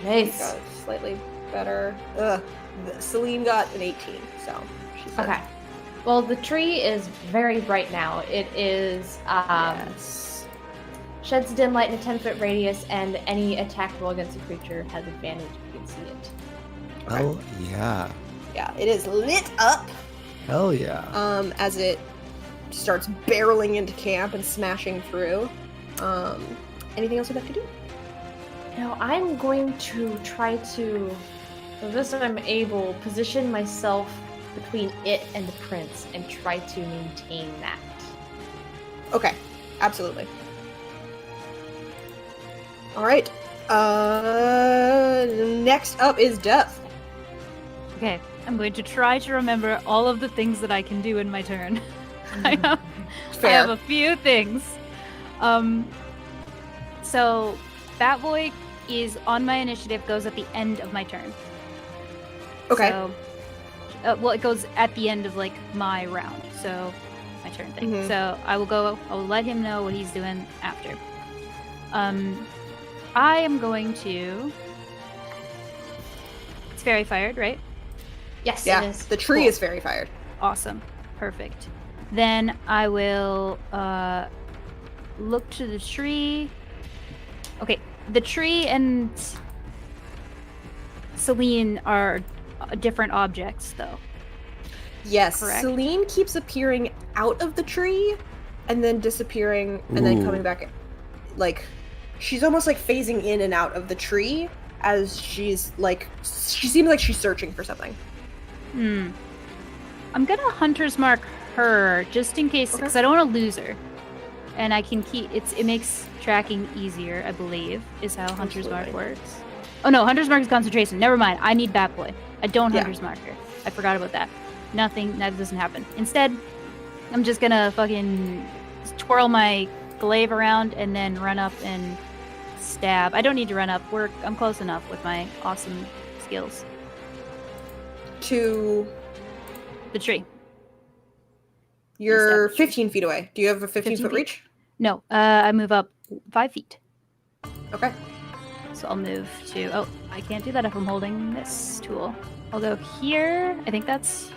Nice. Got slightly better. Celine got an 18, so she's good. Okay. Well, the tree is very bright now. It is Yes. sheds dim light in a 10-foot radius, and any attack roll against a creature has advantage if you can see it. Hell yeah. Yeah, it is lit up. Hell yeah. As it starts barreling into camp and smashing through. Anything else you'd like to do? Now, I'm going to try to, so this time I'm able, position myself between it and the prince and try to maintain that. Okay, absolutely. All right. Next up is Death. Okay, I'm going to try to remember all of the things that I can do in my turn. I have Fair. a few things. So Bat Boy is on my initiative, goes at the end of my turn. Okay. So, well, it goes at the end of like my round, so my turn thing. Mhm. So I will let him know what he's doing after. I am going to. It's Fairy Fired, right? Yes, Yeah, it is. the tree Cool. is very fired. Awesome. Perfect. Then I will look to the tree. Okay, the tree and Celine are different objects, though. Yes, Correct. Celine keeps appearing out of the tree and then disappearing and then Ooh. coming back. Like, she's almost like phasing in and out of the tree as she's like, she seems like she's searching for something. I'm gonna hunter's mark her just in case, because I don't want to lose her, and I can keep it makes tracking easier, I believe, is how hunter's mark Absolutely. works. Oh no, hunter's mark is concentration. Never mind. I need Bat Boy. I don't Yeah. hunter's mark her. I forgot about that. Nothing. That doesn't happen. Instead, I'm just gonna fucking twirl my glaive around and then run up and stab. I don't need to run up. I'm close enough with my awesome skills. To The tree. you're Instead of 15 feet away. Do you have a 15 15 foot feet. reach? No, I move up 5 feet. Okay. So I'll move to. Oh, I can't do that if I'm holding this tool. I'll go here. I think that's.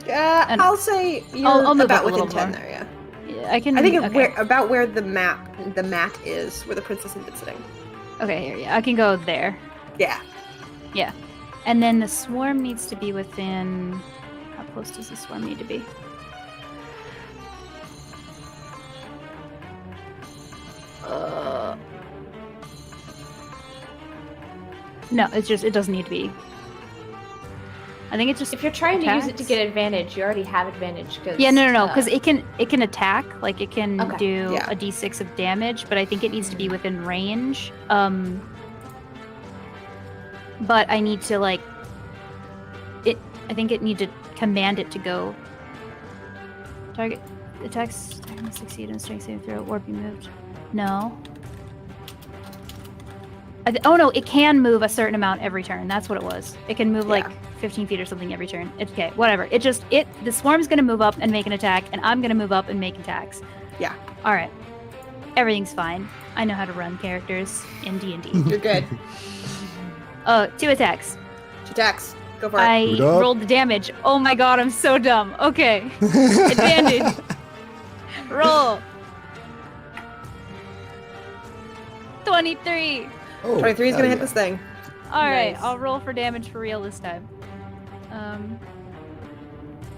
And I'll say you're I'll move about up a within little 10 more. there, yeah. Yeah, I can. I think okay. about where the mat is, where the princess has been sitting. Okay, here, yeah. I can go there. Yeah. Yeah. And then the swarm needs to be within... How close does the swarm need to be? No, it's just, it doesn't need to be. I think it's just... If you're trying to use it to attacks. get advantage, you already have advantage. Cause, Yeah, no, because it can attack, like it can Okay. do Yeah. a d6 of damage, but I think it needs to be within range. But I need to like it. I think it need to command it to go. Target attacks succeed in strength saving throw or be moved. No. Oh no, it can move a certain amount every turn. That's what it was. It can move like 15 feet or something every turn. It's okay, whatever. The swarm's gonna move up and make an attack, and I'm gonna move up and make attacks. Yeah. All right. Everything's fine. I know how to run characters in D&D. You're good. 2 attacks. 2 attacks. Go for it. I Boot up. rolled the damage. Oh my god, I'm so dumb. Okay. Advantage. Roll. 23. Oh, 23 is hell gonna hit yeah. this thing. All right, Nice. I'll roll for damage for real this time.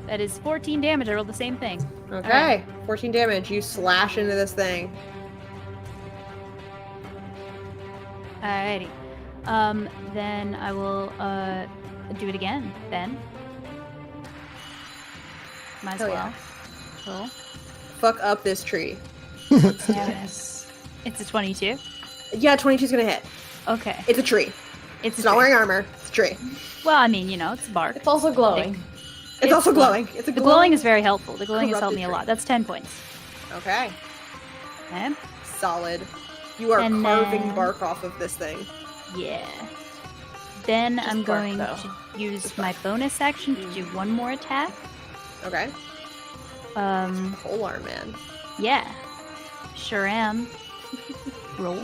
That is 14 damage. I rolled the same thing. Okay. 14 damage. You slash into this thing. Alrighty. Then I will do it again. Then. Might as Hell well. yeah. Roll. Fuck up this tree. Yes. It's a 22. Yeah, 22 is gonna hit. Okay. It's a tree. It's It's not wearing armor. It's a tree. Well, I mean, it's bark. It's also glowing. It's also glowing. It's a The glowing is very helpful. The glowing has helped corrupted me a tree. lot. That's 10 points. Okay. Okay. Solid. You are And carving then- bark off of this thing. Yeah. Then Just I'm bark, going though. to use my bonus action to do one more attack. Okay. Polearm man. Yeah. Sure am. Roll.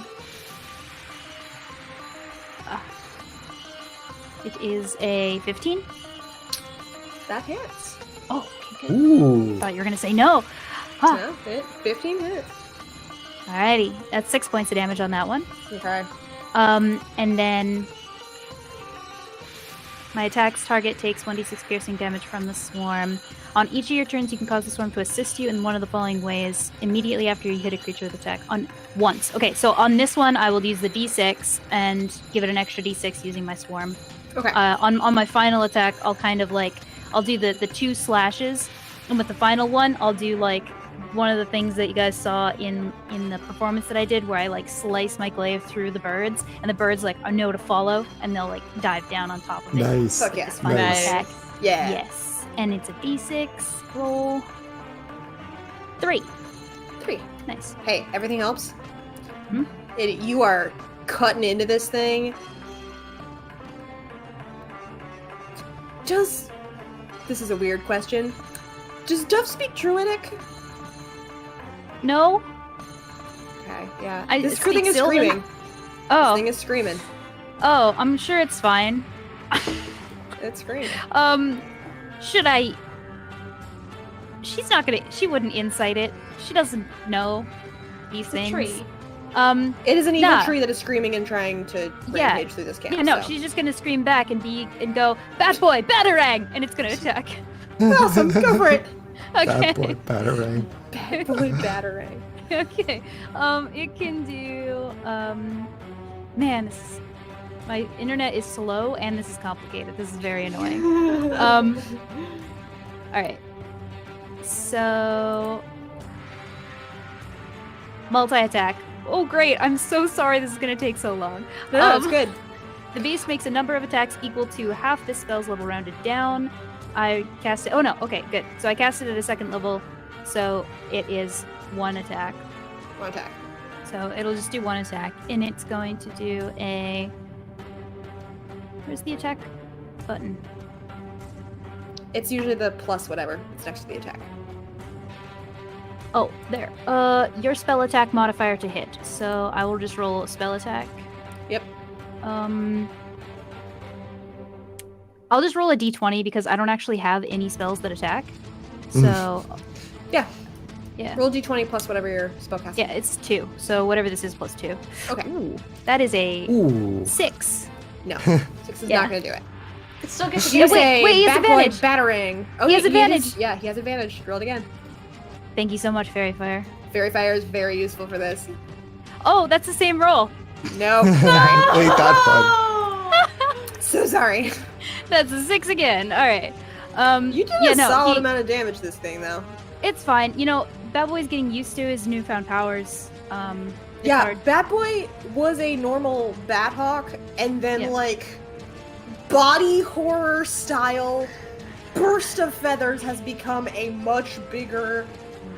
It is a 15. That hits. Oh, okay, good. Ooh. Thought you were gonna say no. Huh. No, hit. 15 hits. Alrighty, that's 6 points of damage on that one. Okay. And then my attack's target takes 1d6 piercing damage from the swarm. On each of your turns, you can cause the swarm to assist you in one of the following ways immediately after you hit a creature with attack on once. Okay, so on this one, I will use the d6 and give it an extra d6 using my swarm. Okay. On my final attack, I'll kind of like I'll do the 2 slashes, and with the final one, I'll do like one of the things that you guys saw in the performance that I did, where I like slice my glaive through the birds, and the birds like know to follow, and they'll like dive down on top of it. Nice. Fuck yeah. This final Nice. attack. Yeah. Yes, and it's a d6 roll. 3. 3. Nice. Hey, everything helps? Hmm? You are cutting into this thing. This is a weird question. Does Duff speak Druidic? No. Okay, yeah. I This speak thing is Sylvan. screaming. This Oh. thing is screaming. Oh, I'm sure it's fine. It's screaming. Should I? She's not gonna. She wouldn't incite it. She doesn't know these It's a things. tree. It is an evil Nah. tree that is screaming and trying to Yeah. rampage through this camp. Yeah, no, so. she's just gonna scream back and go, "Bad boy, batarang!" and it's gonna attack. Awesome, go for it. Okay. Bad boy, batarang. Bad boy batarang. Okay. It can do. Man, my internet is slow and this is complicated. This is very annoying. All right. So multi-attack. Oh, great! I'm so sorry. This is gonna take so long. No, it's good. The beast makes a number of attacks equal to half this spell's level rounded down. I cast it. Oh no. Okay, good. So I cast it at a 2nd level, so it is 1 attack. One attack. So it'll just do 1 attack, and it's going to do a. Where's the attack button? It's usually the plus whatever. It's next to the attack. Oh, there. Your spell attack modifier to hit. So I will just roll a spell attack. Yep. I'll just roll a d20 because I don't actually have any spells that attack. So Yeah. Yeah. Roll d20 plus whatever your spellcasting. Yeah, it's 2. So whatever this is plus 2. Okay. Ooh, that is a Ooh. 6. No, 6 is Yeah. not going to do it. It still gets Use wait, a he has bad boy advantage. battering. Oh, He has is- advantage. yeah, he has advantage. Roll it again. Thank you so much, Fairy Fire. Fairy Fire is very useful for this. Oh, that's the same roll. No, sorry. Ain't that So sorry. That's a 6 again. All right. You did yeah, a no, solid he- amount of damage this thing, though. It's fine. You know, Bad Boy's getting used to his newfound powers. It's Yeah, hard. Bat Boy was a normal Bat Hawk, and then, Yeah. like, body horror style burst of feathers has become a much bigger,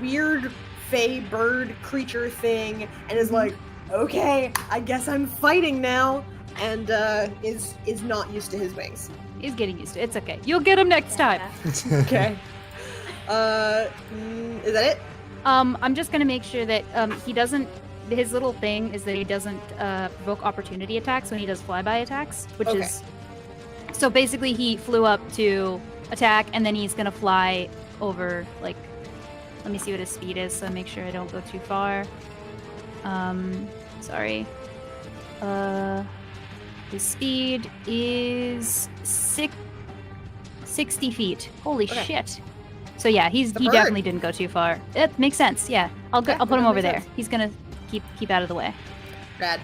weird fey bird creature thing, and is like, okay, I guess I'm fighting now, and is not used to his wings. He's getting used to it. It's okay. You'll get him next time. fun. Okay. Is that it? I'm just gonna make sure that he doesn't. His little thing is that he doesn't provoke opportunity attacks when he does flyby attacks, which Okay. is. So basically, he flew up to attack, and then he's gonna fly over. Like, let me see what his speed is, so I make sure I don't go too far. Sorry. His speed is 60 feet. Holy Okay. shit! So yeah, he bird. definitely didn't go too far. It makes sense. Yeah, I'll Okay, I'll put him that over makes there. sense. He's gonna keep out of the way, Rad.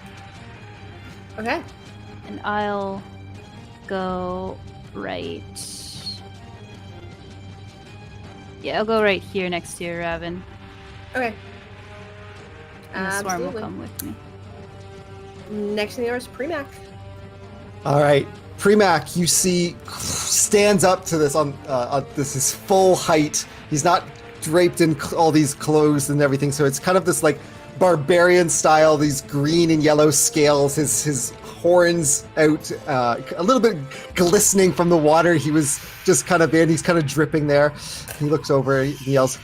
Okay. and I'll go right. Yeah, I'll go right here next to your Raven, Okay. and the swarm will Absolutely. come with me. Next thing there is Premac. All right, Premac, you see, stands up to this on this his full height. He's not draped in all these clothes and everything, so it's kind of this like barbarian style. These green and yellow scales. His horns out, a little bit glistening from the water he was just kind of in. He's kind of dripping there. He looks over. He yells,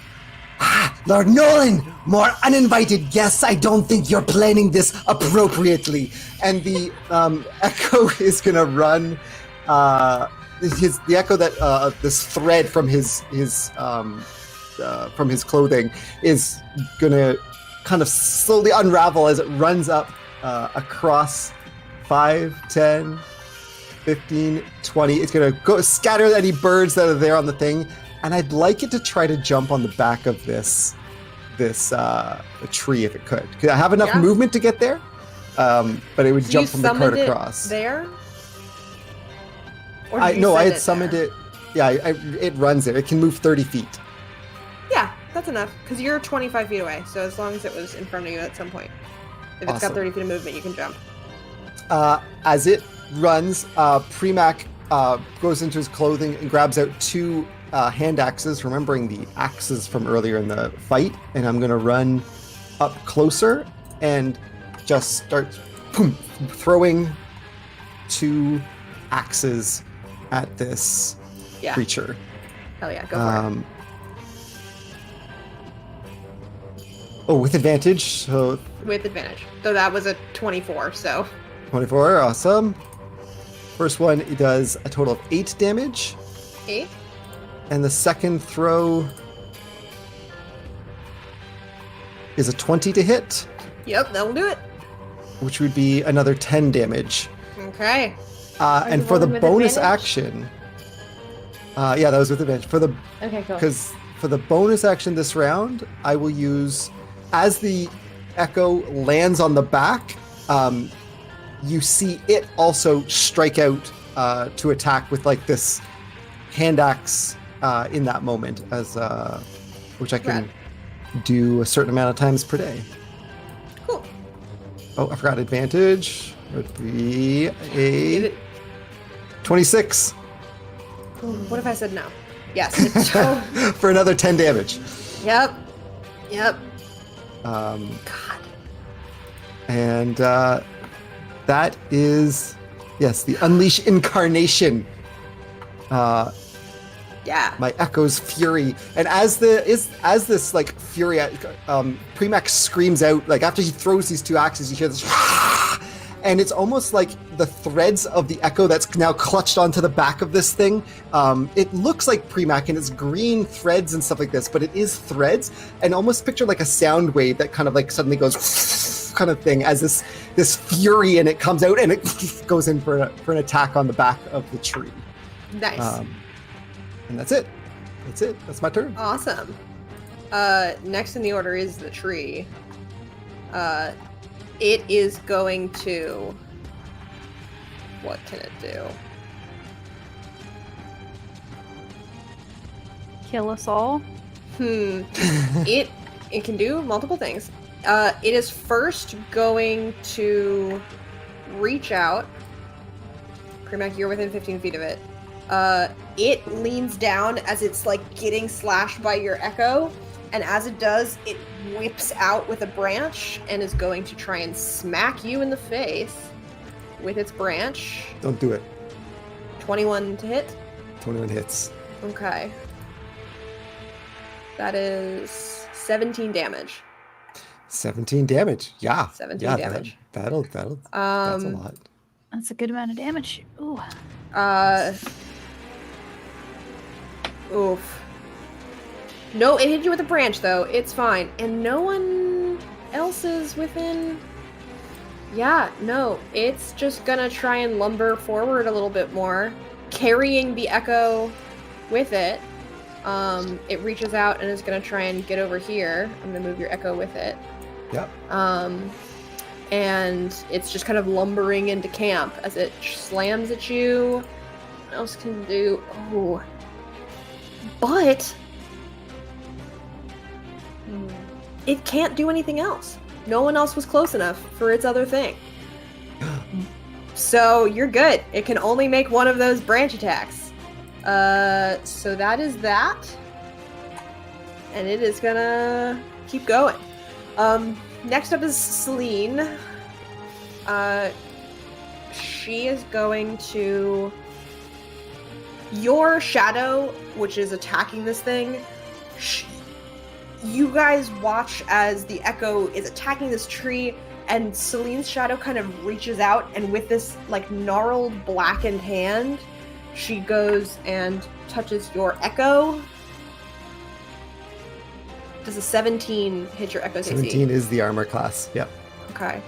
"Ah, Lord Nolan, more uninvited guests. I don't think you're planning this appropriately." And the echo is gonna run. The echo that this thread from his clothing is gonna kind of slowly unravel as it runs up across 5, 10, 15, 20. It's gonna go scatter any birds that are there on the thing. And I'd like it to try to jump on the back of this tree if it could. Could I have enough Yeah. movement to get there? But it would So jump you from the cart summoned it across. there? Or I did you I send had summoned there? it. Yeah, it runs there. It can move 30 feet. Yeah, that's enough. Because you're 25 feet away, so as long as it was in front of you at some point. If it's got Awesome. 30 feet of movement, you can jump. As it runs, Premac goes into his clothing and grabs out 2 hand axes, remembering the axes from earlier in the fight. And I'm going to run up closer and just start throwing 2 axes at this Yeah. creature. Hell yeah, go for it. Oh, with advantage. So With advantage. So that was a 24, so. 24, awesome. First one, it does a total of 8 damage. 8? And the second throw is a 20 to hit, Yep, that will do it. which would be another 10 damage. Okay. And you for the rolling with bonus advantage? action, yeah, that was with advantage. Okay, cool. Because for the bonus action this round, I will use, as the echo lands on the back, you see it also strike out to attack with like this hand axe in that moment, as which I can do a certain amount of times per day. Cool. Oh, I forgot advantage. It would be Is a it, 26 what if I said no? Yes. It's, oh, for another 10 damage. yep. Yep. Um, God. And that is, yes, the Unleash Incarnation. Yeah. My Echo's Fury. And as this like fury, Premac screams out, like after he throws these 2 axes, you hear this, and it's almost like the threads of the echo that's now clutched onto the back of this thing. It looks like Premac, and it's green threads and stuff like this, but it is threads, and almost picture like a sound wave that kind of like suddenly goes kind of thing as this fury, and it comes out and it goes in for an attack on the back of the tree. Nice. And that's it. That's my turn. Awesome. Next in the order is the tree. It is going to... What can it do? Kill us all. It can do multiple things. It is first going to reach out. Premac, you're within 15 feet of it. It leans down as it's like getting slashed by your echo, and as it does, it whips out with a branch and is going to try and smack you in the face with its branch. Don't do it. 21 to hit. 21 hits. Okay. That is 17 damage. 17 damage. Yeah. 17 damage. That'll that's a lot. That's a good amount of damage. Ooh. Oof. No, it hit you with a branch, though. It's fine. And no one else is within... Yeah, no. It's just gonna try and lumber forward a little bit more, carrying the echo with it. It reaches out and is gonna try and get over here. I'm gonna move your echo with it. Yep. And it's just kind of lumbering into camp as it slams at you. What else can it do? Oh. But... it can't do anything else. No one else was close enough for its other thing. So you're good. It can only make one of those branch attacks. So that is that. And it is gonna keep going. Next up is Celine. She is going to... Your shadow, which is attacking this thing, you guys watch as the echo is attacking this tree, and Celine's shadow kind of reaches out, and with this like gnarled blackened hand, she goes and touches your echo. Does a 17 hit your echo's AC? 17 is the armor class. Yep. Okay.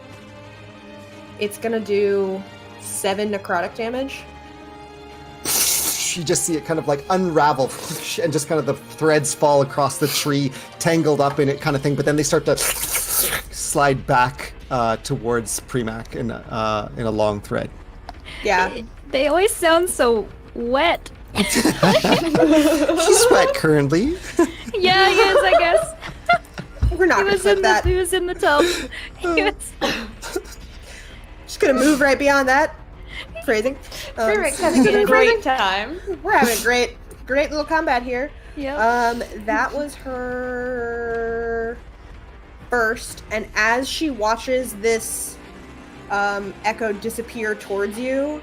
It's gonna do 7 necrotic damage. You just see it kind of like unravel and just kind of the threads fall across the tree, tangled up in it kind of thing, but then they start to slide back towards Premac in a long thread. Yeah. They always sound so wet. She's wet currently. Yeah, he is, I guess. We're not gonna clip that. He was in the tub. He was... Just gonna move right beyond that. Phrasing. Premac's having a great time. We're having a great little combat here. Yep. That was her first, and as she watches this echo disappear towards you,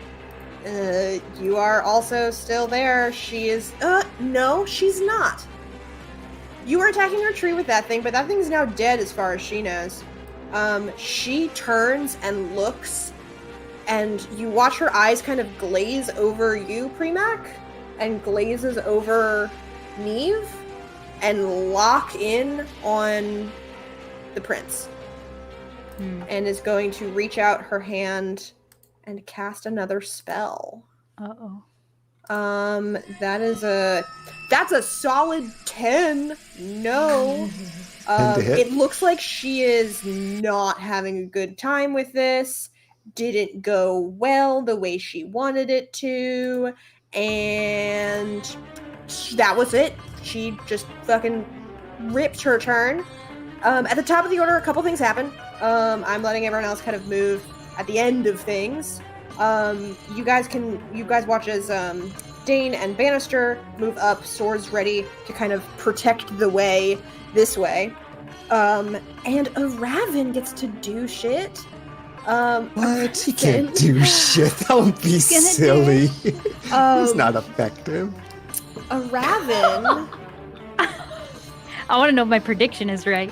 you are also still there. She is no, she's not. You were attacking her tree with that thing, but that thing's now dead as far as she knows. She turns and looks, and you watch her eyes kind of glaze over you, Premac, and glazes over Neve, and lock in on the prince. And is going to reach out her hand and cast another spell. Uh-oh. That's a solid 10. No. It looks like she is not having a good time with this. Didn't go well the way she wanted it to, and that was it. She just fucking ripped her turn. At the top of the order, a couple things happen. I'm letting everyone else kind of move at the end of things. You guys watch as Dane and Bannister move up, swords ready to kind of protect the way this way. And a Raven gets to do shit. What? He can't do shit. That would be silly. It's not effective. A Raven. I want to know if my prediction is right.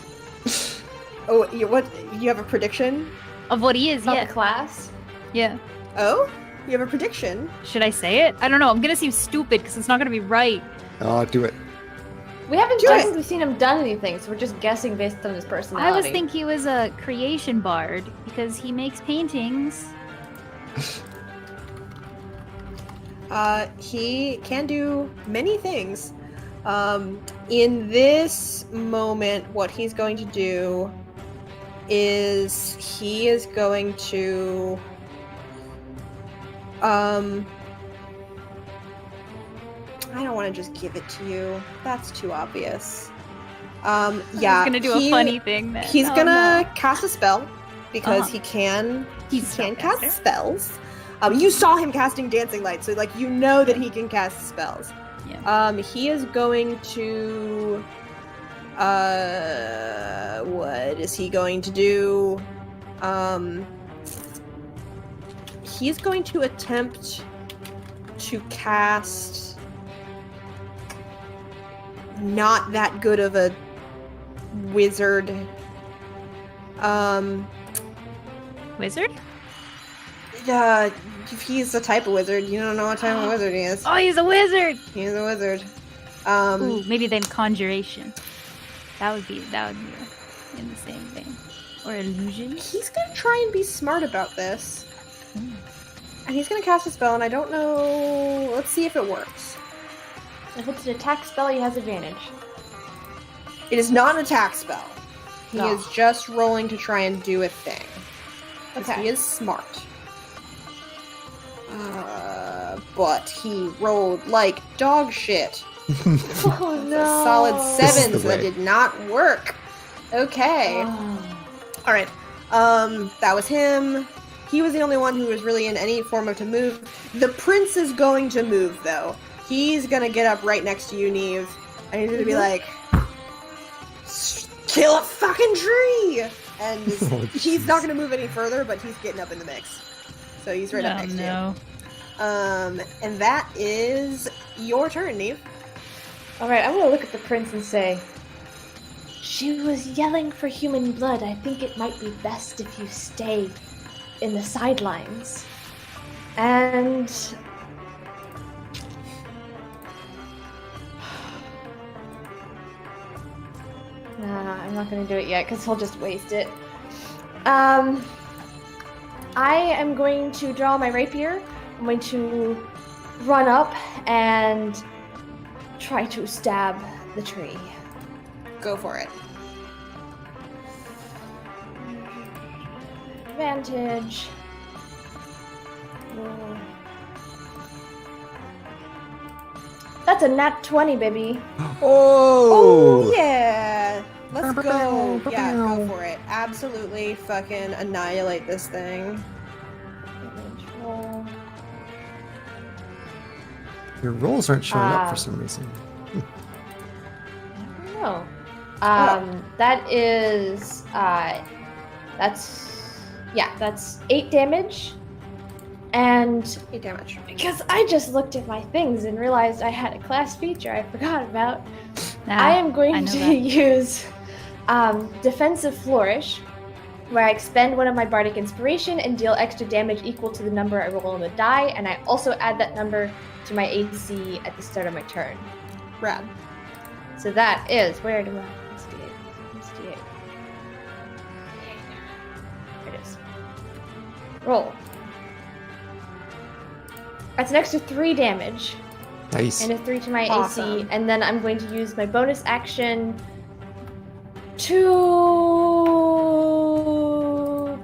Oh, you have a prediction? Of what he is, About yeah. the class? Yeah. Oh, you have a prediction? Should I say it? I don't know. I'm gonna seem stupid because it's not gonna be right. Oh, do it. We haven't Do it. technically seen him done anything, so we're just guessing based on his personality. I was thinking he was a creation bard because he makes paintings. He can do many things. In this moment, what he's going to do is he is going to I don't want to just give it to you. That's too obvious. Yeah, He's gonna do a funny thing then. He's Oh, gonna no. cast a spell because Uh-huh. he can He's a cast spellcaster. spells. You saw him casting dancing lights, so like you know that he can cast spells. Yeah. He is going to what is he going to do? He's going to attempt to cast not that good of a wizard. Wizard? If he's the type of wizard, you don't know what type of wizard he is. Oh, he's a wizard! He's a wizard. Ooh, maybe then conjuration. That would be in the same vein. Or illusion. He's gonna try and be smart about this. And he's gonna cast a spell, and I don't know. Let's see if it works. If it's an attack spell, he has advantage. It is not an attack spell. He No. is just rolling to try and do a thing. 'Cause Okay. he is smart. But he rolled like dog shit. Oh A solid This is 7, the so that way. did not work. Okay. Oh. All right. That was him. He was the only one who was really in any form of to move. The prince is going to move, though. He's gonna get up right next to you, Neve. And he's gonna be like, kill a fucking tree! And Oh, he's not gonna move any further, but he's getting up in the mix. So he's right up next to you. And that is your turn, Neve. Alright, I'm gonna look at the prince and say, she was yelling for human blood. I think it might be best if you stay in the sidelines. And I'm not gonna do it yet because he'll just waste it. I am going to draw my rapier. I'm going to run up and try to stab the tree. Go for it. Advantage. Roll. That's a nat 20, baby. Oh! Yeah! Let's go. Yeah, go for it. Absolutely fucking annihilate this thing. Damage roll. Your rolls aren't showing up for some reason. I don't know. That is, that's 8 damage. And 8 damage. because I just looked at my things and realized I had a class feature I forgot about, Nah, I am going know to that. use Defensive Flourish, where I expend one of my Bardic Inspiration and deal extra damage equal to the number I roll on the die, and I also add that number to my AC at the start of my turn. Rad. So that is, where do I investigate? There it is. Roll. That's an extra 3 damage. Nice. And a 3 to my Awesome. AC, and then I'm going to use my bonus action to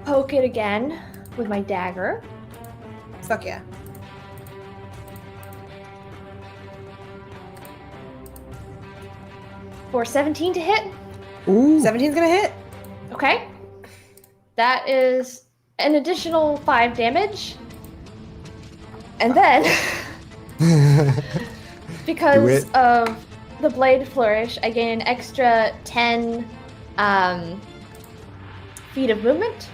poke it again with my dagger. Fuck yeah. For 17 to hit. Ooh. 17's gonna hit. Okay. That is an additional 5 damage. And then, because of the Blade Flourish, I gain an extra 10 feet of movement.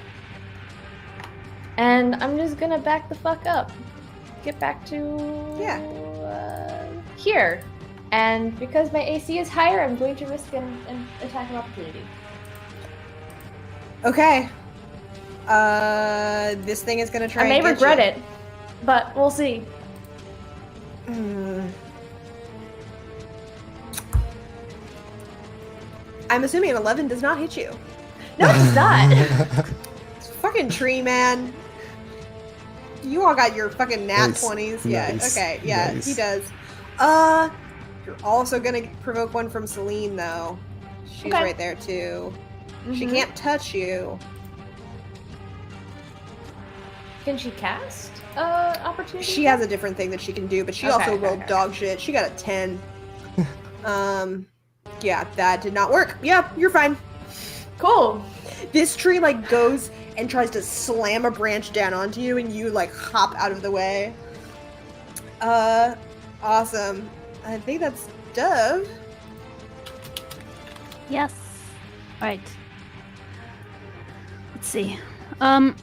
And I'm just gonna back the fuck up. Get back to here. And because my AC is higher, I'm going to risk an attack of opportunity. Okay. This thing is gonna try. I may and get regret you. it, but we'll see. I'm assuming an 11 does not hit you. No, it does not. It's fucking tree, man. You all got your fucking nat Nice. 20s. Yeah, Nice. okay, yeah, Nice. he does. You're also gonna provoke one from Celine, though. She's Okay. right there, too. She Mhm. can't touch you. Can she cast opportunity? She has a different thing that she can do, but she Okay, also okay, rolled okay. dog shit. She got a 10. Yeah, that did not work. Yeah, you're fine. Cool. This tree, like, goes and tries to slam a branch down onto you, and you, like, hop out of the way. Awesome. I think that's Dove. Yes. Alright. Let's see. Well,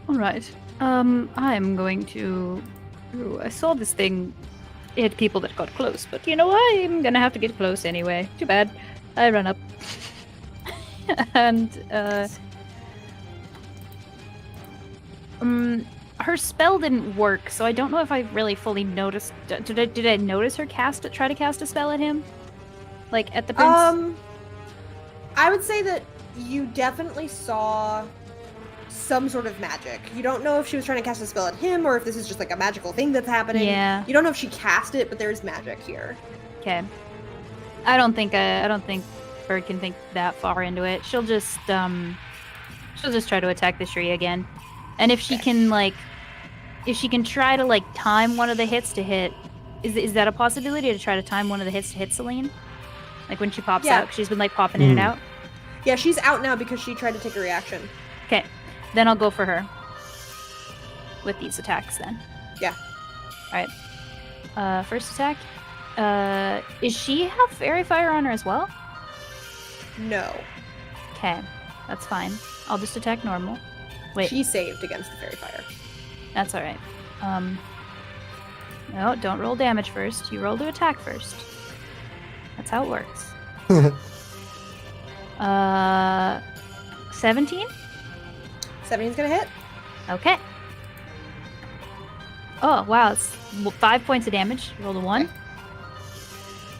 alright. I'm going to... Ooh, I saw this thing hit people that got close, but you know what? I'm gonna have to get close anyway. Too bad. I run up. And, her spell didn't work, so I don't know if I really fully noticed... Did I notice her try to cast a spell at him? Like, at the prince? I would say that you definitely saw some sort of magic. You don't know if she was trying to cast a spell at him or if this is just like a magical thing that's happening. Yeah. You don't know if she cast it, but there's magic here. Okay. I don't think Bird can think that far into it. She'll just try to attack the tree again. And if she can try to like time one of the hits to hit, is that a possibility to try to time one of the hits to hit Celine? Like when she pops Yeah. out, she's been like popping in and out. Yeah, she's out now because she tried to take a reaction. Okay, then I'll go for her with these attacks then. Yeah. All right. First attack. Is she have fairy fire on her as well? No. Okay, that's fine. I'll just attack normal. Wait, She saved against the fairy fire. that's all right. No, don't roll damage first. You roll to attack first. That's how it works. 17? 17's gonna hit. Okay. Oh, wow. It's 5 points of damage. Roll a 1. Okay.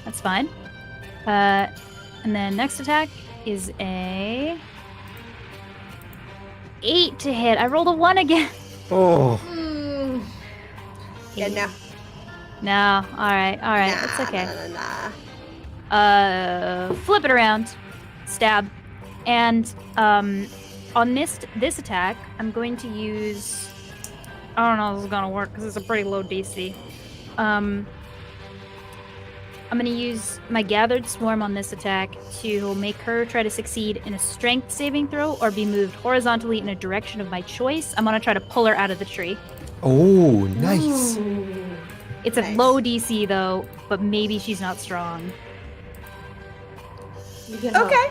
That's fine. And then next attack is a 8 to hit. I rolled a 1 again. Oh, Yeah, no. No. All right. Nah, That's okay. Nah. Flip it around. Stab. And on this attack, I'm going to use... I don't know if this is going to work because it's a pretty low DC. I'm going to use my Gathered Swarm on this attack to make her try to succeed in a strength saving throw or be moved horizontally in a direction of my choice. I'm going to try to pull her out of the tree. oh, nice. It's a Nice. low DC, though, but maybe she's not strong. You can hope. Okay.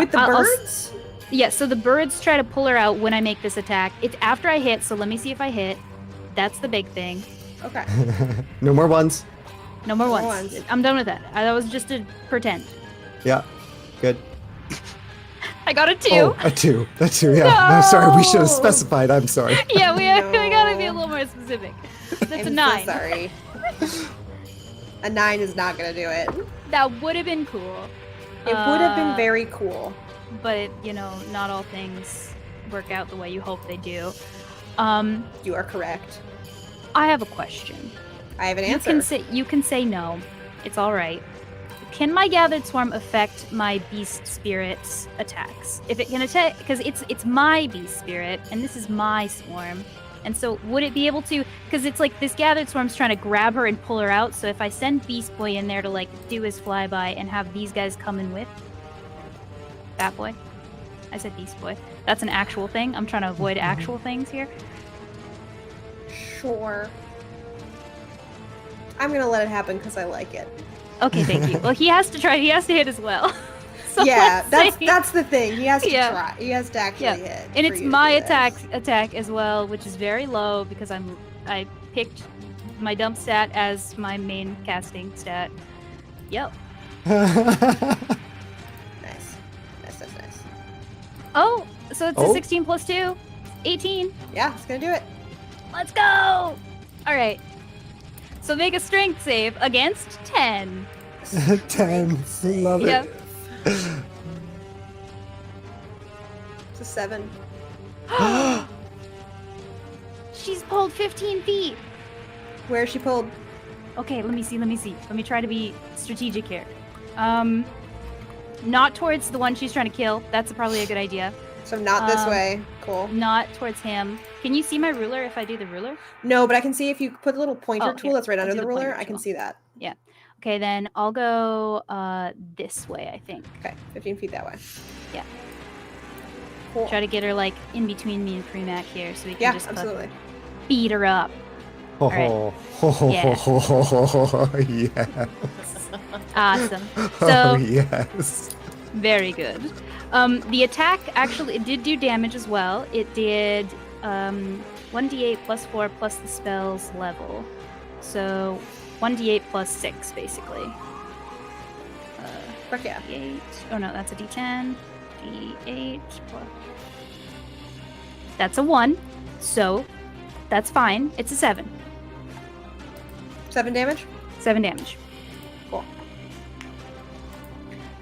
With the I'll birds? Yeah, so the birds try to pull her out when I make this attack. It's after I hit, so let me see if I hit. That's the big thing. Okay. No more ones. No more No ones. ones. I'm done with that. That was just to pretend. Yeah, good. I got a 2. Oh, a 2. A 2, yeah. I'm sorry, we should have No. specified. I'm sorry. Yeah, we gotta be a No. little more specific. That's I'm a 9. so sorry. A 9 is not gonna do it. That would have been cool. It would have been very cool. But, not all things work out the way you hope they do. You are correct. I have a question. I have an answer. You can say no. It's all right. Can my Gathered Swarm affect my Beast Spirit's attacks? If it can attack, because it's my Beast Spirit and this is my swarm, and so would it be able to? Because it's like this Gathered Swarm's trying to grab her and pull her out. So if I send Beast Boy in there to like do his flyby and have these guys come in with Bat Boy, I said Beast Boy. That's an actual thing. I'm trying to avoid actual things here. Sure. I'm gonna let it happen because I like it. Okay, thank you. Well, he has to try. He has to hit as well. So Yeah, let's see. that's the thing. He has to Yeah. try. He has to actually Yeah. hit. And for it's you to my do this. attack as well, which is very low because I picked my dump stat as my main casting stat. Yep. Nice. Nice. Oh, so it's Oh. a 16 plus 2. 18. Yeah, it's gonna do it. Let's go! Alright. So make a strength save against 10. 10. Love Yep. it. It's a 7. She's pulled 15 feet. Where is she pulled? Okay, let me see. Let me try to be strategic here. Not towards the one she's trying to kill. That's probably a good idea. So not this way. Cool. Not towards him. Can you see my ruler if I do the ruler? No, but I can see if you put the little pointer Oh, tool here. that's right I'll under do the the ruler. pointer I can tool. see that. Okay, then I'll go this way, I think. Okay, 15 feet that way. Yeah. Cool. Try to get her like in between me and Premac here so we can Yeah, just absolutely. beat her up. Oh, Yeah. yeah. Awesome. Oh, So yes. very good. The attack actually it did do damage as well. It did 1d8 plus 4 plus the spell's level. So 1d8 plus 6 basically. Fuck yeah. D8. Oh no, that's a d10. D8 plus. That's a 1. So that's fine. It's a 7. 7 damage? 7 damage. Cool.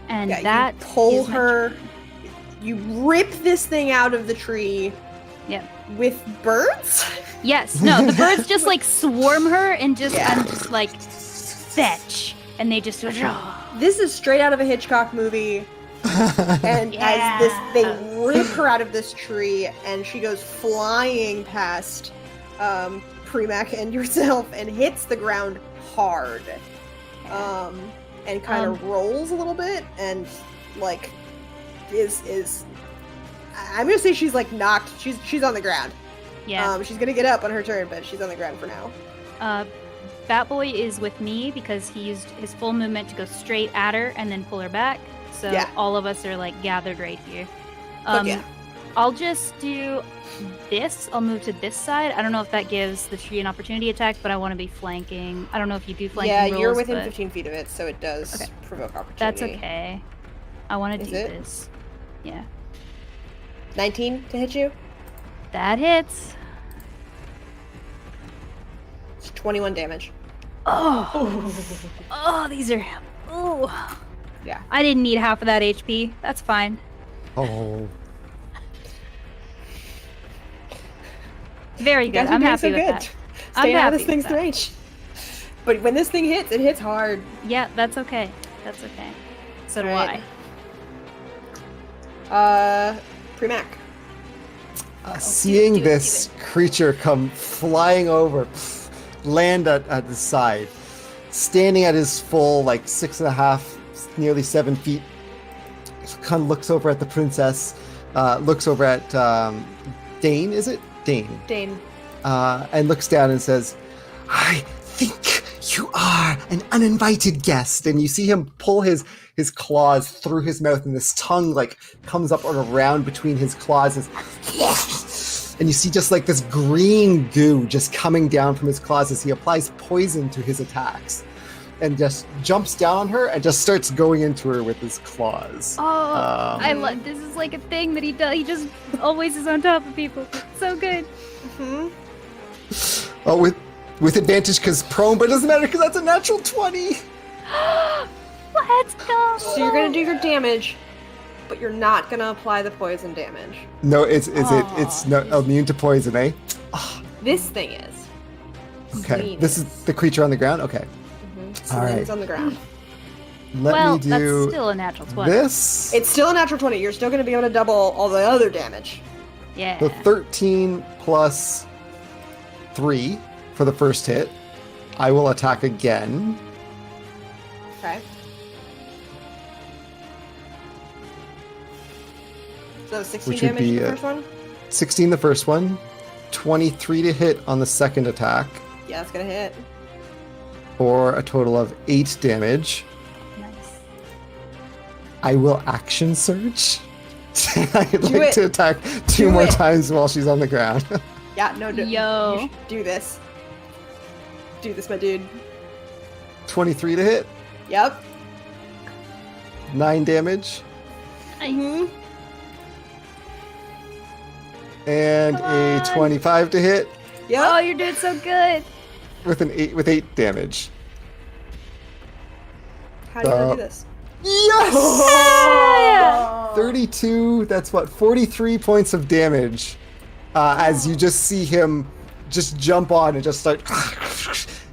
And Yeah, that you pull is my her. turn. You rip this thing out of the tree. Yep. With birds? Yes. No, the birds just like swarm her and just Yeah. I'm just like fetch. And they just This is straight out of a Hitchcock movie. And as this they rip her out of this tree and she goes flying past Premac and yourself and hits the ground hard. And kind of rolls a little bit and like is I'm gonna say she's like knocked. She's on the ground. Yeah. She's gonna get up on her turn, but she's on the ground for now. Bat Boy is with me because he used his full movement to go straight at her and then pull her back. So Yeah. all of us are like gathered right here. Fuck yeah. I'll just do this. I'll move to this side. I don't know if that gives the tree an opportunity attack, but I want to be flanking. I don't know if you do flanking Yeah, rolls, you're within but 15 feet of it, so it does Okay. provoke opportunity. that's okay. I want to Is do it? this. Yeah. 19 to hit you? That hits. It's 21 damage. Oh. Oh, these are. Oh. Yeah. I didn't need half of that HP. That's fine. Oh. Very You good. guys are I'm doing happy so with good. that. Staying out of happy this thing's with that. range. But when this thing hits, it hits hard. Yeah, that's okay. That's okay. So do Alright. I. Premac. Seeing do it, this creature come flying over, land at the side, standing at his full, like 6.5, nearly 7 feet, kind of looks over at the princess, looks over at Dane, is it? Dane. Dane. And looks down and says, I think you are an uninvited guest. And you see him pull his claws through his mouth, and this tongue like comes up and around between his claws. And you see just like this green goo just coming down from his claws as he applies poison to his attacks. And just jumps down on her and just starts going into her with his claws. Oh, I love. This is like a thing that he does. He just always is on top of people. So good. Mm-hmm. Oh, with advantage because prone, but it doesn't matter because that's a natural 20. Let's go. So you're gonna do your damage, but you're not gonna apply the poison damage. No, it's not immune to poison, eh? This thing is. Okay, Sweet. this is the creature on the ground. Okay, So All right. it's on the ground. let Well, me do that's still a natural 20. this. It's still a natural 20. You're still gonna be able to double all the other damage. Yeah. So 13 plus 3 for the first hit. I will attack again. Okay. So 16 Which would damage be, the first one? 16 the first one. 23 to hit on the second attack. Yeah, it's gonna hit. For a total of 8 damage. Nice. I will action surge. I'd Do like it. to attack 2 Do more it. times while she's on the ground. Yeah, no, Yo. you should do this. Do this, my dude. 23 to hit. Yep. 9 damage. Mm-hmm. And Come a on. 25 to hit Yep. Oh, you're doing so good. with 8 damage. How do you want to do this? Yes! Yeah. 32, that's what, 43 points of damage. As you just see him just jump on and just start...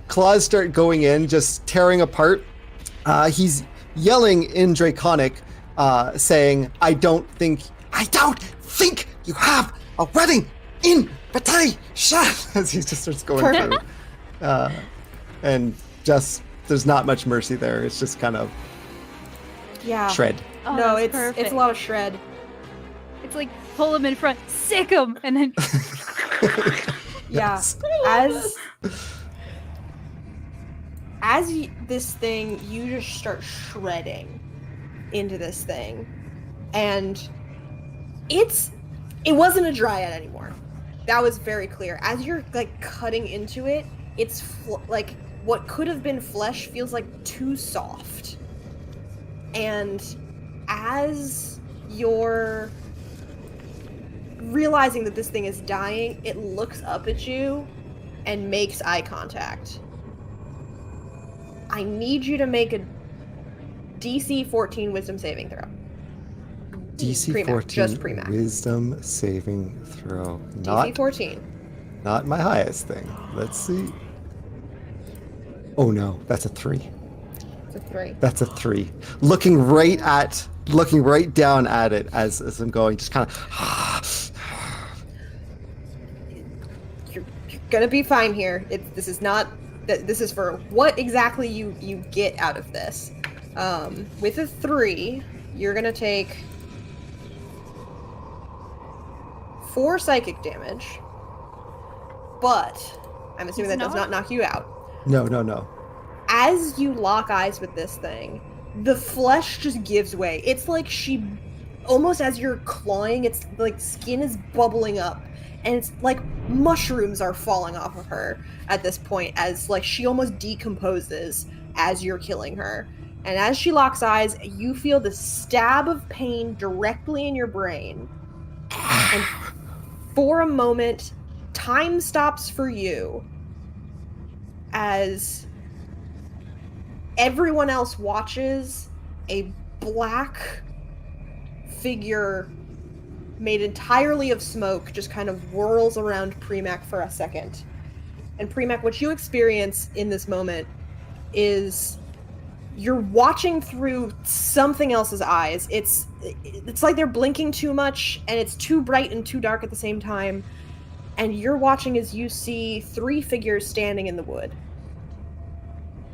Claws start going in, just tearing apart. He's yelling in Draconic, saying, I don't think you have a wedding invitation! As he just starts going through. And just, there's not much mercy there. It's just kind of Yeah. shred. Oh, No, that's it's perfect. a lot of shred. It's like pull him in front, sick him, and then Yeah. Yes. This thing, you just start shredding into this thing, and it wasn't a dryad anymore. That was very clear. As you're like cutting into it, it's like what could have been flesh feels like too soft. And as you're realizing that this thing is dying, it looks up at you and makes eye contact. I need you to make a DC 14 wisdom saving throw. DC Pre-mac, 14 just pre-mac. wisdom saving throw. DC 14. Not my highest thing. Let's see. Oh no, that's a 3. It's a 3. That's a 3. Looking right down at it as I'm going, just kind of. You're gonna be fine here. This is not. This is for what exactly you get out of this. With a 3, you're gonna take 4 psychic damage, but I'm assuming that does not knock you out. No. As you lock eyes with this thing, the flesh just gives way. It's like she, almost as you're clawing, it's like skin is bubbling up, and it's like mushrooms are falling off of her at this point, as like she almost decomposes as you're killing her. And as she locks eyes, you feel the stab of pain directly in your brain. And for a moment, time stops for you as everyone else watches a black figure made entirely of smoke just kind of whirls around Premac for a second. And Premac, what you experience in this moment is you're watching through something else's eyes. It's like they're blinking too much, and it's too bright and too dark at the same time. And you're watching as you see 3 figures standing in the wood.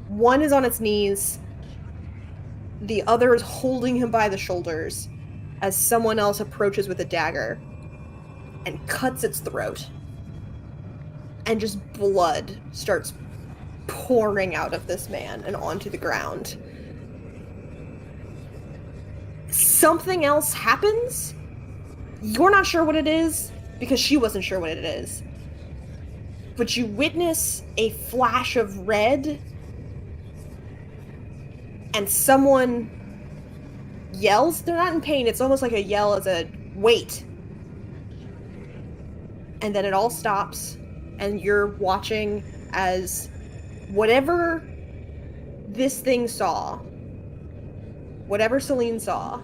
One is on its knees. The other is holding him by the shoulders as someone else approaches with a dagger and cuts its throat. And just blood starts pouring out of this man and onto the ground. Something else happens. You're not sure what it is, because she wasn't sure what it is. But you witness a flash of red, and someone yells. They're not in pain. It's almost like a yell as a wait. And then it all stops, and you're watching as whatever this thing saw, whatever Celine saw,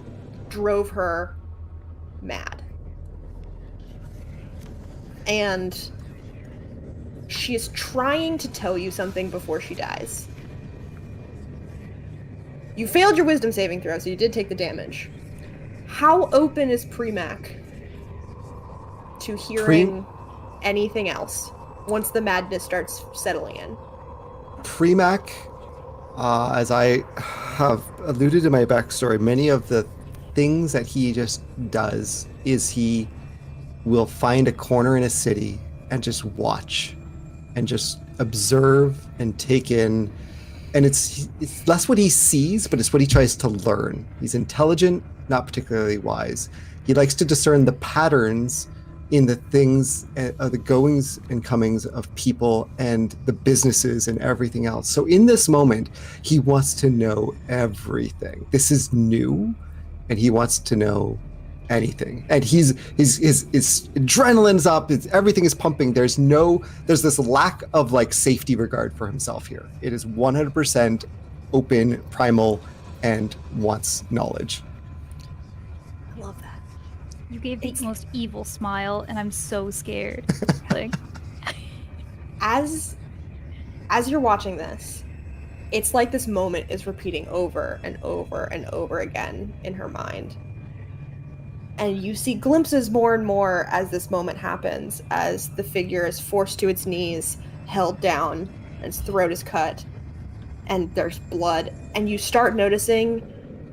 drove her mad. And she is trying to tell you something before she dies. You failed your wisdom saving throw, so you did take the damage. How open is Premac to hearing anything else once the madness starts settling in? Premac, as I have alluded in my backstory, many of the things that he just does is he will find a corner in a city and just watch and just observe and take in. And it's less what he sees, but it's what he tries to learn. He's intelligent, not particularly wise. He likes to discern the patterns in the things, the goings and comings of people and the businesses and everything else. So in this moment, he wants to know everything. This is new, and he wants to know anything. And his adrenaline's up, everything is pumping. There's this lack of like safety regard for himself here. It is 100% open, primal, and wants knowledge. I love that. You gave the most evil smile, and I'm so scared. Like, As you're watching this, it's like this moment is repeating over and over and over again in her mind. And you see glimpses more and more as this moment happens, as the figure is forced to its knees, held down, and its throat is cut, and there's blood. And you start noticing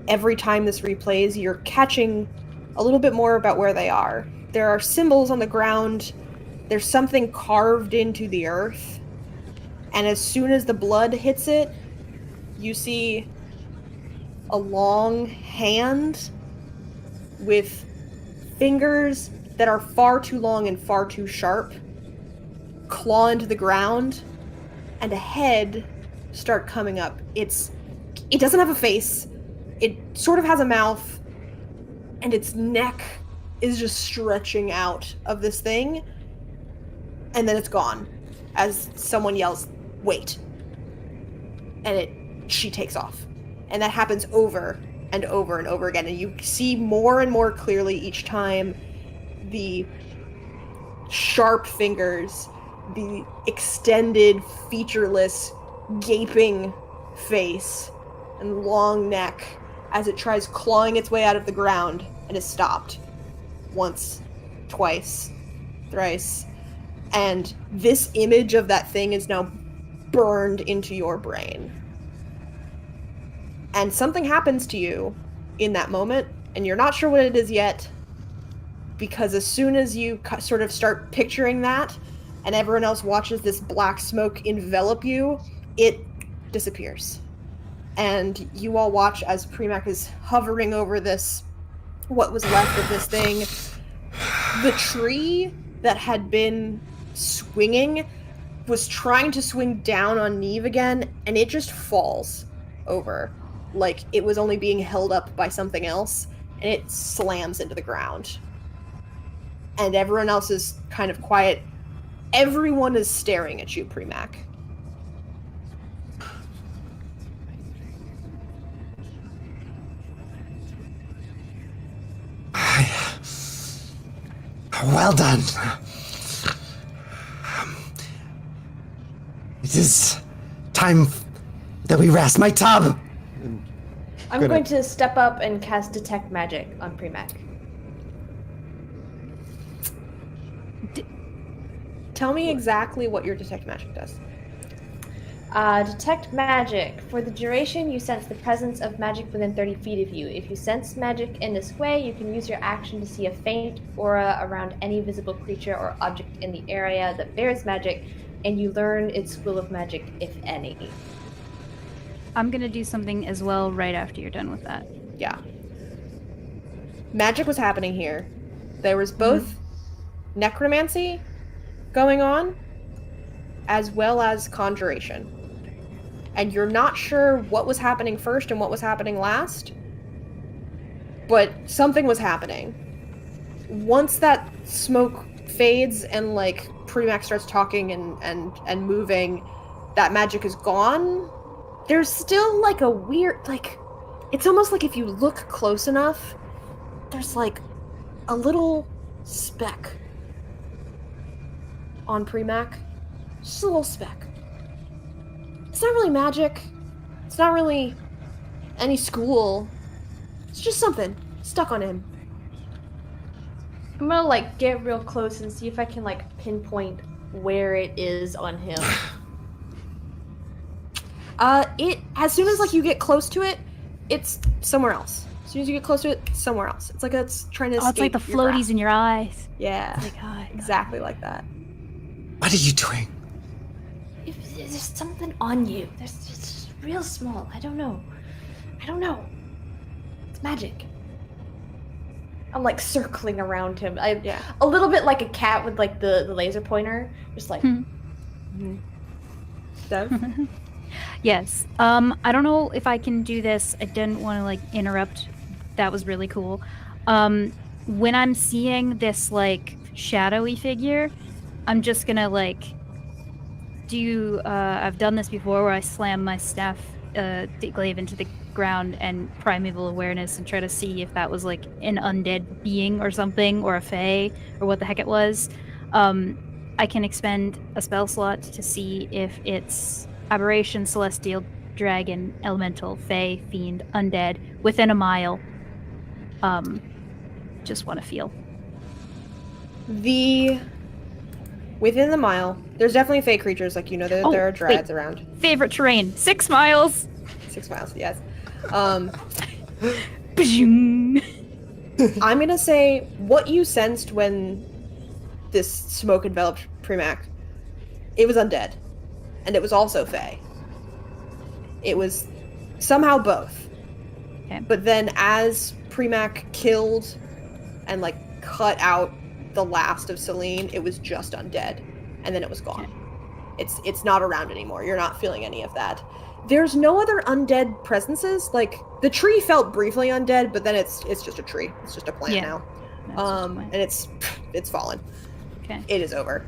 every time this replays, you're catching a little bit more about where they are. There are symbols on the ground. There's something carved into the earth. And as soon as the blood hits it, you see a long hand with fingers that are far too long and far too sharp claw into the ground, and a head start coming up. It doesn't have a face. It sort of has a mouth, and its neck is just stretching out of this thing, and then it's gone as someone yells, "Wait." And she takes off. And that happens over and over and over again, and you see more and more clearly each time the sharp fingers, the extended, featureless, gaping face, and long neck as it tries clawing its way out of the ground and is stopped. Once, twice, thrice. And this image of that thing is now burned into your brain. And something happens to you in that moment, and you're not sure what it is yet, because as soon as you sort of start picturing that, and everyone else watches this black smoke envelop you, it disappears. And you all watch as Premac is hovering over this, what was left of this thing. The tree that had been swinging was trying to swing down on Neve again, and it just falls over. Like it was only being held up by something else, and it slams into the ground. And everyone else is kind of quiet. Everyone is staring at you, Premac. Well done. It is time that we rest. My tub! I'm going to step up and cast Detect Magic on Premac. Tell me exactly what your Detect Magic does. Detect Magic. For the duration, you sense the presence of magic within 30 feet of you. If you sense magic in this way, you can use your action to see a faint aura around any visible creature or object in the area that bears magic, and you learn its school of magic, if any. I'm gonna do something as well right after you're done with that. Yeah. Magic was happening here. There was both necromancy going on, as well as conjuration. And you're not sure what was happening first and what was happening last, but something was happening. Once that smoke fades and like Premac starts talking and moving, that magic is gone. There's still like a weird, like, it's almost like if you look close enough, there's like a little speck on Premac. Just a little speck. It's not really magic. It's not really any school. It's just something stuck on him. I'm gonna like get real close and see if I can like pinpoint where it is on him. As soon as like you get close to it, it's somewhere else. As soon as you get close to it, it's somewhere else. It's like it's trying to escape. Oh, it's like the your floaties grasp. in your eyes. Yeah. Oh my god. Exactly like that. What are you doing? If there's something on you. It's just real small. I don't know. It's magic. I'm like circling around him. A little bit like a cat with like the laser pointer. Just like. Dev? Yes. I don't know if I can do this. I didn't want to like interrupt. That was really cool. when I'm seeing this like shadowy figure, I'm just gonna like I've done this before where I slam my staff glaive into the ground and primeval awareness and try to see if that was like an undead being or something, or a fae, or what the heck it was. I can expend a spell slot to see if it's aberration, celestial, dragon, elemental, fae, fiend, undead, within a mile. Just want to feel. Within the mile, there's definitely fey creatures, like there are dryads around. Favorite terrain, 6 miles. 6 miles, yes. Ba-zoom. I'm gonna say what you sensed when this smoke enveloped Primac. It was undead, and it was also fey. It was somehow both. Okay. But then as Primac killed and like cut out the last of Celine, it was just undead, and then it was gone. Okay. It's not around anymore. You're not feeling any of that. There's no other undead presences. Like the tree felt briefly undead, but then it's just a tree. It's just a plant now. And it's fallen. Okay. It is over.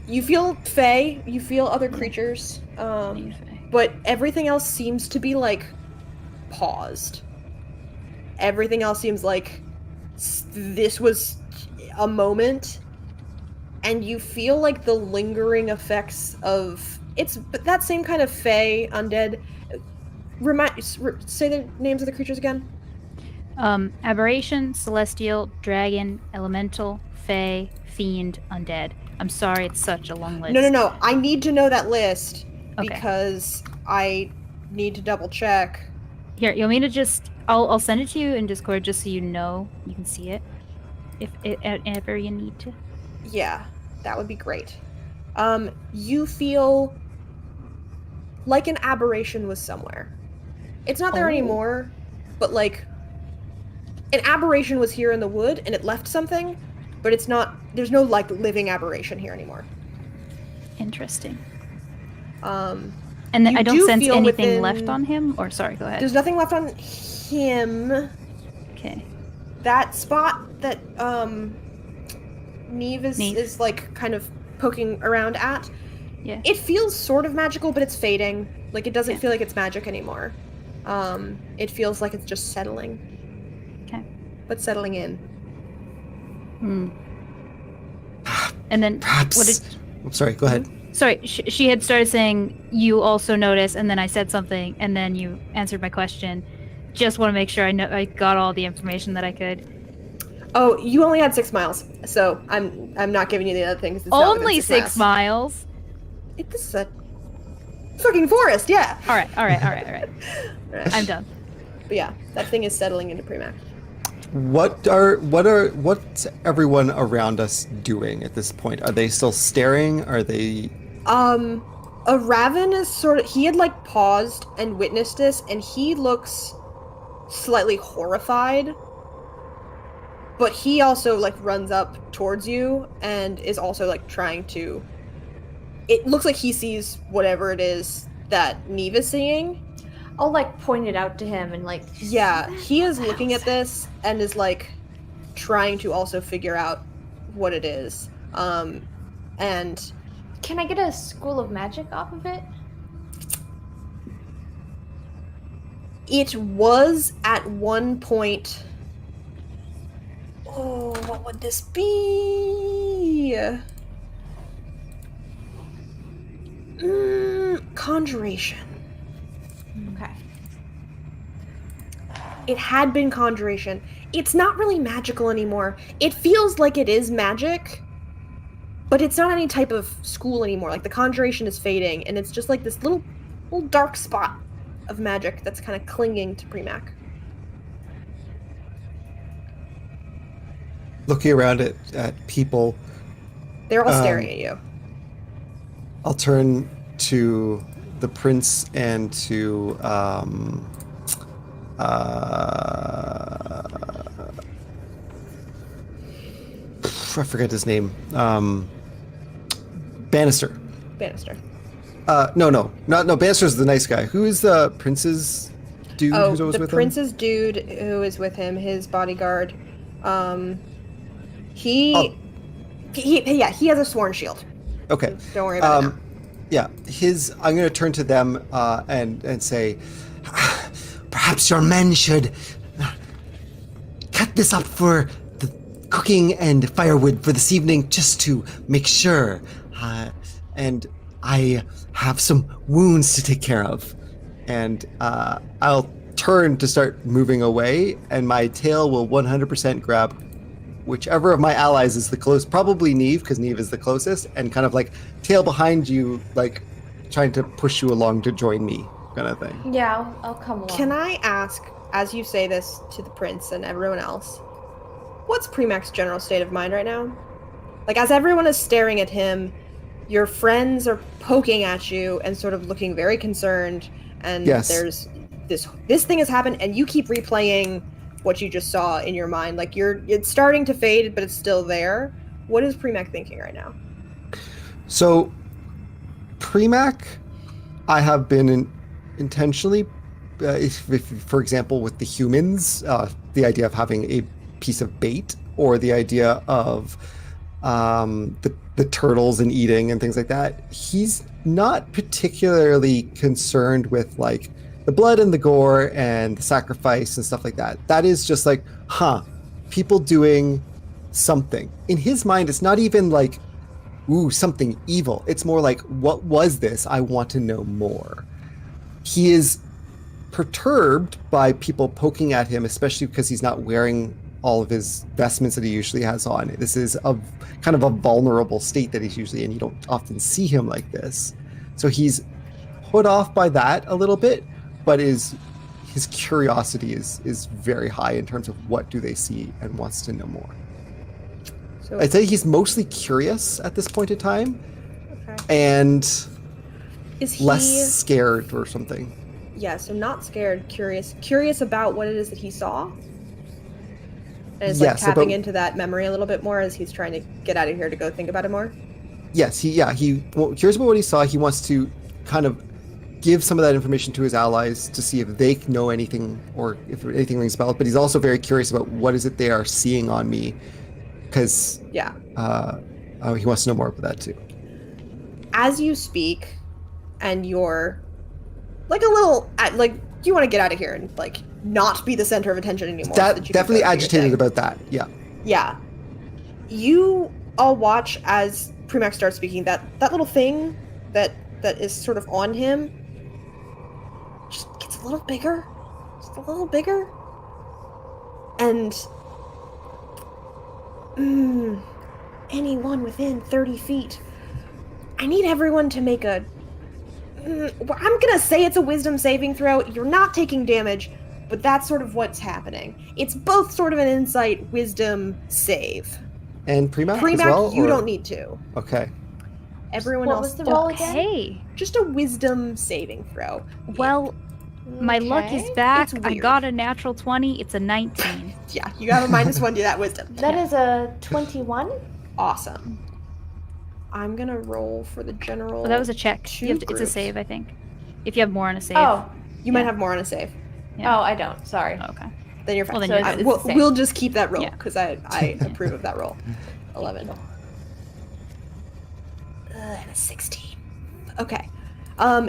You feel fey. You feel other creatures. But everything else seems to be like paused. Everything else seems like this was a moment, and you feel like the lingering effects of but that same kind of fey undead. Say the names of the creatures again. Aberration, celestial, dragon, elemental, fey, fiend, undead. I'm sorry, it's such a long list. No. I need to know that list Okay. because I need to double check. Here, you want me to just... I'll send it to you in Discord just so you know. You can see it. If ever you need to. Yeah, that would be great. You feel like an aberration was somewhere. It's not there anymore, but like an aberration was here in the wood and it left something, but it's not... There's no like living aberration here anymore. Interesting. And then I don't sense anything left on him, or sorry, go ahead. There's nothing left on him. Okay. That spot that Neve is like kind of poking around at. Yeah. It feels sort of magical, but it's fading. Like it doesn't feel like it's magic anymore. It feels like it's just settling. Okay. But settling in. And then Perhaps. what did... I'm sorry, go ahead. Sorry, she had started saying you also notice, and then I said something, and then you answered my question. Just want to make sure I got all the information that I could. Oh, you only had 6 miles, so I'm not giving you the other things. Only 6 miles. This is a fucking forest, yeah. All right. I'm done. But yeah, that thing is settling into Primac. What's everyone around us doing at this point? Are they still staring? Are they... A Raven is sort of... He had, like, paused and witnessed this, and he looks slightly horrified. But he also, like, runs up towards you and is also, like, trying to... It looks like he sees whatever it is that Neve is seeing. I'll, like, point it out to him and, like... Yeah, he is looking at this and is, like, trying to also figure out what it is. And... Can I get a School of Magic off of it? It was at one point... Oh, what would this be? Conjuration. Okay. It had been conjuration. It's not really magical anymore. It feels like it is magic, but it's not any type of school anymore. Like, the conjuration is fading, and it's just like this little dark spot of magic that's kind of clinging to Primac. Looking around at people. They're all staring at you. I'll turn to the prince and to I forget his name. Bannister. Bannister. No. Bannister's the nice guy. Who is the prince's dude who's always with him? The prince's dude who is with him, his bodyguard. He has a sworn shield. Okay. Don't worry about it now. Yeah, I'm going to turn to them and say, perhaps your men should cut this up for the cooking and firewood for this evening, just to make sure. And I have some wounds to take care of. And I'll turn to start moving away, and my tail will 100% grab whichever of my allies is the closest, probably Neve, because Neve is the closest, and kind of like tail behind you, like trying to push you along to join me, kind of thing. Yeah, I'll come along. Can I ask, as you say this to the prince and everyone else, what's Primac's general state of mind right now? Like, as everyone is staring at him, your friends are poking at you and sort of looking very concerned, and Yes. there's this thing has happened, and you keep replaying what you just saw in your mind. Like, it's starting to fade, but it's still there. What is Primac thinking right now? So, Primac, I have been intentionally, if, for example, with the humans, the idea of having a piece of bait, or the idea of the turtles and eating and things like that, he's not particularly concerned with like the blood and the gore and the sacrifice and stuff like that. That is just like, people doing something. In his mind, it's not even like, ooh, something evil. It's more like, what was this? I want to know more. He is perturbed by people poking at him, especially because he's not wearing all of his vestments that he usually has on. This is a kind of a vulnerable state that he's usually in. You don't often see him like this. So he's put off by that a little bit, but his curiosity is very high in terms of what do they see, and wants to know more. So I'd say he's mostly curious at this point in time, okay. and Is he less scared or something. Yeah, so not scared, curious about what it is that he saw? And is Yes, like tapping about- into that memory a little bit more as he's trying to get out of here to go think about it more? Yes, he curious about what he saw. He wants to kind of give some of that information to his allies to see if they know anything, or if anything rings a bell. But he's also very curious about what is it they are seeing on me, because Yeah. he wants to know more about that too. As you speak, and you're like a little like you want to get out of here and like not be the center of attention anymore. so that you can Definitely go do your agitated thing. about that. Yeah. Yeah. You all watch as Primac starts speaking. That little thing that is sort of on him just gets a little bigger. Just a little bigger. And anyone within 30 feet. I need everyone to make a I'm gonna say it's a wisdom saving throw. You're not taking damage, but that's sort of what's happening. It's both sort of an insight wisdom save. And Primac as Primac, well? you or- don't need to. Okay. Everyone What else was the does. roll again? Hey, Just a wisdom saving throw. well, my luck is Okay. back. It's I weird. got a natural 20. It's a 19. Yeah, you have a -1 to that wisdom. That is a 21. Awesome. I'm gonna roll for the general. Well, that was a check. two It's a groups. save, I think. If you have more on a save. Oh, You might Yeah. have more on a save. Yeah. oh, I don't. Sorry. Oh, okay. Then you're fine. Well, then So you're it's good. the same. We'll just keep that roll Yeah. because I approve of that roll. 11. And a 16. Okay.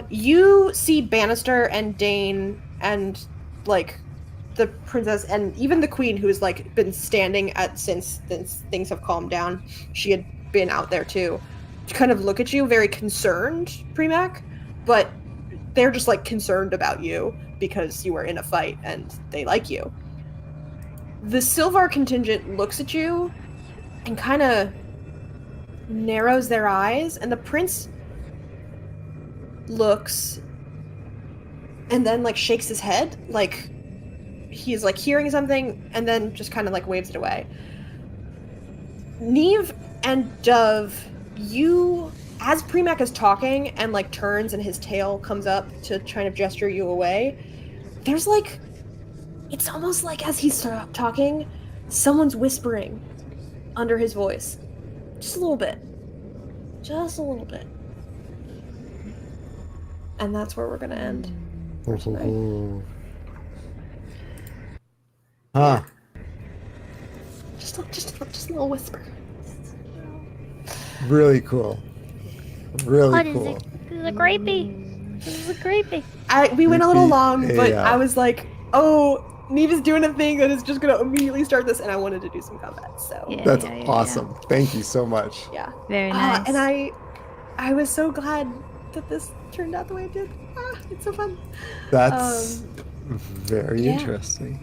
You see Bannister and Dane and like the princess and even the queen, who's like been standing since things have calmed down. She had been out there too. Kind of look at you, very concerned, Primac, but they're just like concerned about you because you were in a fight and they like you. The Silvar contingent looks at you and kind of narrows their eyes, and the prince looks and then like shakes his head like he's like hearing something, and then just kind of like waves it away. Neve and Dove, you, as Primac is talking and like turns and his tail comes up to try to gesture you away, there's like, it's almost like as he's talking, someone's whispering under his voice. Just a little bit. Just a little bit. And that's where we're gonna end. for tonight. Huh. just a little whisper. Really cool. Really What is cool. it? This is a creepy. This is a creepy. We went a little Creepy long, but AF. I was like, oh, Neva's doing a thing that is just gonna immediately start this, and I wanted to do some combat. So Yeah. That's awesome. Thank you so much. yeah. Very nice. And I was so glad that this turned out the way it did. It's so fun. That's very yeah. interesting.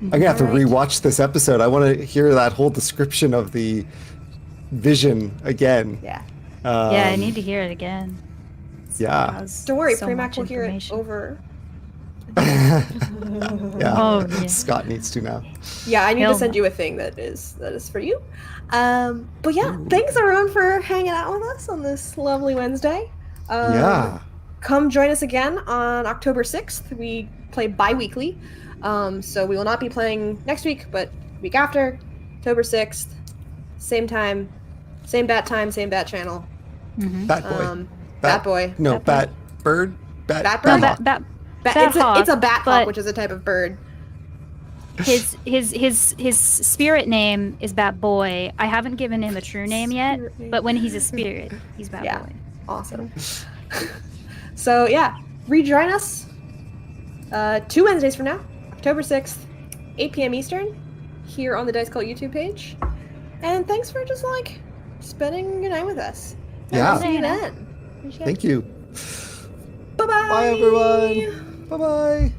I'm gonna have to Alright. rewatch this episode. I want to hear that whole description of the vision again. Yeah. Yeah, I need to hear it again. Yeah. Don't worry, So Premac much will hear it information. over. Yeah. Oh, yeah. Scott needs to now. Yeah, I need Hell to send no. you a thing that is for you. But yeah, thanks everyone for hanging out with us on this lovely Wednesday. Yeah. Come join us again on October 6th. We play bi-weekly. So we will not be playing next week, but week after, October 6th. Same time, same bat channel. Mm-hmm. Bat boy. Bat boy. No, Bat bird. Bat Bat bird. bird? Bat It's a bat hawk, but- which is a type of bird. His spirit name is Bat Boy. I haven't given him a true name yet, Spirit name. but when he's a spirit, he's Bat Yeah. Boy. Awesome. So yeah, rejoin us 2 Wednesdays from now, October 6th, 8 p.m. Eastern, here on the Dice Cult YouTube page. And thanks for just like spending your night with us. And Yeah. we'll see you then. Thank you. Bye bye. Bye, everyone. Bye bye.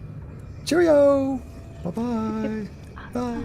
Cheerio. Bye bye. Bye.